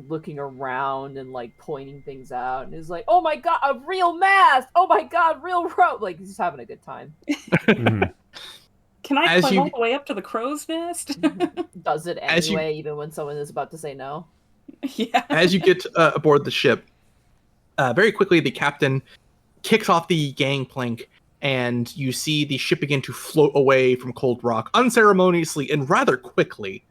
looking around and like pointing things out, and he's like, "Oh my god, a real mast! Oh my god, real rope!" Like he's having a good time. Can I climb all the way up to the crow's nest? Does it anyway, even when someone is about to say no. Yeah. As you get aboard the ship, very quickly the captain kicks off the gangplank, and you see the ship begin to float away from Cold Rock unceremoniously and rather quickly.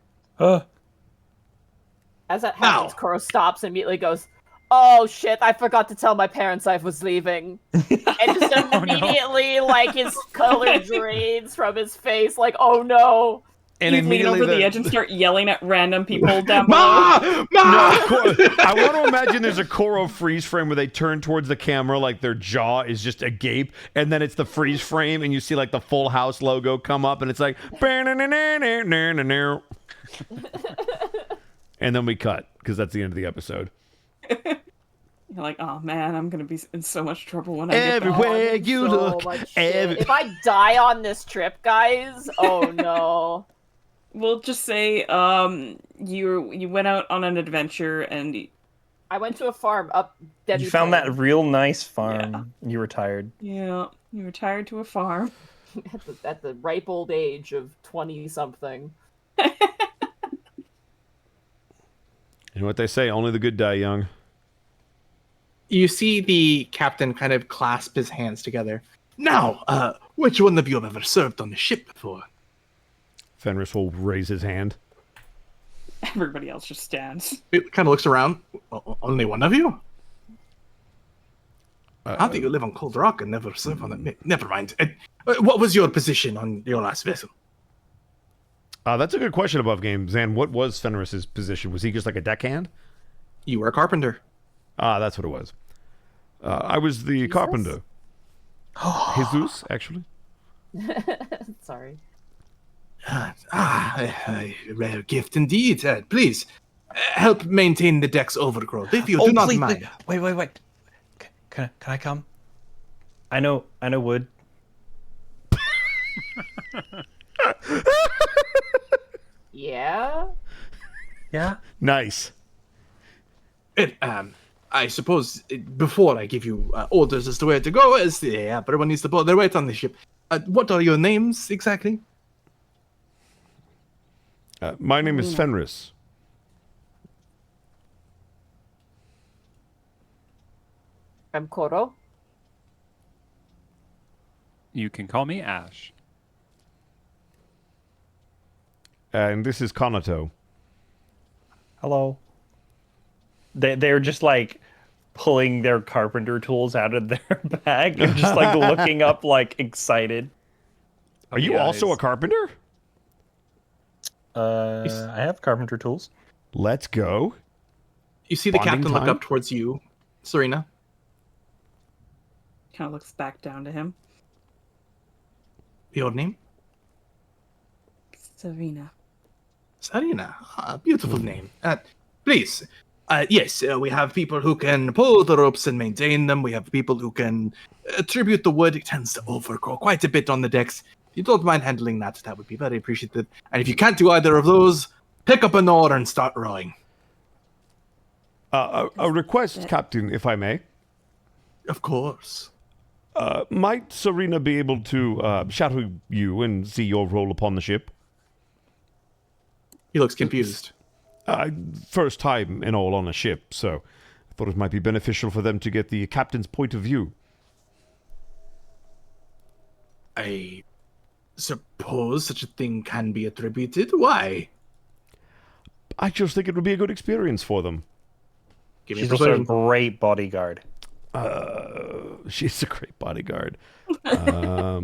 As that happens, Koro stops and immediately goes, "Oh shit, I forgot to tell my parents I was leaving." And just immediately, like, his color drains from his face, like, "Oh no." And you lean over the edge and start yelling at random people down below. I want to imagine there's a Koro freeze frame where they turn towards the camera like their jaw is just agape, and then it's the freeze frame and you see like the Full House logo come up and it's like and then we cut because that's the end of the episode. You're like, oh man, I'm gonna be in so much trouble when I get everywhere you look. If I die on this trip, guys, oh no. We'll just say, you went out on an adventure and I went to a farm up Debbie You found Plain. that real nice farm. Yeah. And you retired. Yeah, you retired to a farm. at the ripe old age of 20-something. You know what they say, only the good die young. You see the captain kind of clasp his hands together. Now, which one of you have ever served on the ship before? Fenris will raise his hand. Everybody else just stands. It kind of looks around. Only one of you? How do you live on Cold Rock and never serve on it? Never mind. What was your position on your last vessel? That's a good question, Above Game. Zan, what was Fenris's position? Was he just like a deckhand? You were a carpenter. That's what it was. I was the carpenter. Jesus, actually. Sorry. A rare gift indeed. Please, help maintain the deck's overgrowth, if you do not please, mind. Wait. Can I come? I know wood. Yeah. Yeah. Nice. I suppose before I give you orders as to where to go, as everyone needs to pull their weight on the ship. What are your names exactly? My name is Fenris. I'm Koro. You can call me Ash. And this is Konato. Hello. They're just like pulling their carpenter tools out of their bag and just like looking up like excited. Are you also a carpenter? I have carpenter tools. Let's go. You see the Bonding captain look time? up towards you, Serena. Kind of looks back down to him. Your name? Serena. Serena. Beautiful name. Please. Yes, we have people who can pull the ropes and maintain them. We have people who can attribute the wood. It tends to overgrow quite a bit on the decks. If you don't mind handling that, that would be very appreciated. And if you can't do either of those, pick up an oar and start rowing. A request, Captain, if I may. Of course. Might Serena be able to shadow you and see your role upon the ship? He looks confused. First time in all on a ship, so I thought it might be beneficial for them to get the captain's point of view. I suppose such a thing can be attributed. Why? I just think it would be a good experience for them. Give me She's a also a persuasion. great bodyguard. She's a great bodyguard. At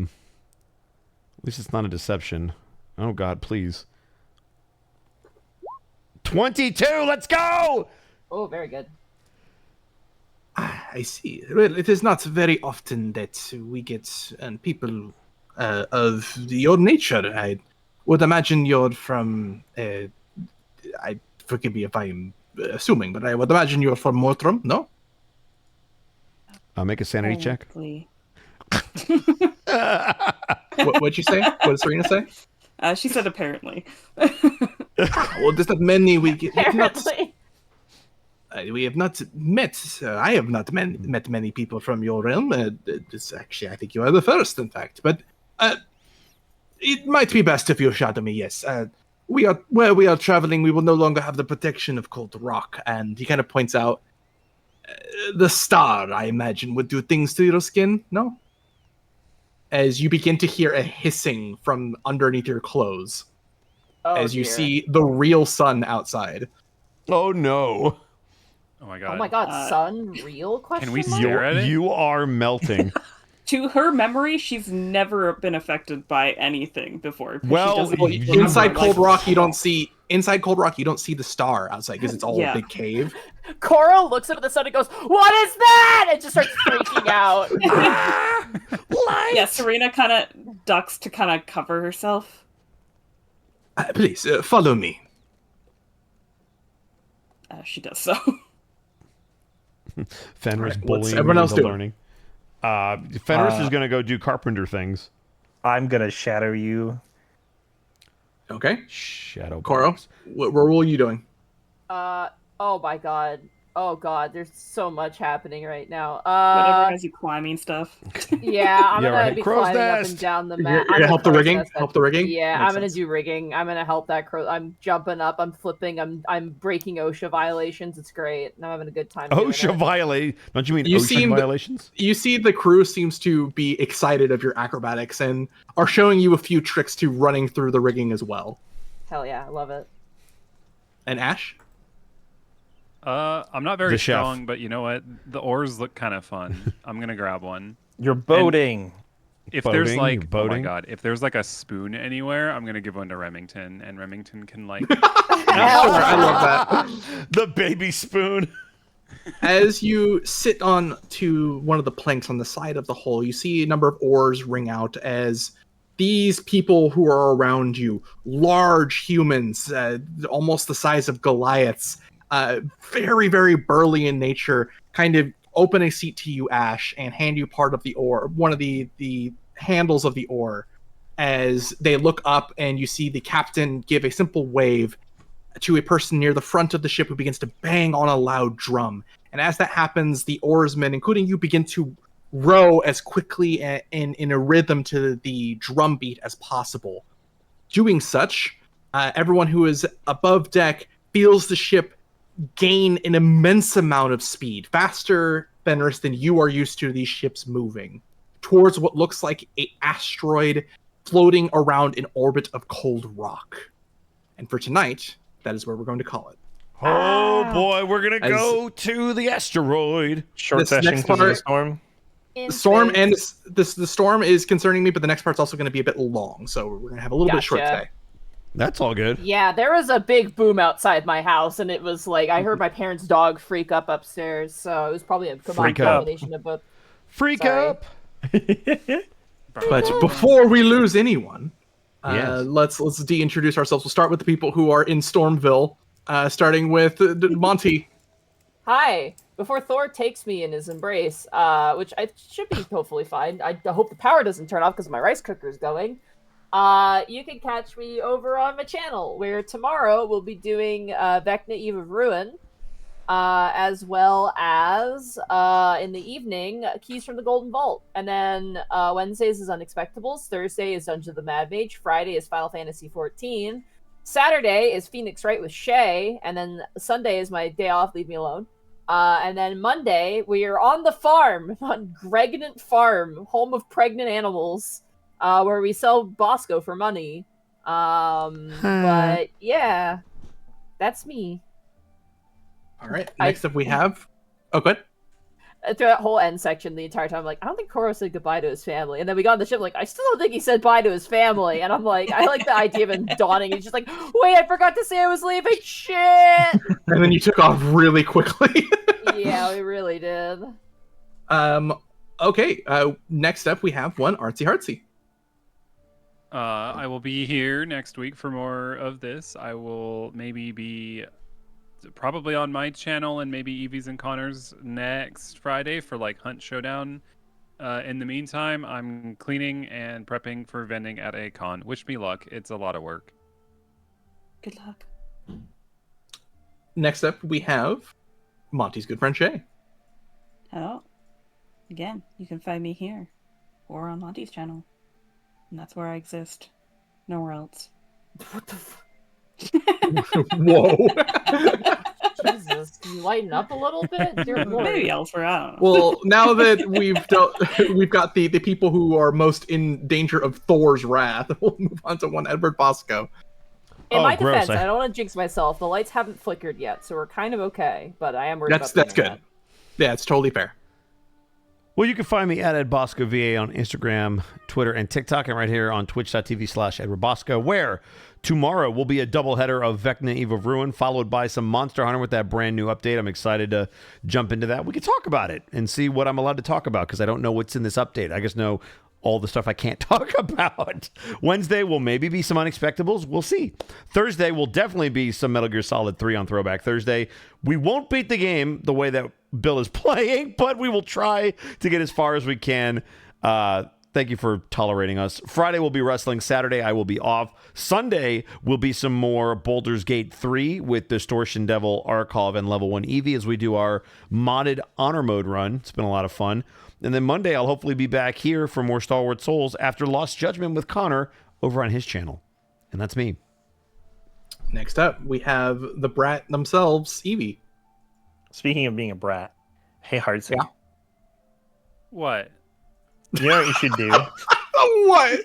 least it's not a deception. Oh God, please. 22, let's go! Oh, very good. I see. Well, it is not very often that we get people of your nature. I would imagine you're from. Forgive me if I'm assuming, but I would imagine you're from Mortram, no? Make a sanity check. Probably. What'd you say? What did Serena say? She said apparently. Well, there's not many we get. Apparently. We have not met. I have not met many people from your realm. Actually, I think you are the first, in fact. But it might be best if you shadow me. Yes, we are where we are traveling. We will no longer have the protection of cold rock, and he kind of points out the star. I imagine would do things to your skin. No. As you begin to hear a hissing from underneath your clothes, as you dear. see the real sun outside. Oh no. Oh my god. Oh my god, sun real question Can we mark? stare at it? You are melting. To her memory, she's never been affected by anything before. Well, she doesn't Well, remember, Inside Cold like- Rock, you don't see. Inside Cold Rock, you don't see the star outside because it's all Yeah. a big cave. Cora looks up at the sun and goes, "What is that?" and just starts freaking out. Yeah, Serena kind of ducks to kind of cover herself. Please follow me. She does so. Fenris Alright, what's bullying everyone you else into doing? learning. Fenris is going to go do carpenter things. I'm gonna shadow you. Okay, Shadow. Koro, box. what role are you doing? Oh my god. Oh god, there's so much happening right now. Whatever has you climbing stuff. Yeah, I'm Yeah, gonna right. be Crow's climbing up nest. and down the You're map. gonna help the rigging? Help the rigging? Yeah, Makes I'm gonna sense. do rigging. I'm gonna help that crow. I'm jumping up. I'm flipping. I'm breaking OSHA violations. It's great. And I'm having a good time. doing OSHA it. violate. Don't you mean You ocean seem- violations? You see the crew seems to be excited of your acrobatics and are showing you a few tricks to running through the rigging as well. Hell yeah, I love it. And Ash? I'm not very The chef. strong, but you know what? The oars look kind of fun. I'm gonna grab one. You're boating. If Boating, there's like, you're oh my boating. god, if there's like a spoon anywhere, I'm gonna give one to Remington, and Remington can like. I love that. The baby spoon. As you sit on to one of the planks on the side of the hull, you see a number of oars ring out as these people who are around you, large humans, almost the size of Goliaths, very, very burly in nature, kind of open a seat to you, Ash, and hand you part of the oar, one of the handles of the oar, as they look up and you see the captain give a simple wave to a person near the front of the ship who begins to bang on a loud drum. And as that happens, the oarsmen, including you, begin to row as quickly in a rhythm to the drum beat as possible. Doing such, everyone who is above deck feels the ship gain an immense amount of speed, faster, Fenris, than you are used to these ships moving, towards what looks like an asteroid floating around an orbit of cold rock. And for tonight, that is where we're going to call it. Oh boy, we're gonna go to the asteroid. Short session because of the storm. The storm and the storm is concerning me, but the next part's also going to be a bit long, so we're going to have a little bit short today. That's all good. Yeah, there was a big boom outside my house, and it was like I heard my parents' dog freak up upstairs, so it was probably a combination of both. Freak up. But before we lose anyone, Yes. let's de-introduce ourselves. We'll start with the people who are in Stormville, starting with Monty. Hi. Before Thor takes me in his embrace, which I should be hopefully fine. I hope the power doesn't turn off because my rice cooker is going. You can catch me over on my channel, where tomorrow we'll be doing Vecna Eve of Ruin, as well as in the evening, Keys from the Golden Vault. And then Wednesdays is Unexpectables, Thursday is Dungeon of the Mad Mage, Friday is Final Fantasy XIV, Saturday is Phoenix Wright with Shay, and then Sunday is my day off, leave me alone. And then Monday, we are on the farm, on Gregnant Farm, home of pregnant animals, where we sell Bosco for money. But yeah, that's me. All right, next up we have... Oh, good. Through that whole end section the entire time, I'm like, I don't think Koro said goodbye to his family. And then we got on the ship, like, I still don't think he said bye to his family. And I'm like, I like the idea of him dawning. He's just like, wait, I forgot to say I was leaving. Shit! And then you took off really quickly. Yeah, we really did. Okay, next up we have one Artsy Heartsy. I will be here next week for more of this. I will maybe be probably on my channel and maybe Evie's and Connor's next Friday for like Hunt Showdown. In the meantime, I'm cleaning and prepping for vending at a con. Wish me luck. It's a lot of work. Good luck. Next up we have Monty's good friend Shay. Oh, again, you can find me here or on Monty's channel. And that's where I exist. Nowhere else. What the f- Whoa. Jesus, can you lighten up a little bit? Dear Lord. Maybe elsewhere, I don't know. Well, now that we've got the people who are most in danger of Thor's wrath, we'll move on to one Edward Bosco. In my gross. defense, I don't want to jinx myself. The lights haven't flickered yet, so we're kind of okay. But I am worried That's about good. that. Yeah, it's totally fair. Well, you can find me at EdBoscoVA on Instagram, Twitter, and TikTok, and right here on twitch.tv/EdwardBosco, where tomorrow will be a doubleheader of Vecna Eve of Ruin, followed by some Monster Hunter with that brand new update. I'm excited to jump into that. We can talk about it and see what I'm allowed to talk about, because I don't know what's in this update. I just know all the stuff I can't talk about. Wednesday will maybe be some Unexpectables. We'll see. Thursday will definitely be some Metal Gear Solid 3 on Throwback Thursday. We won't beat the game the way that Bill is playing, but we will try to get as far as we can. Thank you for tolerating us. Friday will be wrestling. Saturday I will be off. Sunday will be some more Baldur's Gate 3 with Distortion Devil, Archov, and Level 1 Eevee as we do our modded Honor Mode run. It's been a lot of fun. And then Monday I'll hopefully be back here for more Stalwart Souls after Lost Judgment with Connor over on his channel. And that's me. Next up, we have the brat themselves, Eevee. Speaking of being a brat, hey Heartsy. Yeah. What? You know what you should do? What?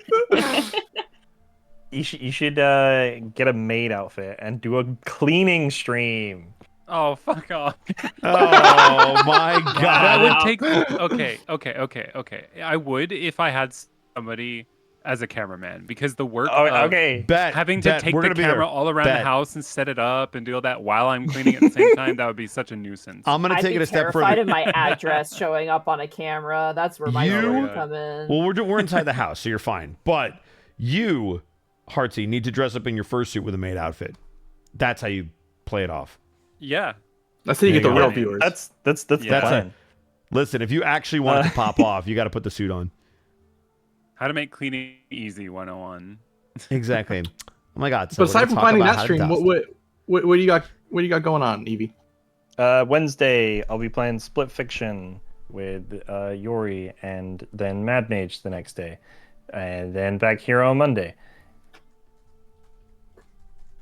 You should get a maid outfit and do a cleaning stream. Oh, fuck off. Oh my God. That would take... Okay. I would if I had somebody as a cameraman, because the work of having to take the camera all around the house and set it up and do all that while I'm cleaning at the same time, that would be such a nuisance. I'm going to take it a step further. I'd be terrified of my address showing up on a camera. That's where my story would come in. Well, we're inside the house, so you're fine. But You, Heartsy, need to dress up in your fursuit with a maid outfit. That's how you play it off. Yeah. That's how you get the There you real go. viewers. That's the Yeah. plan. Listen, if you actually want it to pop off, you got to put the suit on. How to make cleaning easy 101. Exactly. Oh my God. So but we're gonna aside from talk finding about that how to stream, dust. what do you got? What do you got going on, Evie? Wednesday, I'll be playing Split Fiction with Yori, and then Mad Mage the next day, and then back here on Monday.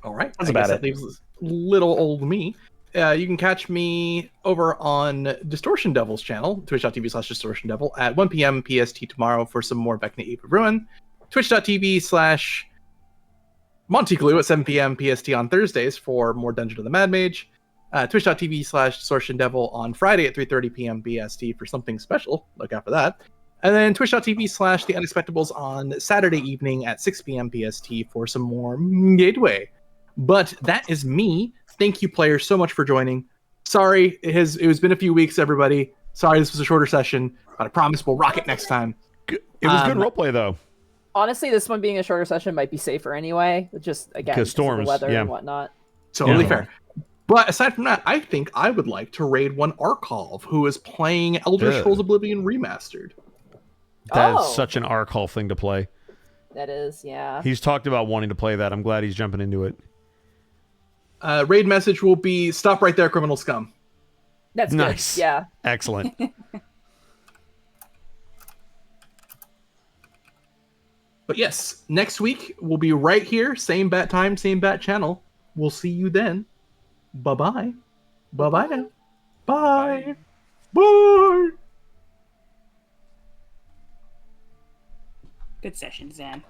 All right, That's I guess about that it. leaves little old me. You can catch me over on Distortion Devil's channel, twitch.tv/Distortion Devil, at 1 p.m. PST tomorrow for some more Vecna Eve of Ruin. Twitch.tv/Monteglue at 7 p.m. PST on Thursdays for more Dungeon of the Mad Mage. Twitch.tv/Distortion Devil on Friday at 3:30 p.m. BST for something special. Look out for that. And then twitch.tv/The Unexpectables on Saturday evening at 6 p.m. PST for some more Gateway. But that is me. Thank you, players, so much for joining. Sorry, it has been a few weeks, everybody. Sorry, this was a shorter session, but I promise we'll rock it next time. It was good roleplay, though. Honestly, this one being a shorter session might be safer anyway. Just again, Because because of the storms, weather yeah. and whatnot. Totally Yeah. fair. But aside from that, I think I would like to raid one Arkolv, who is playing Elder Ugh. Scrolls Oblivion Remastered. That is Oh. such an Arcall thing to play. That is, yeah. He's talked about wanting to play that. I'm glad he's jumping into it. Raid message will be, stop right there, criminal scum. That's Nice. good. Yeah. Excellent. But yes, next week we'll be right here, same bat time, same bat channel. We'll see you then. Bye-bye. Bye-bye now. Bye. Bye. Good session, Zan.